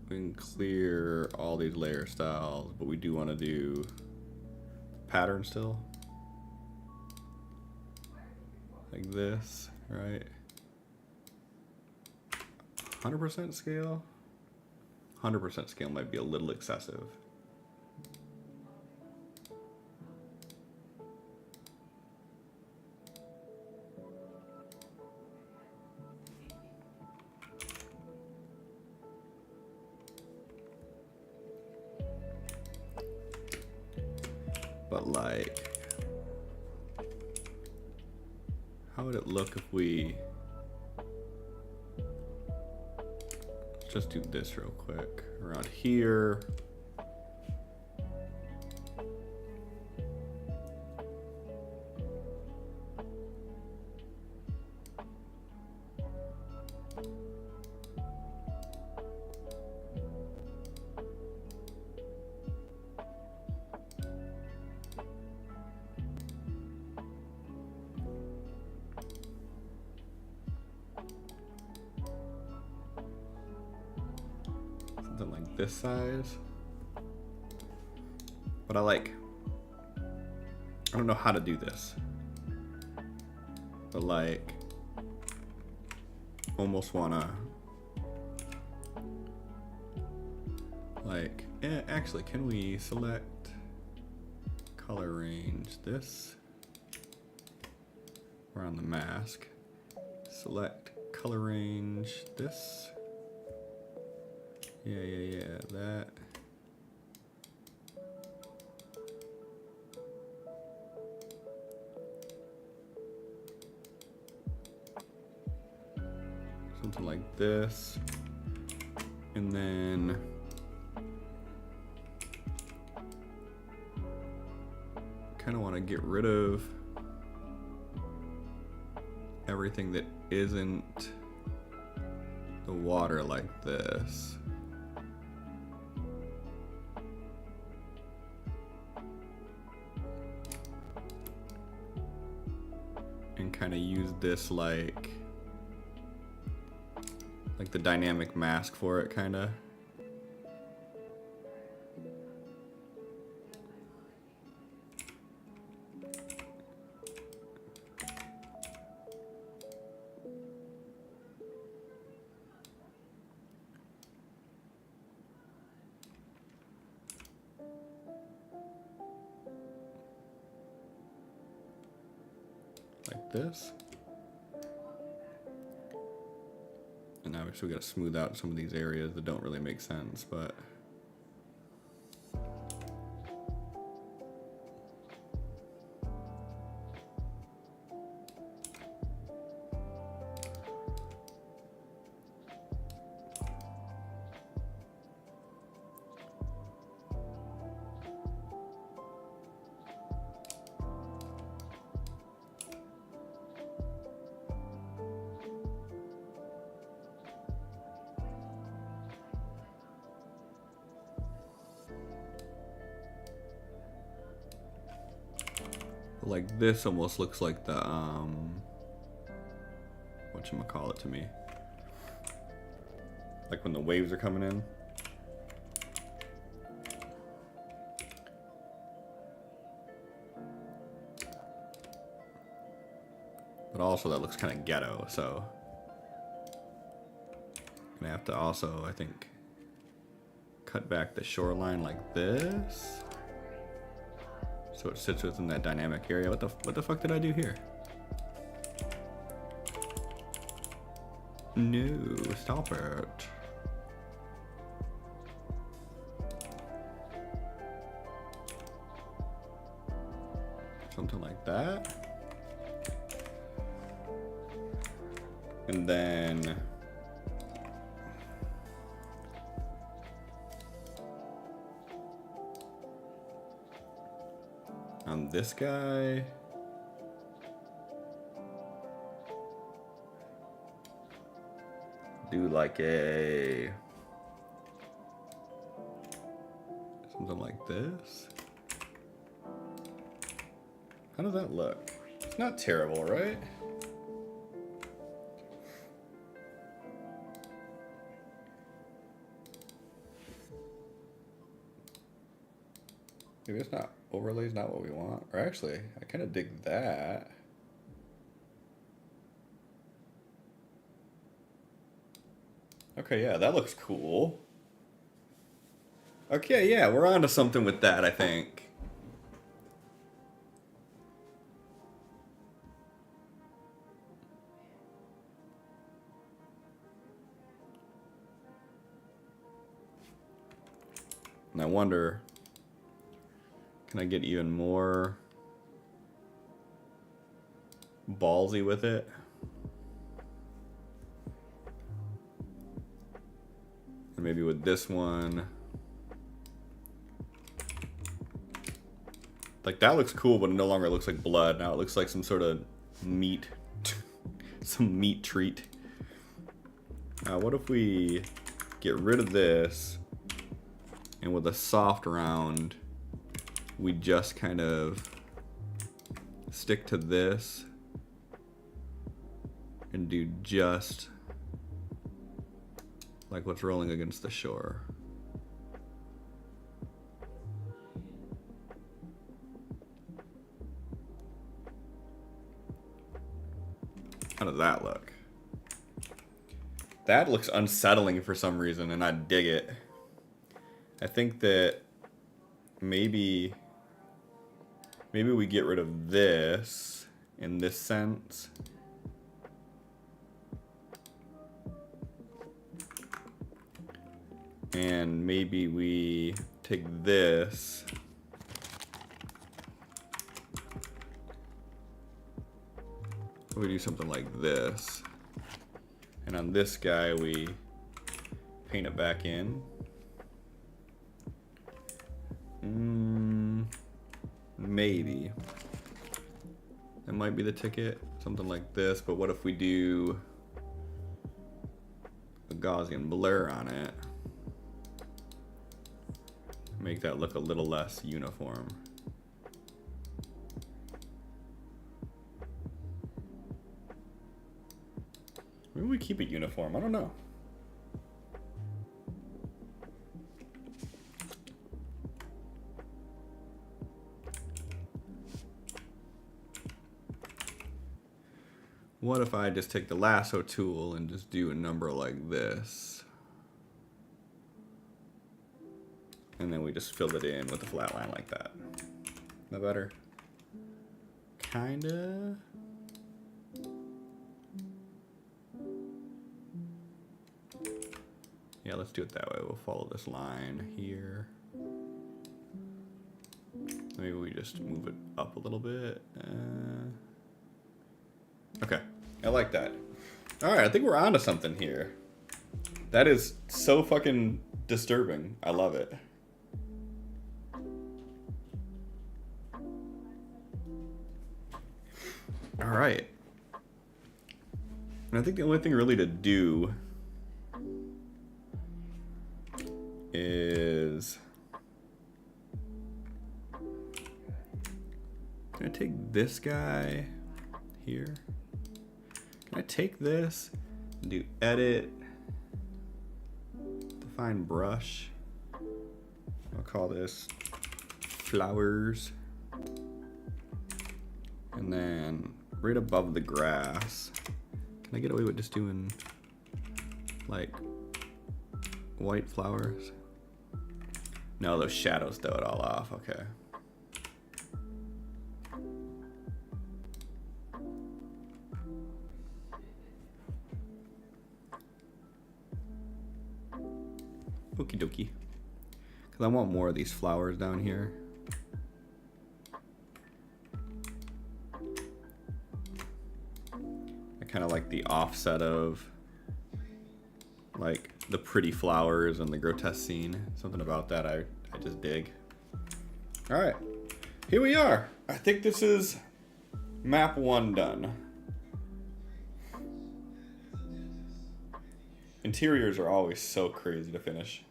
we can clear all these layer styles, but we do want to do pattern still. Like this, right? 100% scale? 100% scale might be a little excessive. But like, how would it look if we just do this real quick around here? Something like this size. But I don't know how to do this. But like, almost wanna, like, actually, can we select color range this? We're on the mask. Select color range this. Yeah, that. Something like this. And then kind of want to get rid of everything that isn't the water like this. And kind of use this like the dynamic mask for it, kind of. Like this. And obviously we gotta smooth out some of these areas that don't really make sense, but like this almost looks like the whatchamacallit to me, like when the waves are coming in. But also that looks kind of ghetto, so I'm gonna have to also, I think, cut back the shoreline like this. So it sits within that dynamic area. What the fuck did I do here? No, stop it. Something like that. And then on this guy, do like a something like this. How does that look? It's not terrible, right? Maybe it's not, overlay's not what we want. Or actually, I kind of dig that. Okay, yeah, that looks cool. Okay, yeah, we're on to something with that, I think. And I wonder, can I get even more ballsy with it? And maybe with this one, like that looks cool, but it no longer looks like blood. Now it looks like some sort of meat, some meat treat. What if we get rid of this, and with a soft round, we just kind of stick to this and do just like what's rolling against the shore. How does that look? That looks unsettling for some reason, and I dig it. I think that maybe we get rid of this in this sense. And maybe we take this. We do something like this. And on this guy, we paint it back in. Maybe. That might be the ticket. Something like this. But what if we do a Gaussian blur on it? Make that look a little less uniform. Maybe we keep it uniform. I don't know. What if I just take the lasso tool and just do a number like this? And then we just fill it in with a flat line like that. Is that better? Kinda. Yeah, let's do it that way. We'll follow this line here. Maybe we just move it up a little bit. Okay, I like that. All right, I think we're onto something here. That is so fucking disturbing. I love it. All right. And I think the only thing really to do is, can I take this guy here? Can I take this and do edit, define brush? I'll call this flowers. And then right above the grass, can I get away with just doing like white flowers? No, those shadows throw it all off. Okay. Okie dokie. Because I want more of these flowers down here. I kind of like the offset of like the pretty flowers and the grotesque scene. Something about that I just dig. All right, here we are. I think this is map 1 done. Interiors are always so crazy to finish.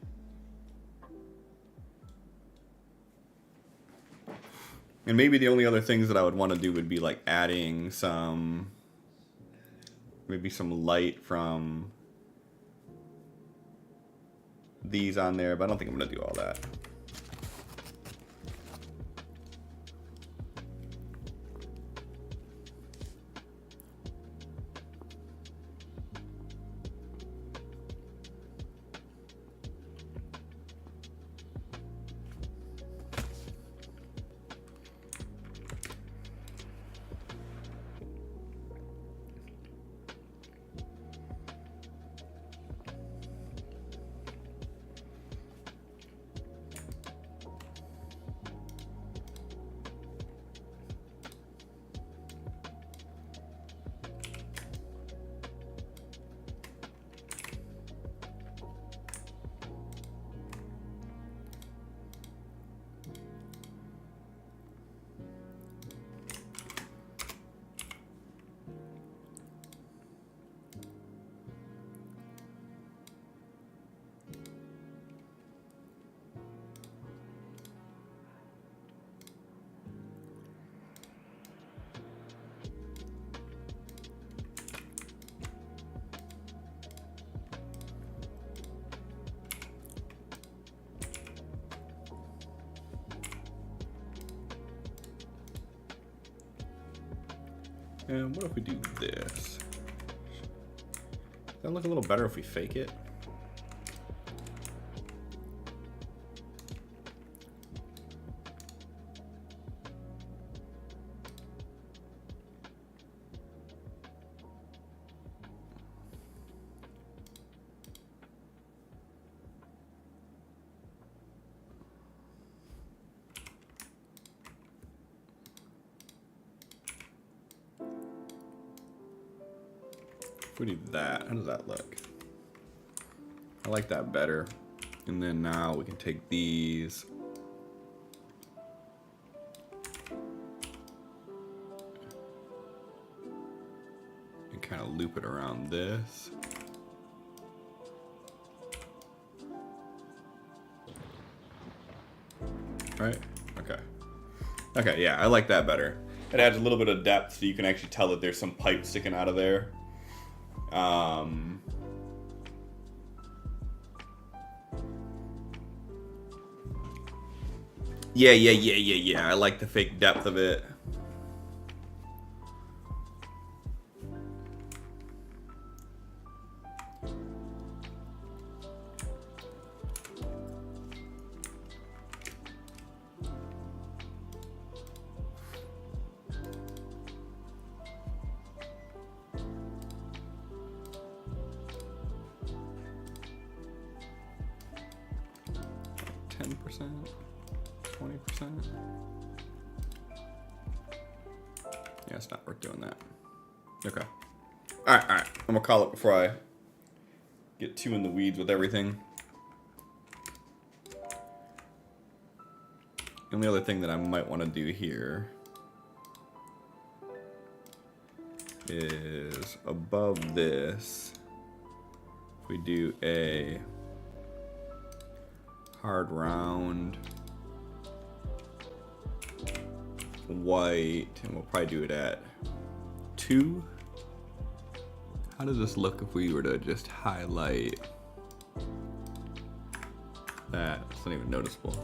And maybe the only other things that I would want to do would be like adding some, maybe some light from these on there, but I don't think I'm going to do all that. And what if we do this? Does that look a little better if we fake it? If we do that, how does that look? I like that better. And then now we can take these. And kind of loop it around this. Right? Okay. Okay, yeah, I like that better. It adds a little bit of depth so you can actually tell that there's some pipe sticking out of there. Yeah. I like the fake depth of it. Yeah, it's not worth doing that. Okay. All right. I'm gonna call it before I get too in the weeds with everything. The only other thing that I might want to do here is above this, we do a hard round white, and we'll probably do it at 2. How does this look if we were to just highlight that? It's not even noticeable.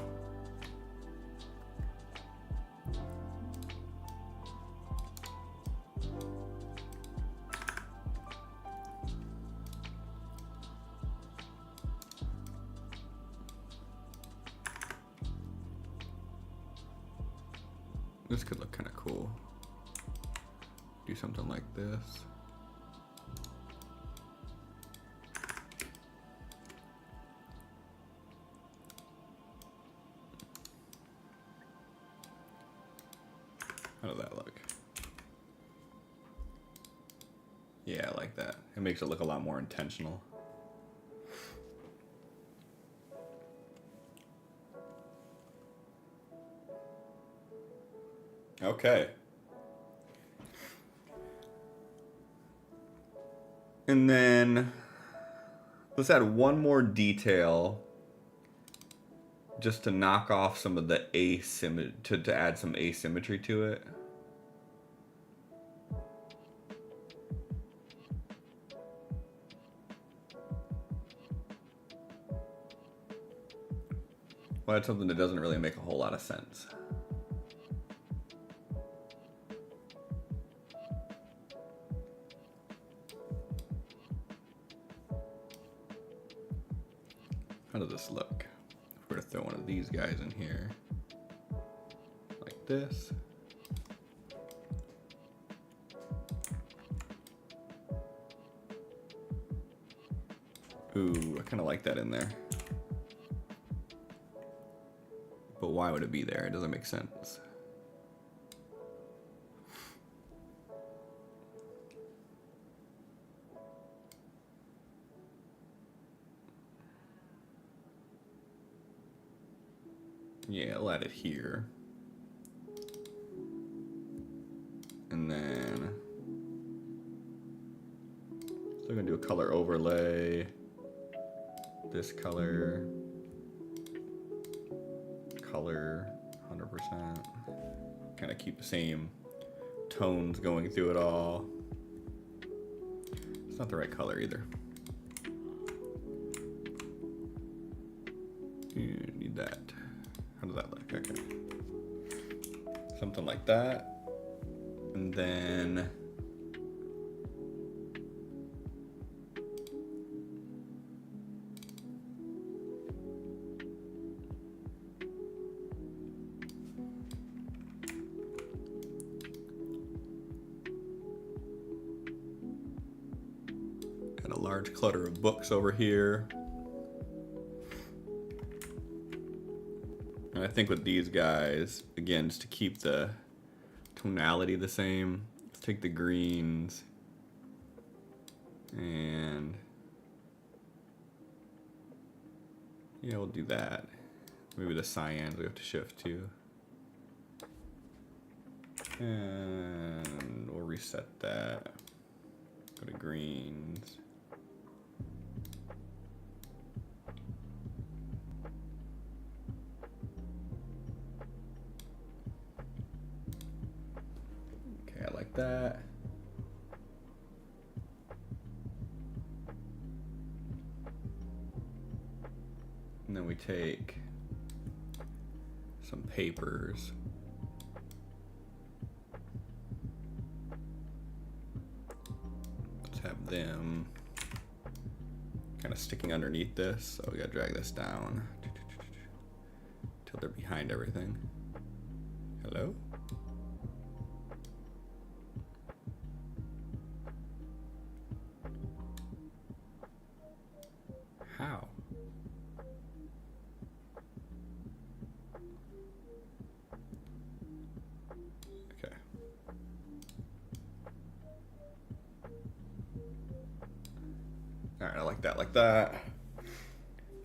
This could look kind of cool. Do something like this. How does that look? Yeah, I like that. It makes it look a lot more intentional. Okay. And then let's add one more detail just to knock off some of the asymmetry, to add some asymmetry to it. Well, that's something that doesn't really make a whole lot of sense. How does this look? If we were to throw one of these guys in here, like this. Ooh, I kind of like that in there. But why would it be there? It doesn't make sense. Yeah, I'll add it here. And then still gonna do a color overlay. This color, 100%. Kind of keep the same tones going through it all. It's not the right color either. You need that. How does that look? Okay. Something like that. And then add a large clutter of books over here. And I think with these guys, again, just to keep the tonality the same, let's take the greens And yeah, we'll do that. Maybe the cyans we have to shift to. And we'll reset that. Go to greens. Okay, I like that. And then we take some papers. Let's have them kind of sticking underneath this. So we gotta drag this down till they're behind everything. Hello? How? Okay. All right, I like that, like that.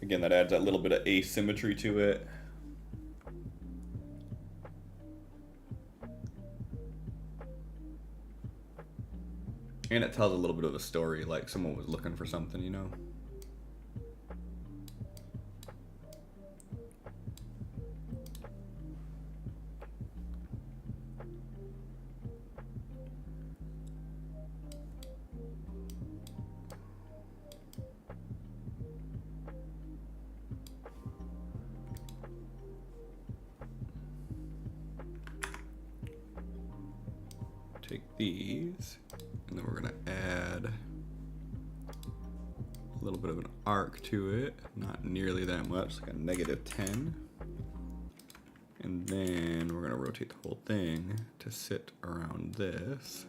Again, that adds that little bit of asymmetry to it. And it tells a little bit of a story, like someone was looking for something, you know? Take these, and then we're gonna add a little bit of an arc to it, not nearly that much, like a -10. And then we're gonna rotate the whole thing to sit around this.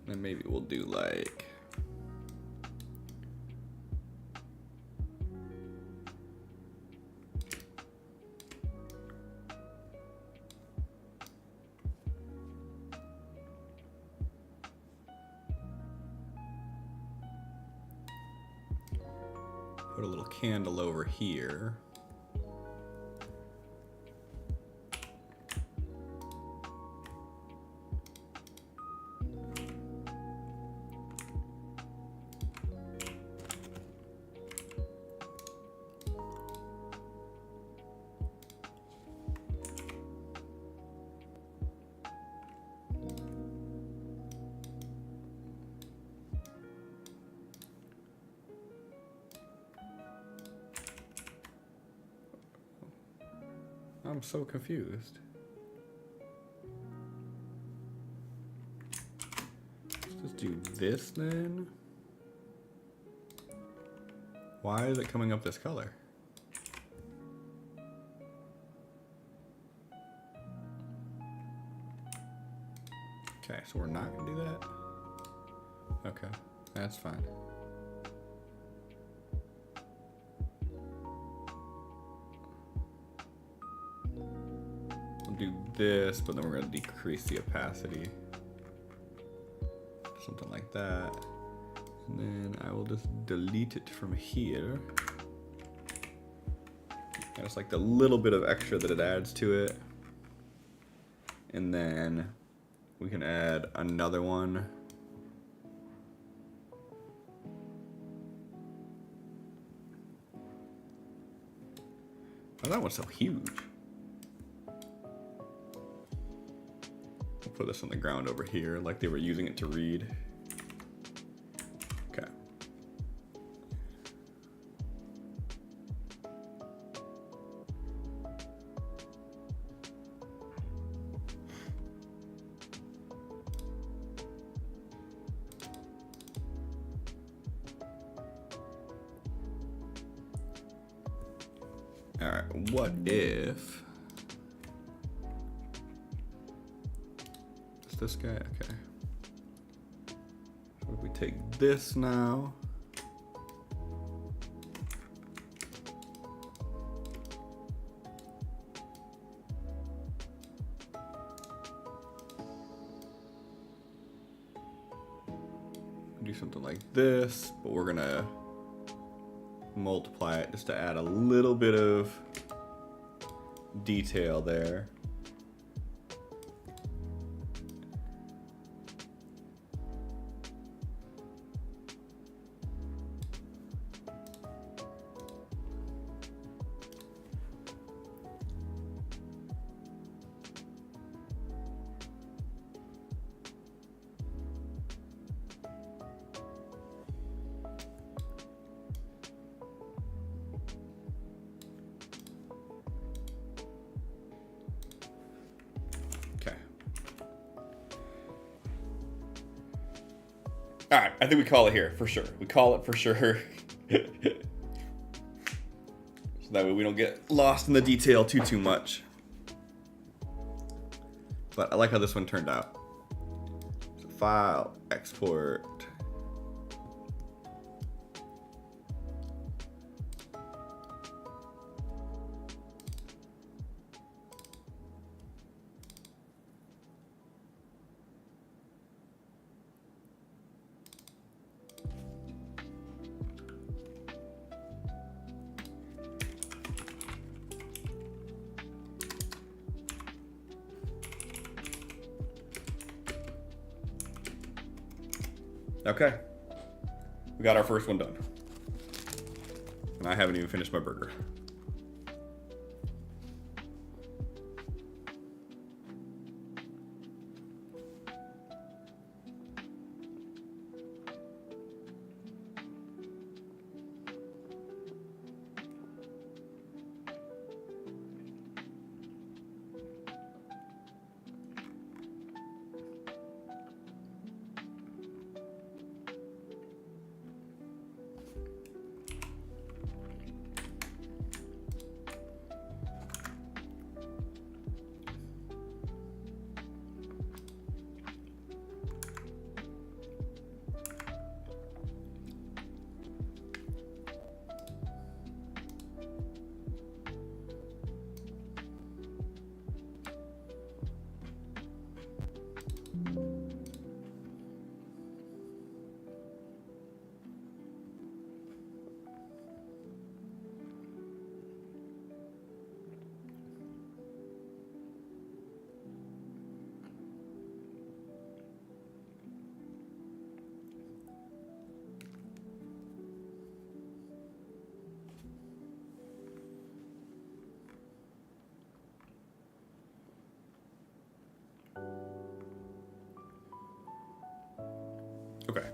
And maybe we'll do like put a little candle over here. I'm so confused. Let's just do this then. Why is it coming up this color? Okay, so we're not gonna do that? Okay, that's fine. Do this, but then we're going to decrease the opacity, something like that, and then I will just delete it from here. Just like the little bit of extra that it adds to it, and then we can add another one. Oh, that one's so huge. Put this on the ground over here, like they were using it to read. Okay. All right, what if It's this guy, okay. So if we take this now. Do something like this, but we're gonna multiply it just to add a little bit of detail there. All right, I think we call it here for sure. We call it for sure. So that way we don't get lost in the detail too much. But I like how this one turned out. So file, export. Okay, we got our first one done. And I haven't even finished my burger. Okay.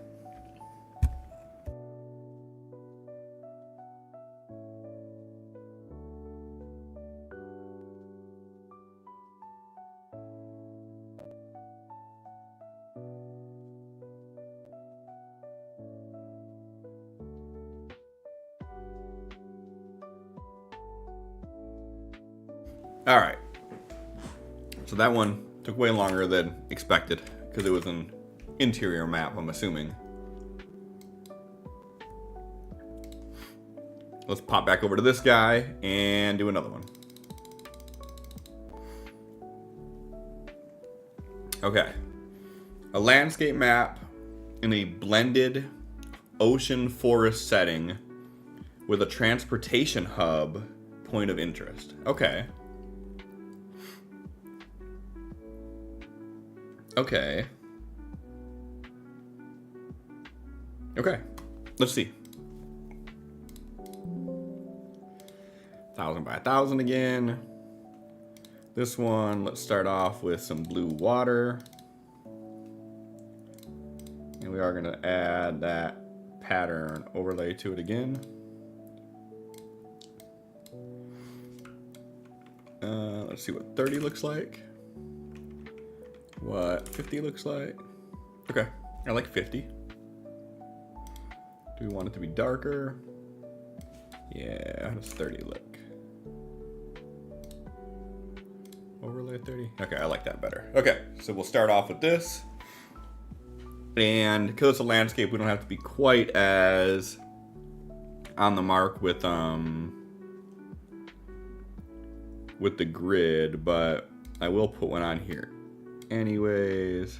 All right. So that one took way longer than expected because it was an interior map, I'm assuming. Let's pop back over to this guy and do another one. Okay. A landscape map in a blended ocean forest setting with a transportation hub point of interest. Okay. Okay. Okay. Let's see. 1,000 by 1,000 again. This one, let's start off with some blue water. And we are going to add that pattern overlay to it again. Let's see what 30 looks like. What 50 looks like. Okay, I like 50. Do we want it to be darker? Yeah, how does 30 look? overlay 30. Okay, I like that better. Okay, so we'll start off with this. And because it's a landscape, we don't have to be quite as on the mark with the grid, but I will put one on here anyways.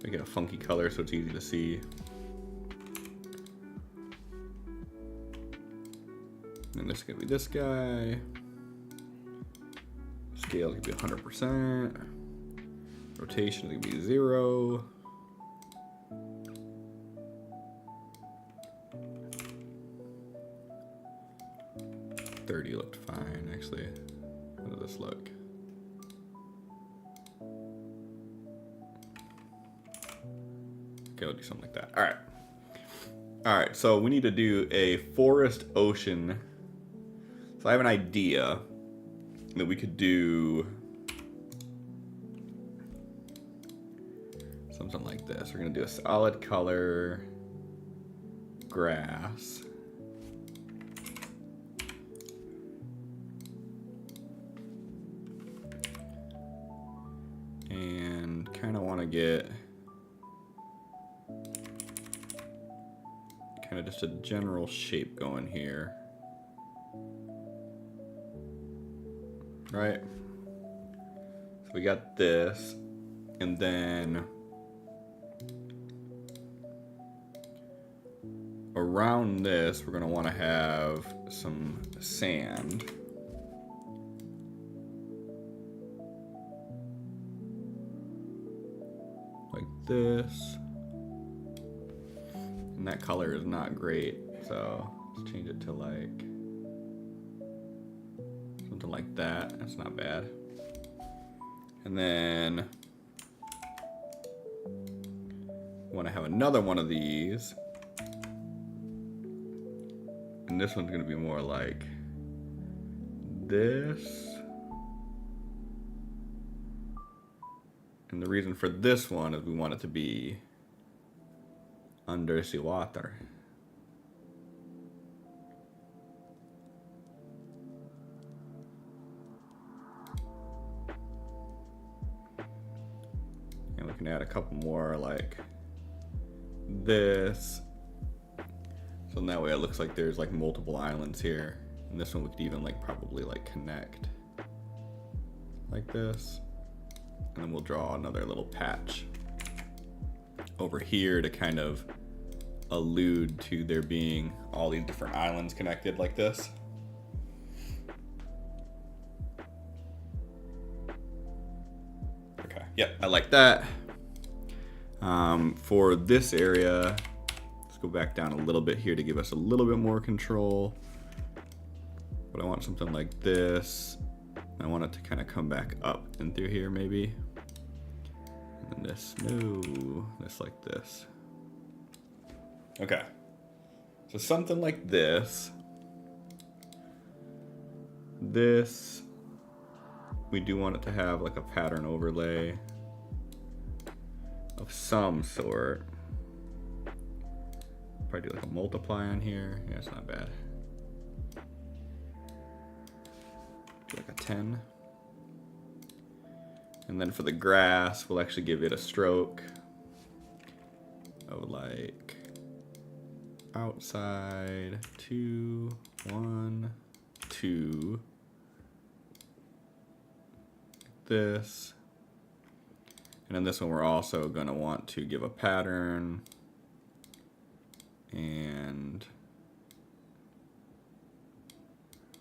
Make it a funky color so it's easy to see. And this is gonna be this guy. Scale is gonna be 100%. Rotation is gonna be 0. Looked fine, actually. How does this look? Okay, we'll do something like that. All right. All right, so we need to do a forest ocean. So I have an idea that we could do something like this. We're gonna do a solid color grass. And kind of want to get kind of just a general shape going here. Right? So we got this, and then around this, we're going to want to have some sand. Like this. And that color is not great, so let's change it to like something like that. That's not bad. And then want to have another one of these. And this one's going to be more like this. And the reason for this one is we want it to be undersea water. And we can add a couple more like this. So in that way it looks like there's like multiple islands here. And this one we could even like probably like connect like this. And then we'll draw another little patch over here to kind of allude to there being all these different islands connected like this. Okay, yep, I like that. For this area, let's go back down a little bit here to give us a little bit more control. But I want something like this. I want it to kind of come back up and through here maybe. And then this, no, this like this. Okay, so something like this. This, we do want it to have like a pattern overlay of some sort. Probably do like a multiply on here. Yeah, it's not bad. Do like a 10. And then for the grass, we'll actually give it a stroke of like outside 2, 1, 2. This. And then this one we're also going to want to give a pattern and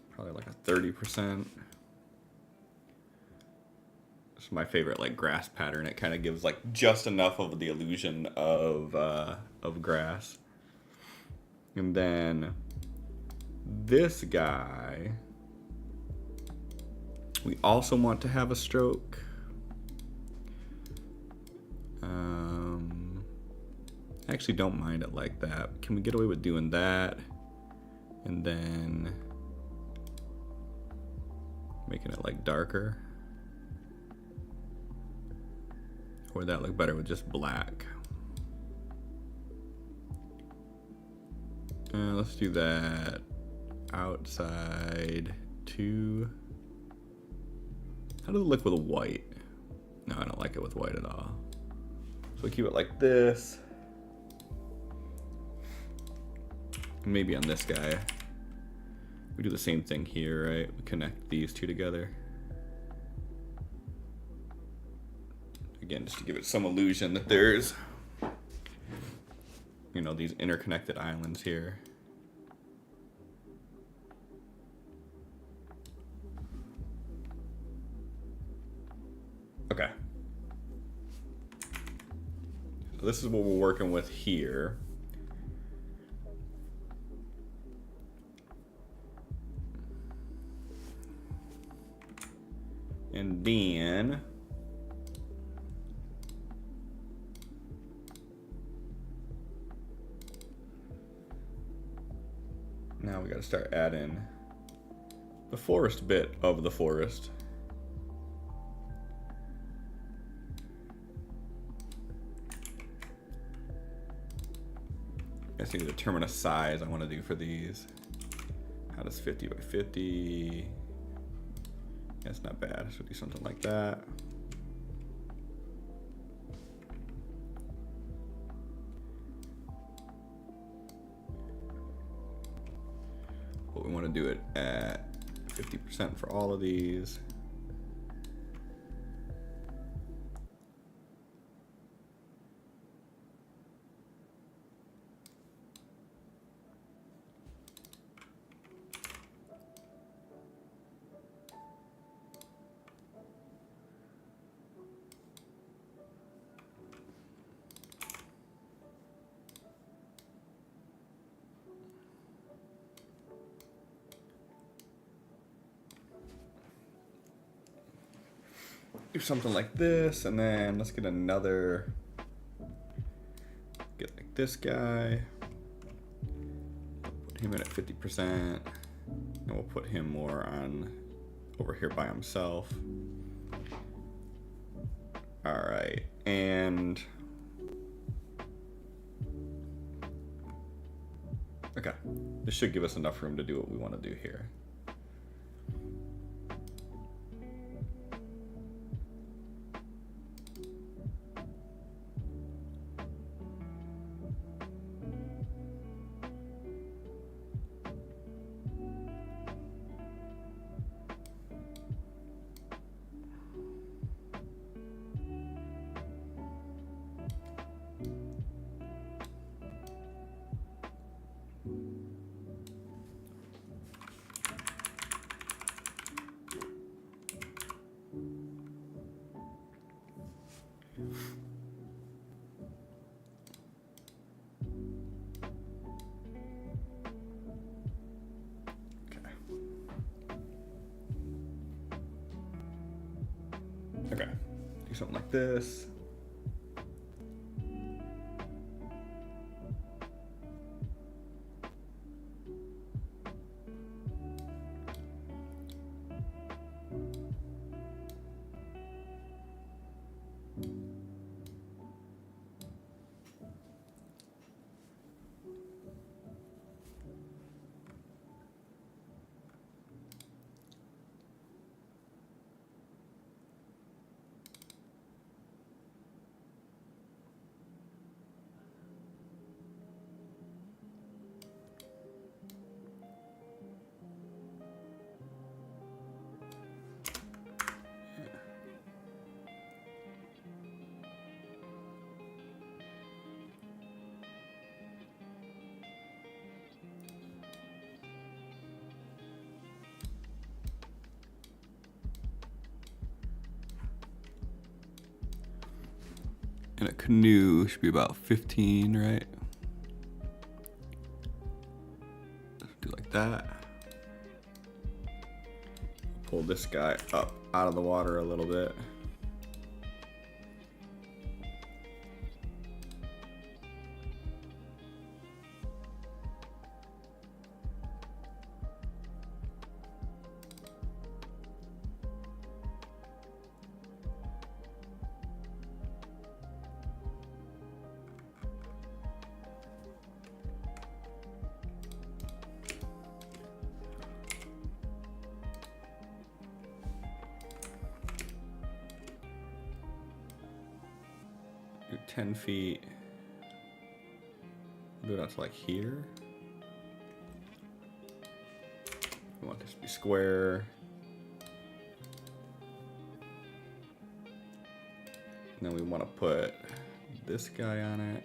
probably like a 30%. It's my favorite like grass pattern. It kind of gives like just enough of the illusion of grass. And then this guy, we also want to have a stroke. I actually don't mind it like that. Can we get away with doing that? And then making it like darker? Or would that look better with just black? Let's do that outside 2, How does it look with white? No, I don't like it with white at all. So we keep it like this. Maybe on this guy. We do the same thing here, right? We connect these two together. Again, just to give it some illusion that there's, you know, these interconnected islands here. Okay. So this is what we're working with here. And then now we got to start adding the forest bit of the forest. I just need to determine a size I want to do for these. How does 50 by 50? That's not bad. So do something like that. But we want to do it at 50% for all of these. Do something like this, and then let's get another, get like this guy, put him in at 50%, and we'll put him more on over here by himself. All right, and okay, this should give us enough room to do what we want to do here. Okay, do something like this. And a canoe should be about 15, right? Do like that. Pull this guy up out of the water a little bit. 10 feet. Do it out to like here. We want this to be square. And then we want to put this guy on it.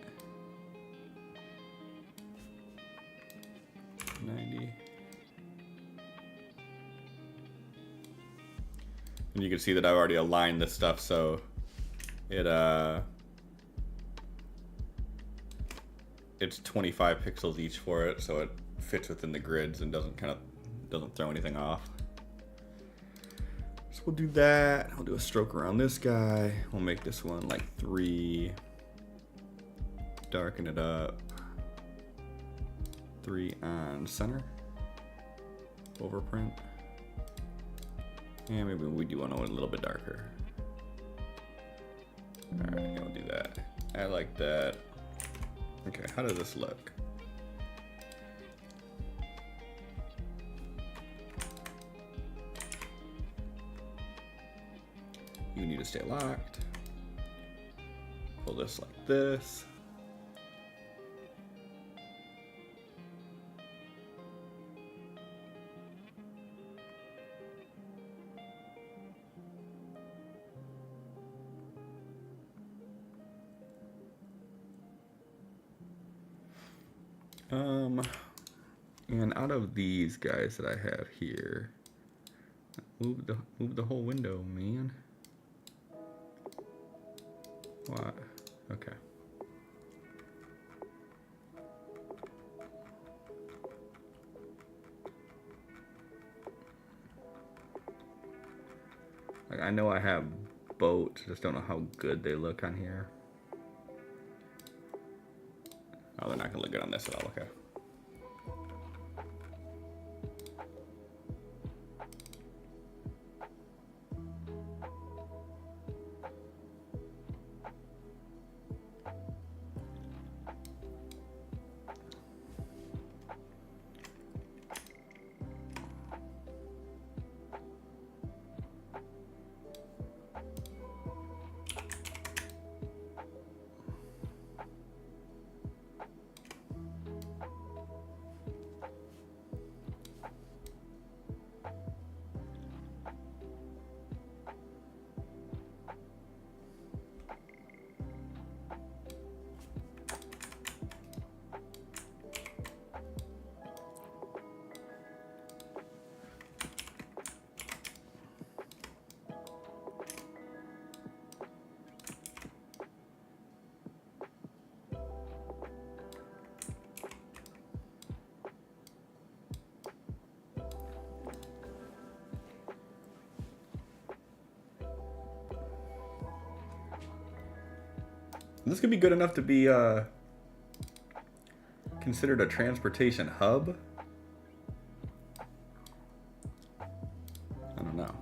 90. And you can see that I've already aligned this stuff, so it's 25 pixels each for it, so it fits within the grids and doesn't throw anything off. So we'll do that. I'll do a stroke around this guy. We'll make this one like 3. Darken it up. 3 on center. Overprint. And maybe we do want to go a little bit darker. Alright, we'll do that. I like that. Okay, how does this look? You need to stay locked. Pull this like this. And out of these guys that I have here, move the whole window, man. What? Okay. Like, I know I have boats, just don't know how good they look on here. Oh, they're not gonna look good on this at all, okay. This could be good enough to be considered a transportation hub. I don't know.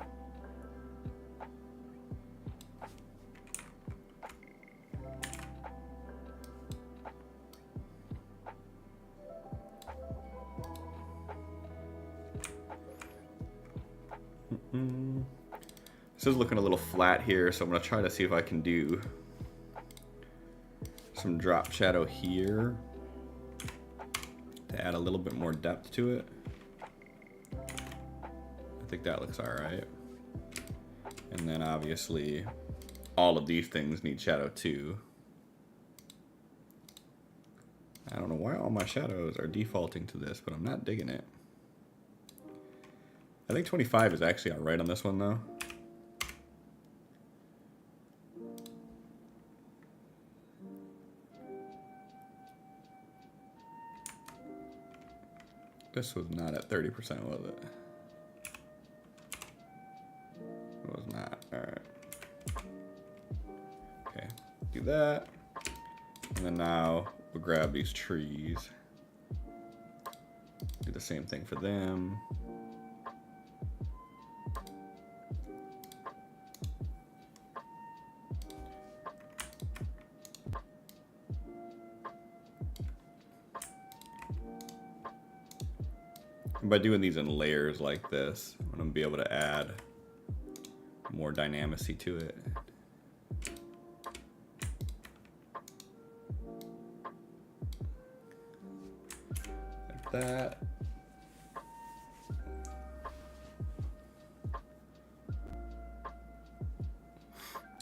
This is looking a little flat here, so I'm going to try to see if I can do some drop shadow here to add a little bit more depth to it. I think that looks all right. And then obviously all of these things need shadow too. I don't know why all my shadows are defaulting to this, but I'm not digging it. I think 25 is actually all right on this one though. This was not at 30%, was it? It was not. Alright. Okay, do that. And then now we'll grab these trees. Do the same thing for them. By doing these in layers like this, I'm going to be able to add more dynamicy to it. that.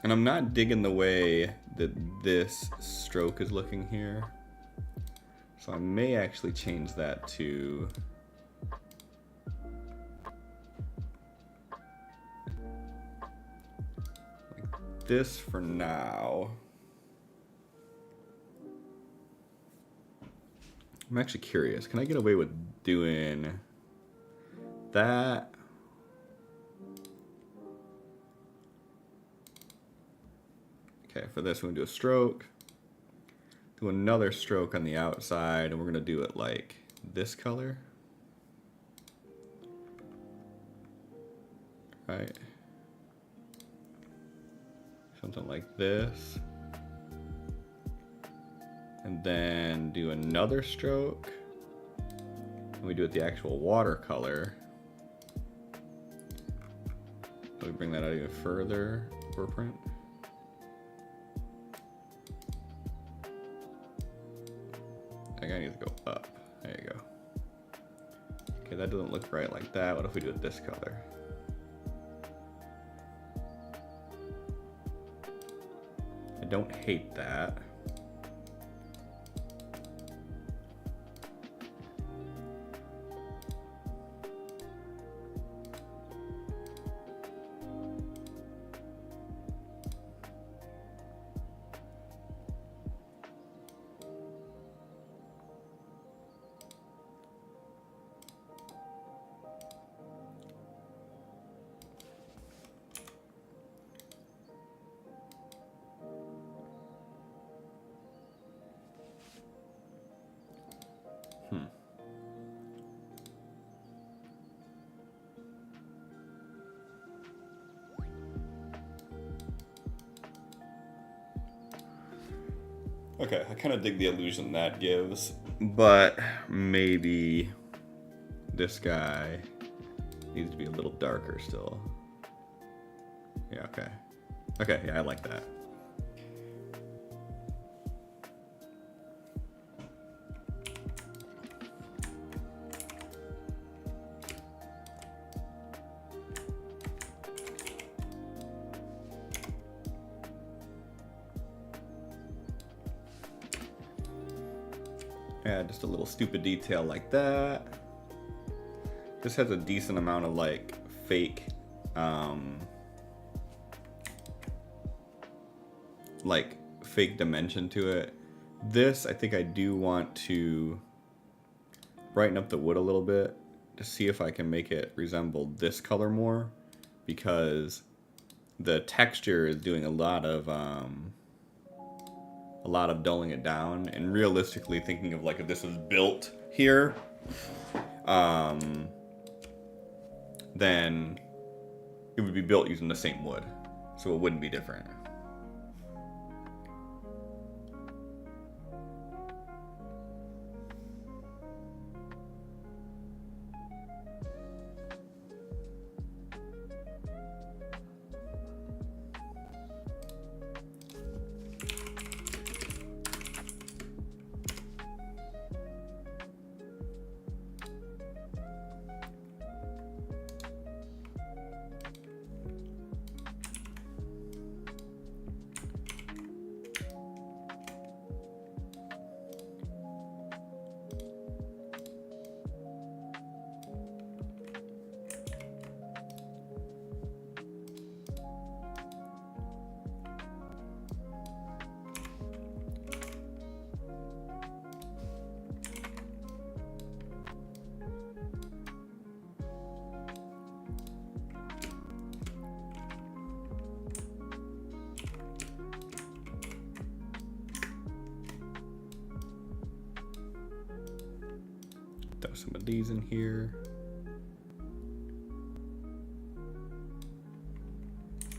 And I'm not digging the way that this stroke is looking here. So I may actually change that to like this for now. I'm actually curious. Can I get away with doing that? Okay, for this we're gonna do a stroke. Do another stroke on the outside, and we're gonna do it like this color. Right. Something like this. And then do another stroke. And we do it the actual watercolor. So we bring that out even further for print. I think I need to go up. There you go. Okay, that doesn't look right like that. What if we do it this color? I don't hate that. Okay, I kind of dig the illusion that gives, but maybe this guy needs to be a little darker still. Yeah, okay. Okay, yeah, I like that. Yeah, just a little stupid detail like that. This has a decent amount of like fake, fake dimension to it. This, I think I do want to brighten up the wood a little bit to see if I can make it resemble this color more, because the texture is doing a lot of dulling it down. And realistically, thinking of like if this was built here, then it would be built using the same wood, so it wouldn't be different. Throw some of these in here.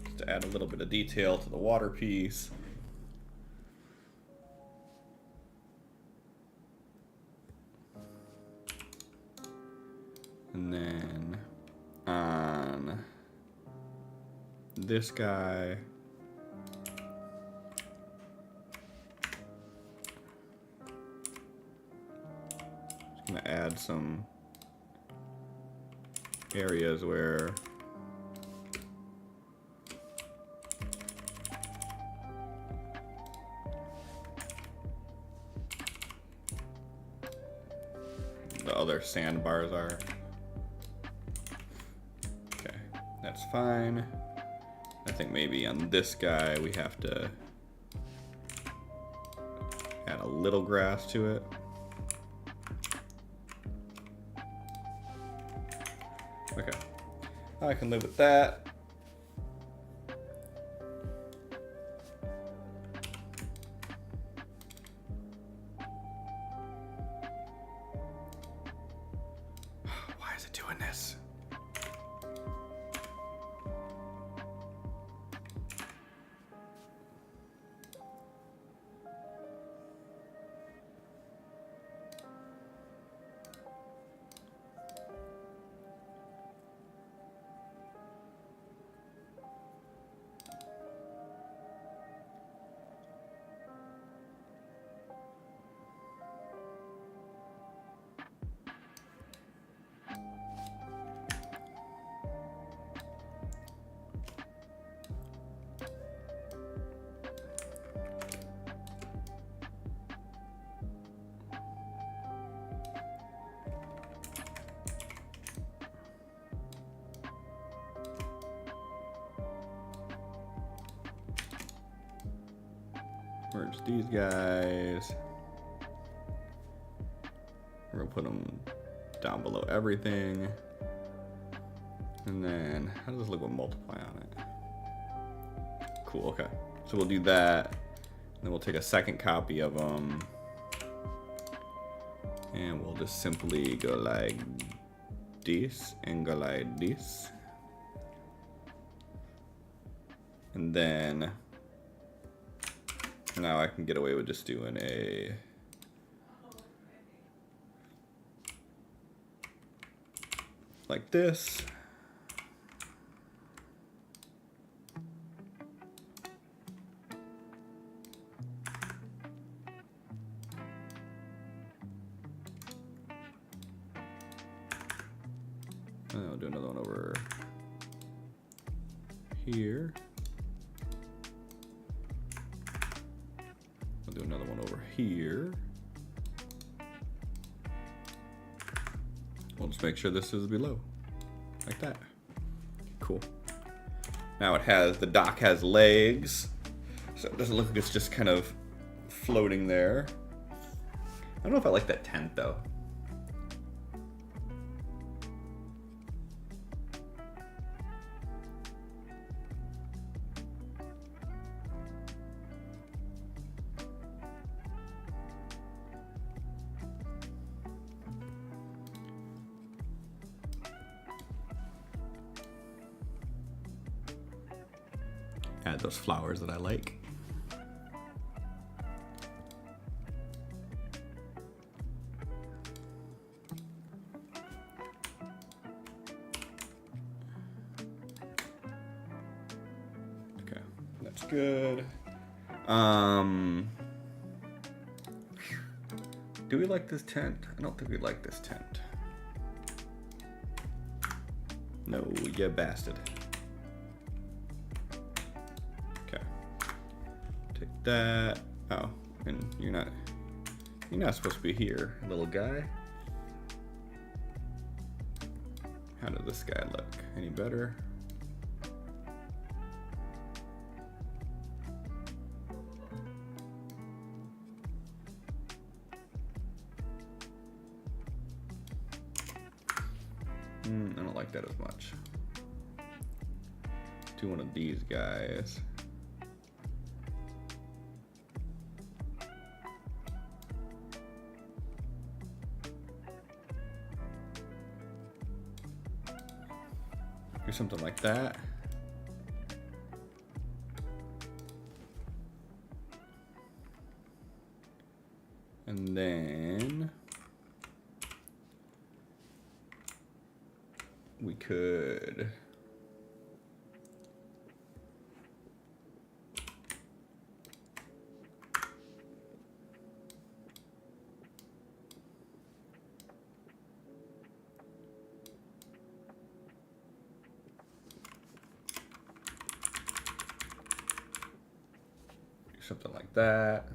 Just to add a little bit of detail to the water piece. And then on this guy, gonna add some areas where the other sandbars are. Okay, that's fine. I think maybe on this guy we have to add a little grass to it. Okay, I can live with that. Why is it doing this? Merge these guys. We're gonna put them down below everything. And then, how does this look with multiply on it? Cool, okay. So we'll do that. And then we'll take a second copy of them. And we'll just simply go like this and go like this. And then now I can get away with just doing a like this. And then I'll do another one over here. I'll do another one over here. We'll just make sure this is below, like that. Cool. Now it has, the dock has legs, so it doesn't look like it's just kind of floating there. I don't know if I like that tent though. Add those flowers that I like. Okay, that's good. Do we like this tent? I don't think we like this tent. No, you bastard. That. Oh, and you're not supposed to be here, little guy. How does this guy look? Any better? I don't like that as much. Do one of these guys. Do something like that. And then we could something like that.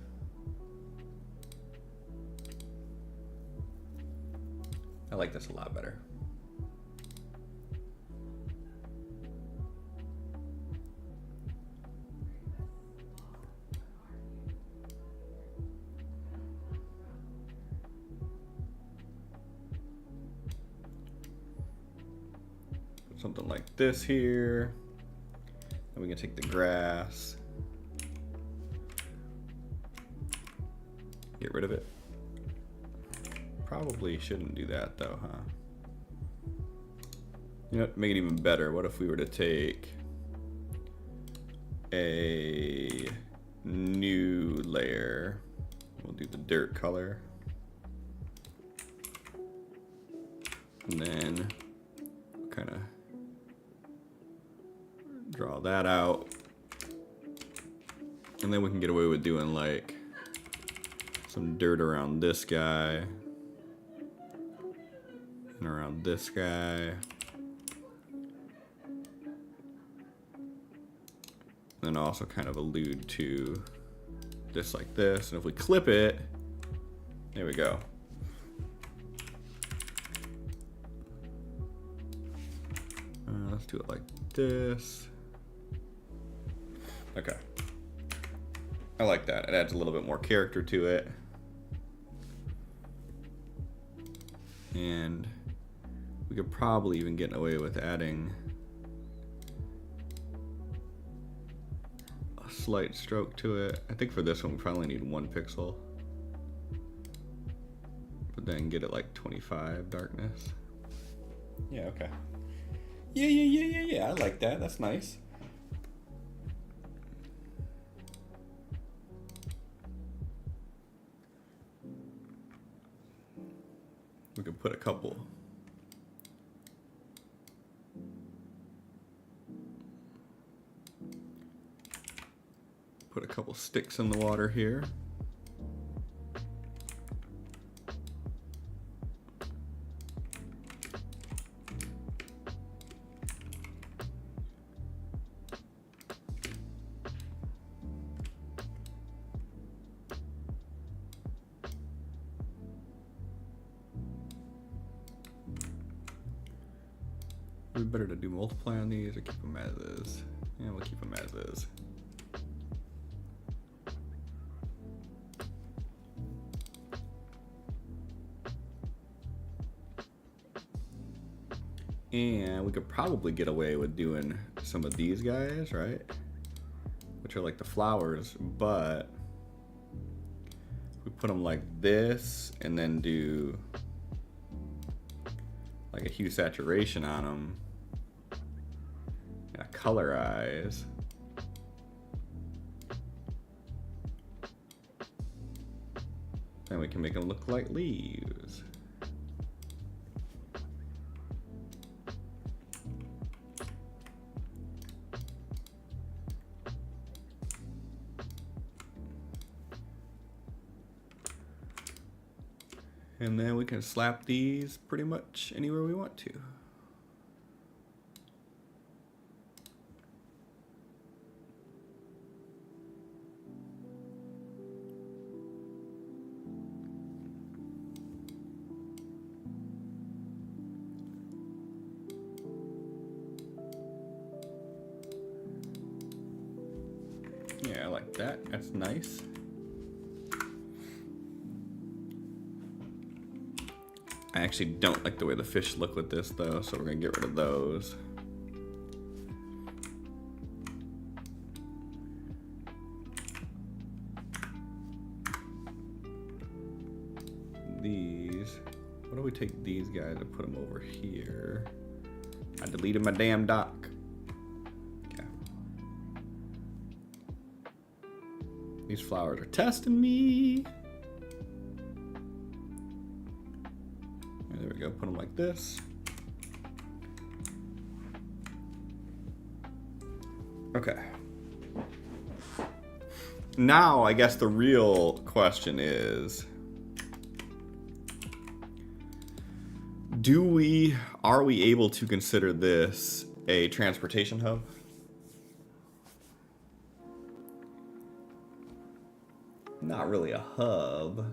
I like this a lot better. Put something like this here. And we can take the grass. Get rid of it. Probably shouldn't do that though, huh? You know what, make it even better. What if we were to take a new layer? We'll do the dirt color. And then kind of draw that out. And then we can get away with doing like some dirt around this guy. And around this guy. And then also kind of allude to this like this. And if we clip it, there we go. Let's do it like this. Okay. I like that. It adds a little bit more character to it. And we could probably even get away with adding a slight stroke to it. I think for this one we probably need 1 pixel. But then get it like 25 darkness. Yeah, okay. Yeah, I like that. That's nice. We could put a couple sticks in the water here. We better to do multiply on these or keep them as is. Yeah, we'll keep them as is. And we could probably get away with doing some of these guys, right? Which are like the flowers, but we put them like this and then do like a hue saturation on them. And a colorize. Then we can make them look like leaves. And then we can slap these pretty much anywhere we want to. Yeah, I like that. That's nice. I actually don't like the way the fish look with this though, so we're gonna get rid of those. These, what do we take these guys and put them over here? I deleted my damn doc. Okay. These flowers are testing me. There we go, put them like this. Okay. Now, I guess the real question is, are we able to consider this a transportation hub? not really a hub.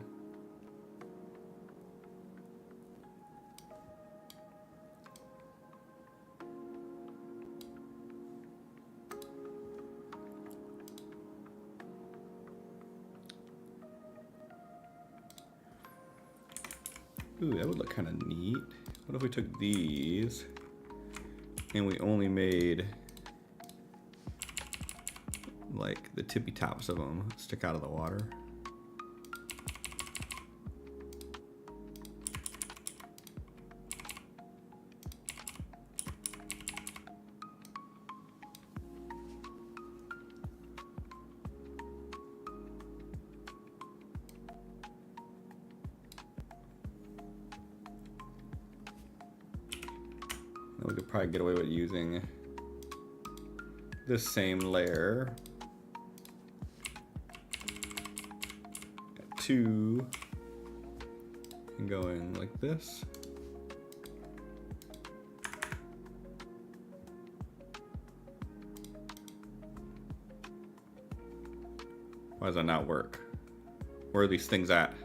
Ooh, that would look kind of neat. What if we took these and we only made like the tippy tops of them stick out of the water? We could probably get away with using this same layer. Two and going like this. Why does that not work? Where are these things at?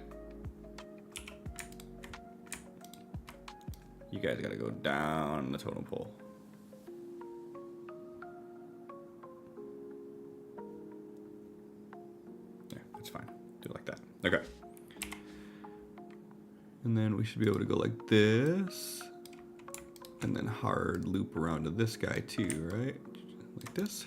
You guys gotta go down the totem pole. Yeah, that's fine. Do it like that. Okay. And then we should be able to go like this. And then hard loop around to this guy too, right? Like this.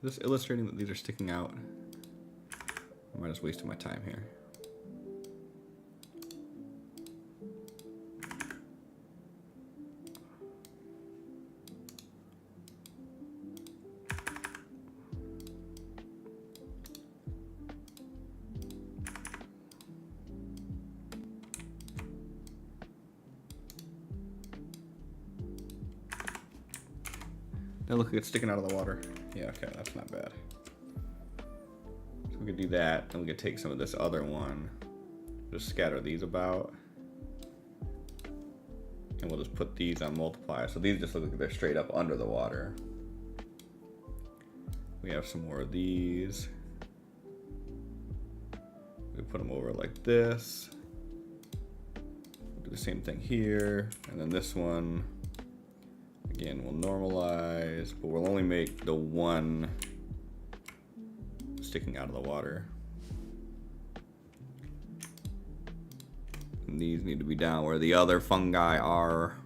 Just illustrating that these are sticking out. I might just wasting my time here. Now look, it's sticking out of the water. Yeah, okay, that's not bad. So we could do that, and we could take some of this other one, just scatter these about, and we'll just put these on multiply. So these just look like they're straight up under the water. We have some more of these. We put them over like this. We'll do the same thing here, and then this one. Again, we'll normalize, but we'll only make the one sticking out of the water. And these need to be down where the other fungi are.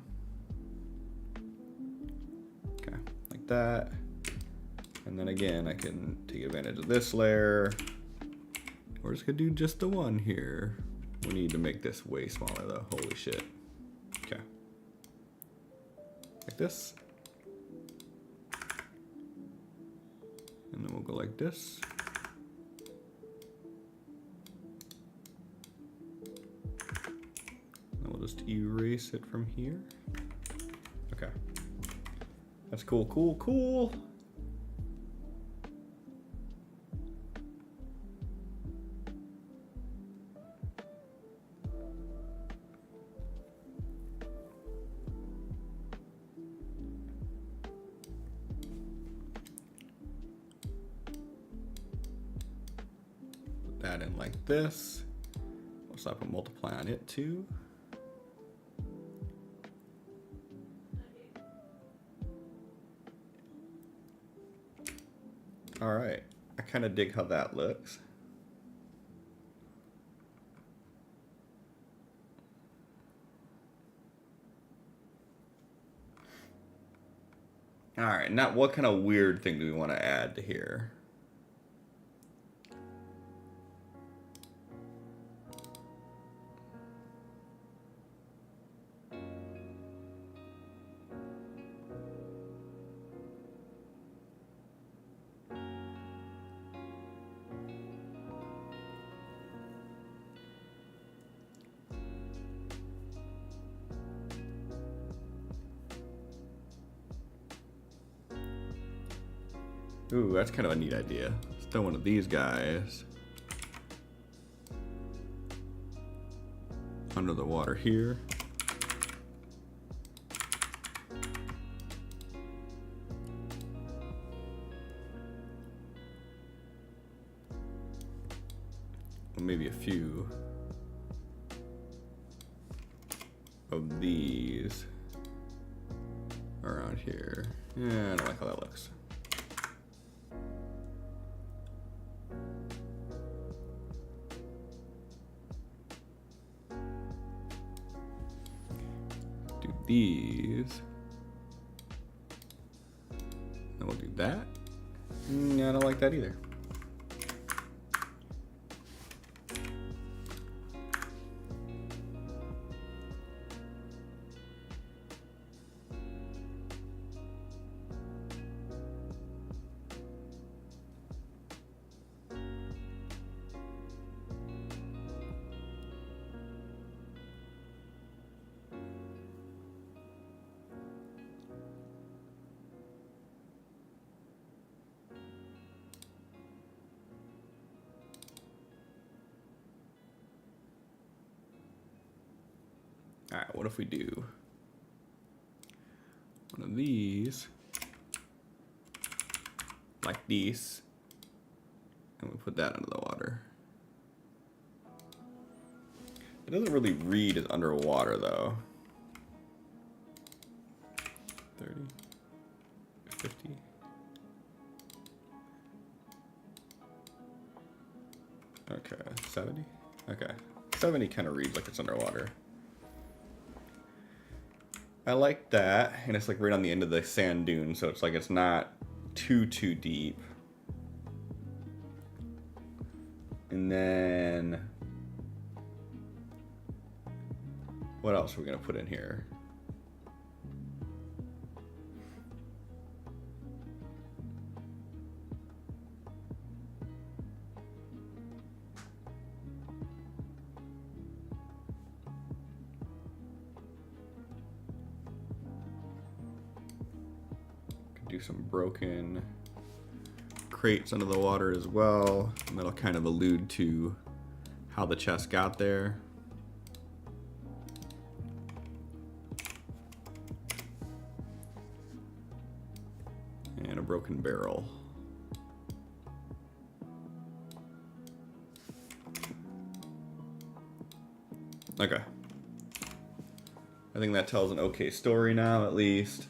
Okay, like that. And then again, I can take advantage of this layer. We're just gonna do just the one here. We need to make this way smaller though, holy shit. Okay. Like this. And then we'll go like this. And we'll just erase it from here. Okay. That's cool, cool, cool. That in like this. We'll slap a multiply on it too. All right, I kind of dig how that looks. All right, now what kind of weird thing do we want to add to here? Ooh, that's kind of a neat idea. Let's throw one of these guys under the water here. Maybe a few of these around here. Yeah, I don't like how that looks. Do these. And we'll do that. I don't like that either. All right, what if we do one of these, like these, and we put that under the water. It doesn't really read as underwater though. 30, 50. Okay, 70. Okay, 70 kind of reads like it's underwater. I like that, and it's like right on the end of the sand dune, so it's like it's not too deep. And then what else are we gonna put in here? Do some broken crates under the water as well, and that'll kind of allude to how the chest got there. And a broken barrel. Okay. I think that tells an okay story now, at least.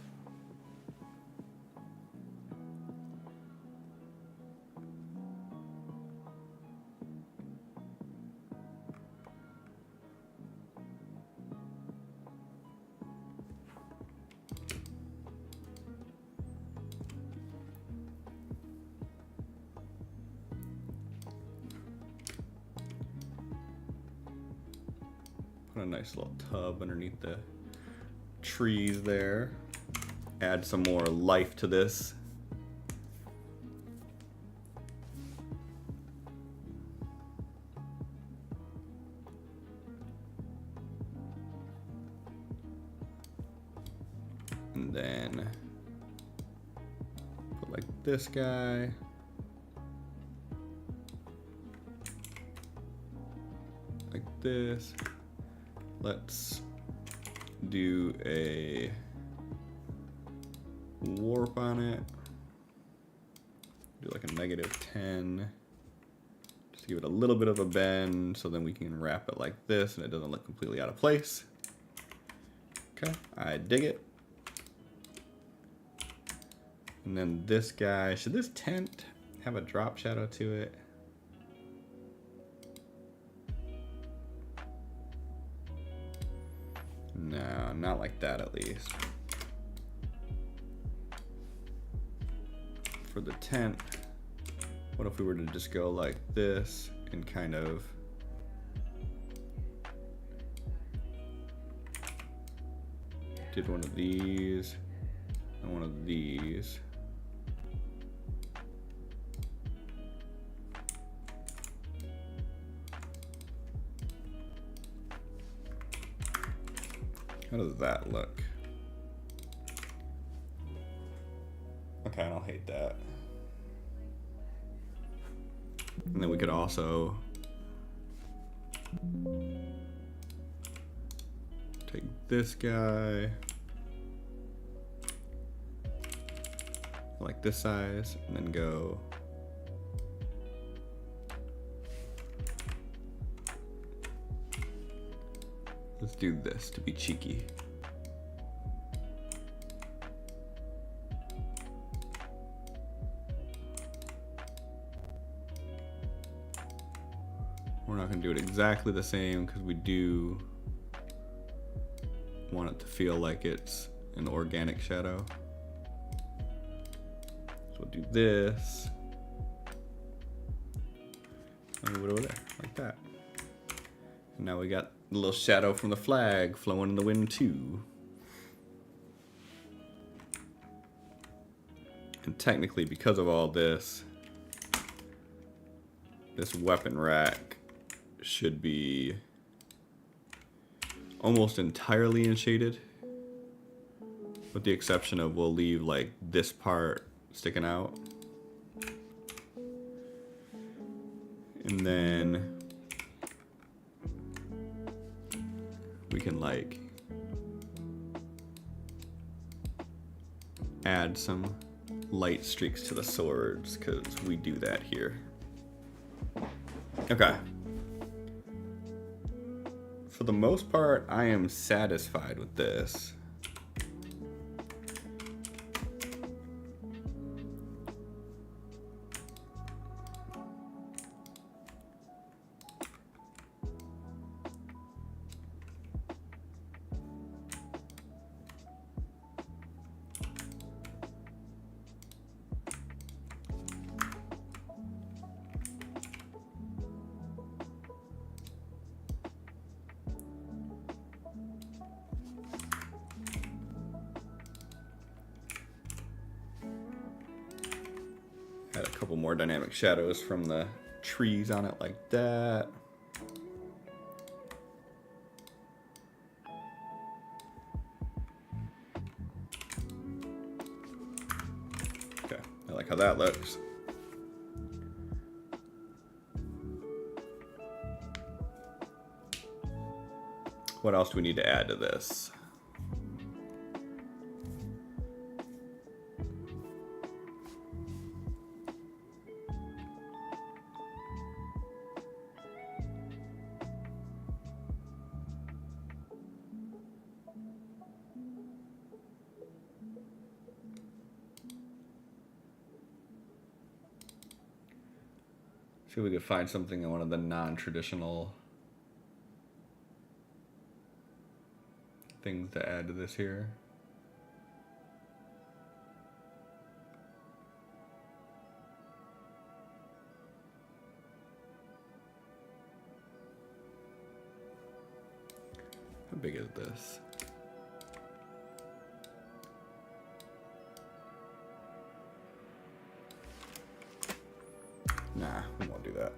Put a nice little tub underneath the trees there. Add some more life to this. And then put like this guy. Like this. Let's do a warp on it. Do like a -10. Just give it a little bit of a bend so then we can wrap it like this and it doesn't look completely out of place. Okay, I dig it. And then this guy, should this tent have a drop shadow to it? No, not like that at least. For the tent, what if we were to just go like this and kind of did one of these and one of these. How does that look? Okay, I don't hate that. And then we could also take this guy, like this size, and then go let's do this to be cheeky. We're not going to do it exactly the same because we do want it to feel like it's an organic shadow. So we'll do this and move it over there like that. And now we got the little shadow from the flag flowing in the wind too. And technically, because of all this, this weapon rack should be almost entirely in shaded, with the exception of we'll leave like this part sticking out. And then we can like add some light streaks to the swords because we do that here. Okay. For the most part, I am satisfied with this. Add a couple more dynamic shadows from the trees on it like that. Okay, I like how that looks. What else do we need to add to this? See if we could find something in one of the non-traditional things to add to this here. How big is this? Nah, we won't do that.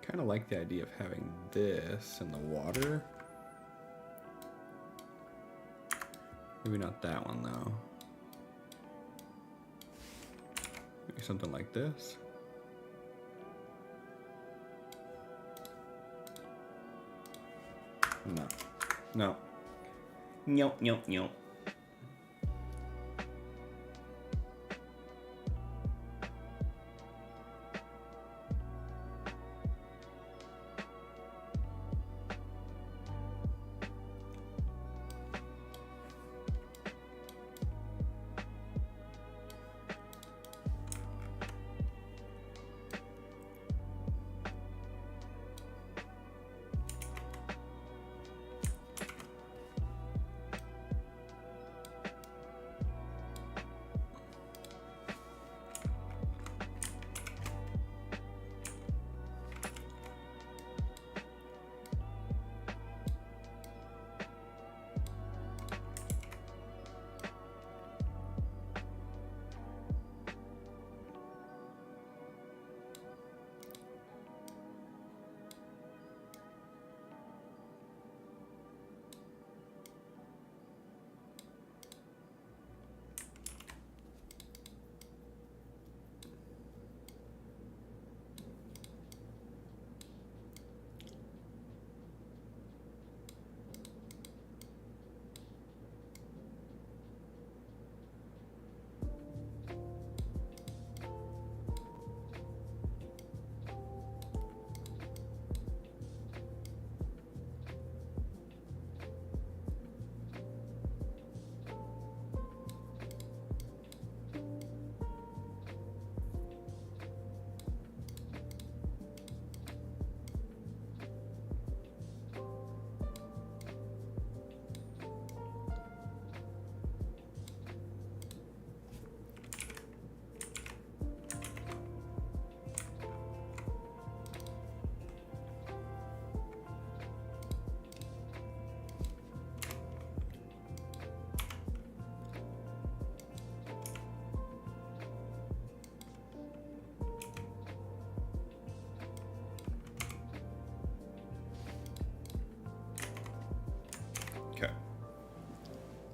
Kind of like the idea of having this in the water. Maybe not that one though. Maybe something like this. No. No. Nope, nope, nope.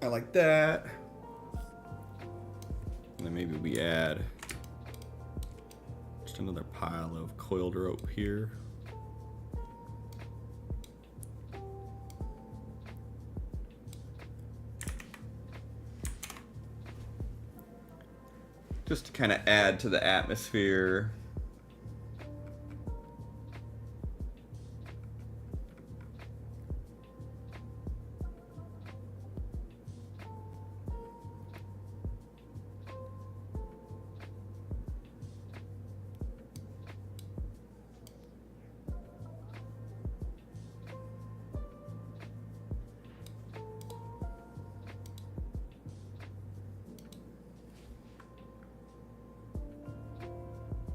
like that. And then maybe we add just another pile of coiled rope here. Just to kind of add to the atmosphere.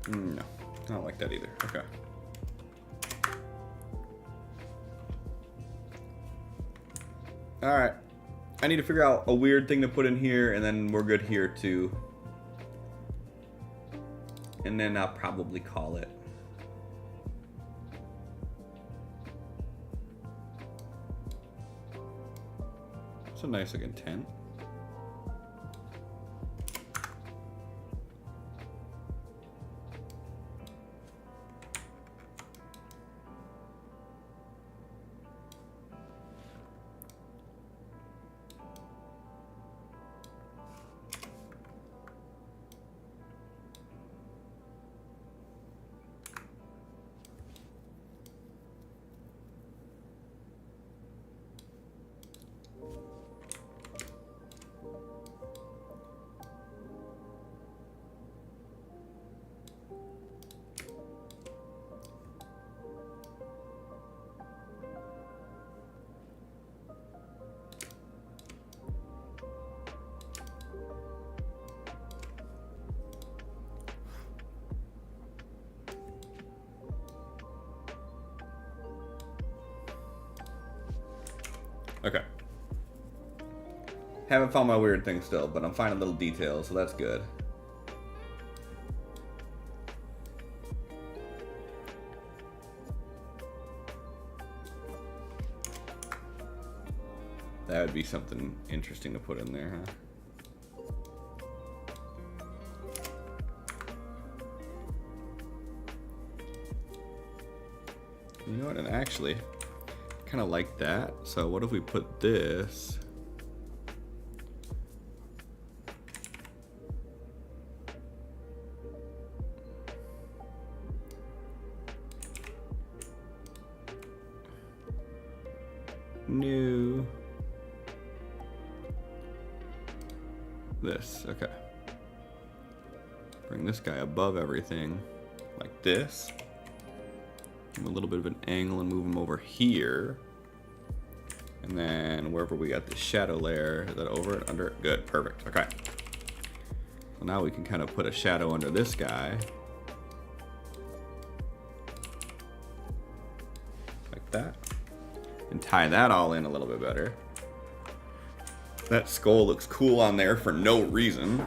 No, I don't like that either. Okay. Alright. I need to figure out a weird thing to put in here, and then we're good here too. And then I'll probably call it. It's a nice looking tent. Okay. Haven't found my weird thing still, but I'm finding little details, so that's good. That would be something interesting to put in there, huh? You know what, and actually, kind of like that. So what if we put this new this, okay. Bring this guy above everything like this. Give him a little bit of an angle and move him over here. And then wherever we got the shadow layer, is that over it, under it? Good, perfect, okay. So now we can kind of put a shadow under this guy. Like that. And tie that all in a little bit better. That skull looks cool on there for no reason.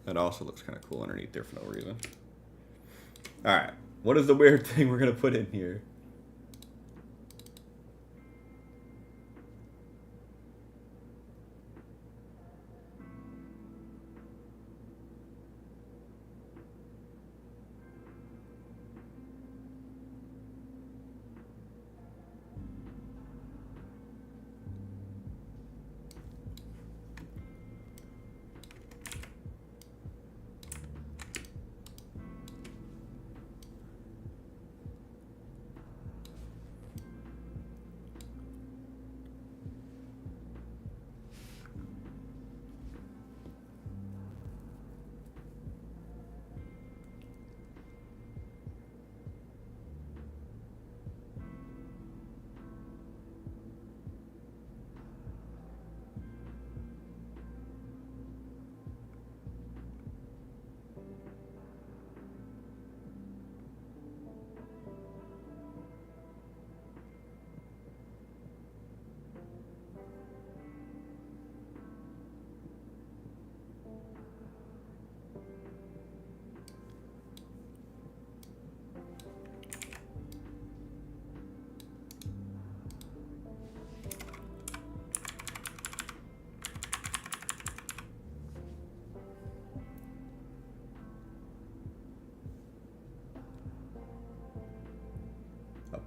That also looks kind of cool underneath there for no reason. Alright, what is the weird thing we're going to put in here?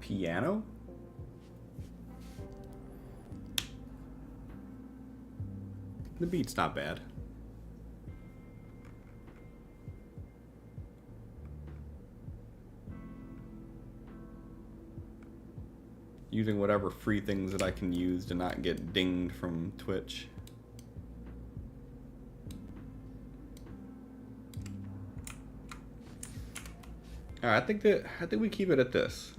piano? The beat's not bad. Using whatever free things that I can use to not get dinged from Twitch. All right, I think we keep it at this.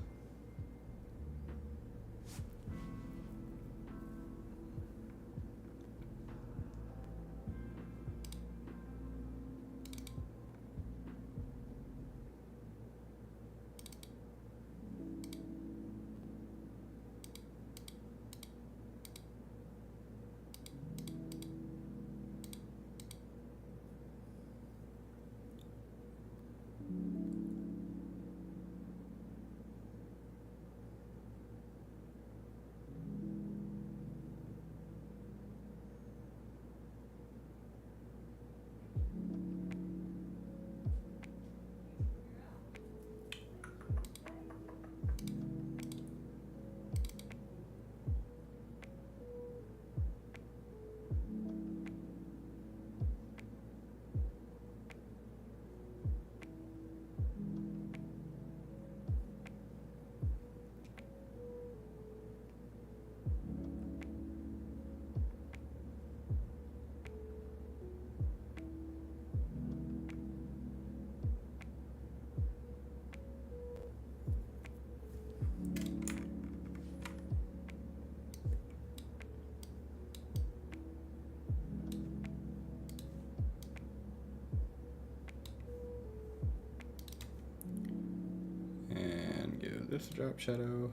This drop shadow.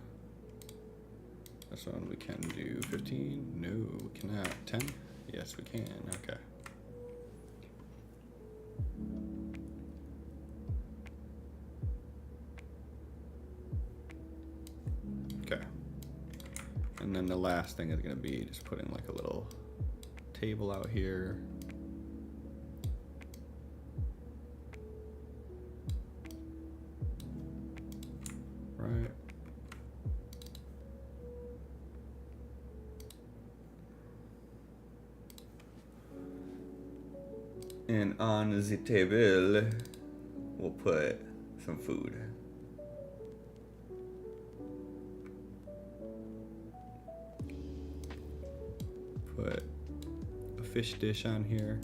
This one we can do 15. No, we cannot. 10? Yes, we can. Okay. Okay. And then the last thing is going to be just putting like a little table out here. Right. And on the table, we'll put some food. Put a fish dish on here.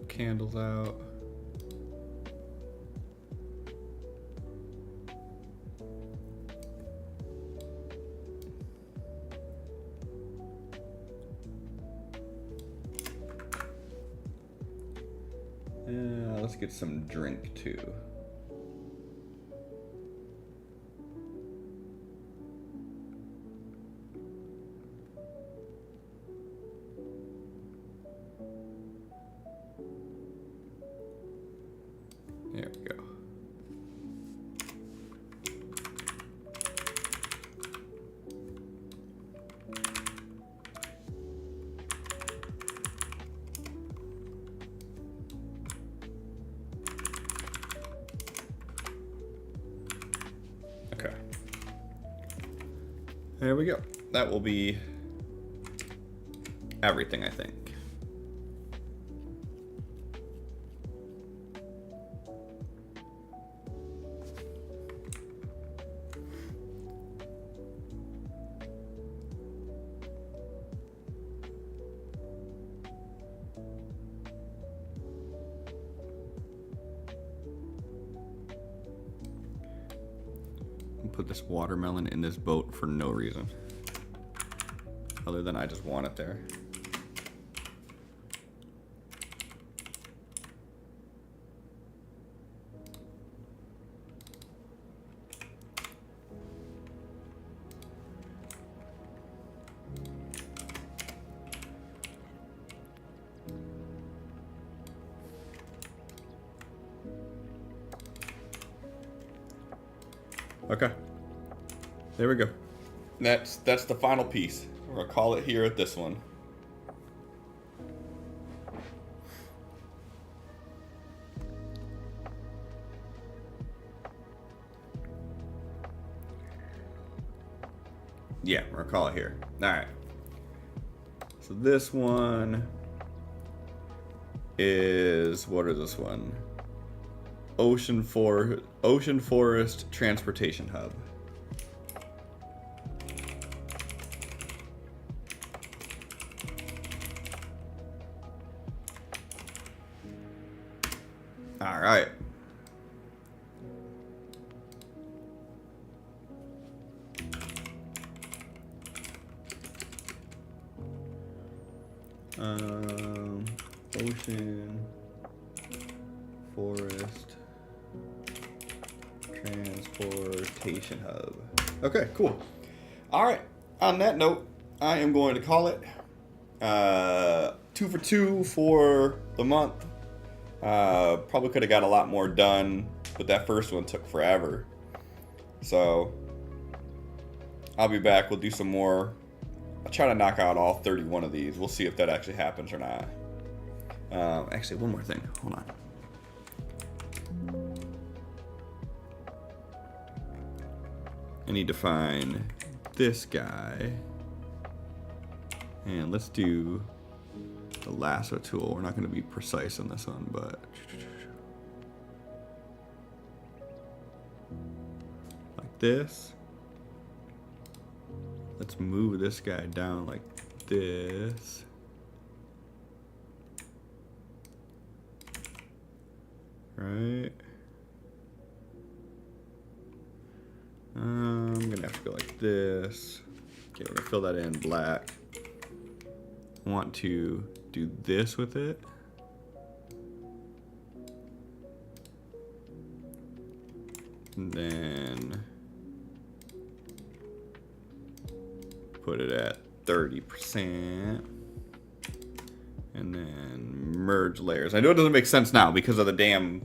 Candles out. Let's get some drink too. There we go. Okay. There we go. That will be everything, I think. Put this watermelon in this boat for no reason other than I just want it there. Okay. There we go. That's the final piece. We're gonna call it here at this one. Yeah, we're gonna call it here. All right. So this one is, what is this one? Ocean Forest Transportation Hub. All right. Ocean Forest Transportation Hub. Okay, cool. All right. On that note, I am going to call it 2 for 2 for the month. Probably could have got a lot more done, but that first one took forever. So I'll be back. We'll do some more. I'll try to knock out all 31 of these. We'll see if that actually happens or not. Actually, one more thing. Hold on. I need to find this guy. And let's do the lasso tool. We're not going to be precise on this one, but like this. Let's move this guy down like this. Right. I'm gonna have to go like this. Okay, we're gonna fill that in black. I want to do this with it. And then put it at 30%. And then merge layers. I know it doesn't make sense now because of the damn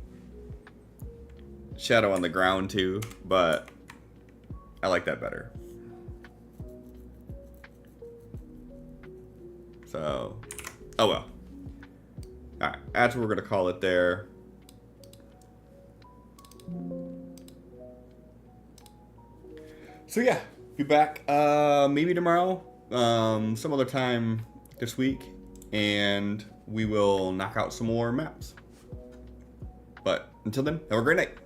shadow on the ground too, but I like that better. So, oh well. Alright, that's what we're gonna call it there. So yeah, be back maybe tomorrow, some other time this week, and we will knock out some more maps. But until then, have a great night.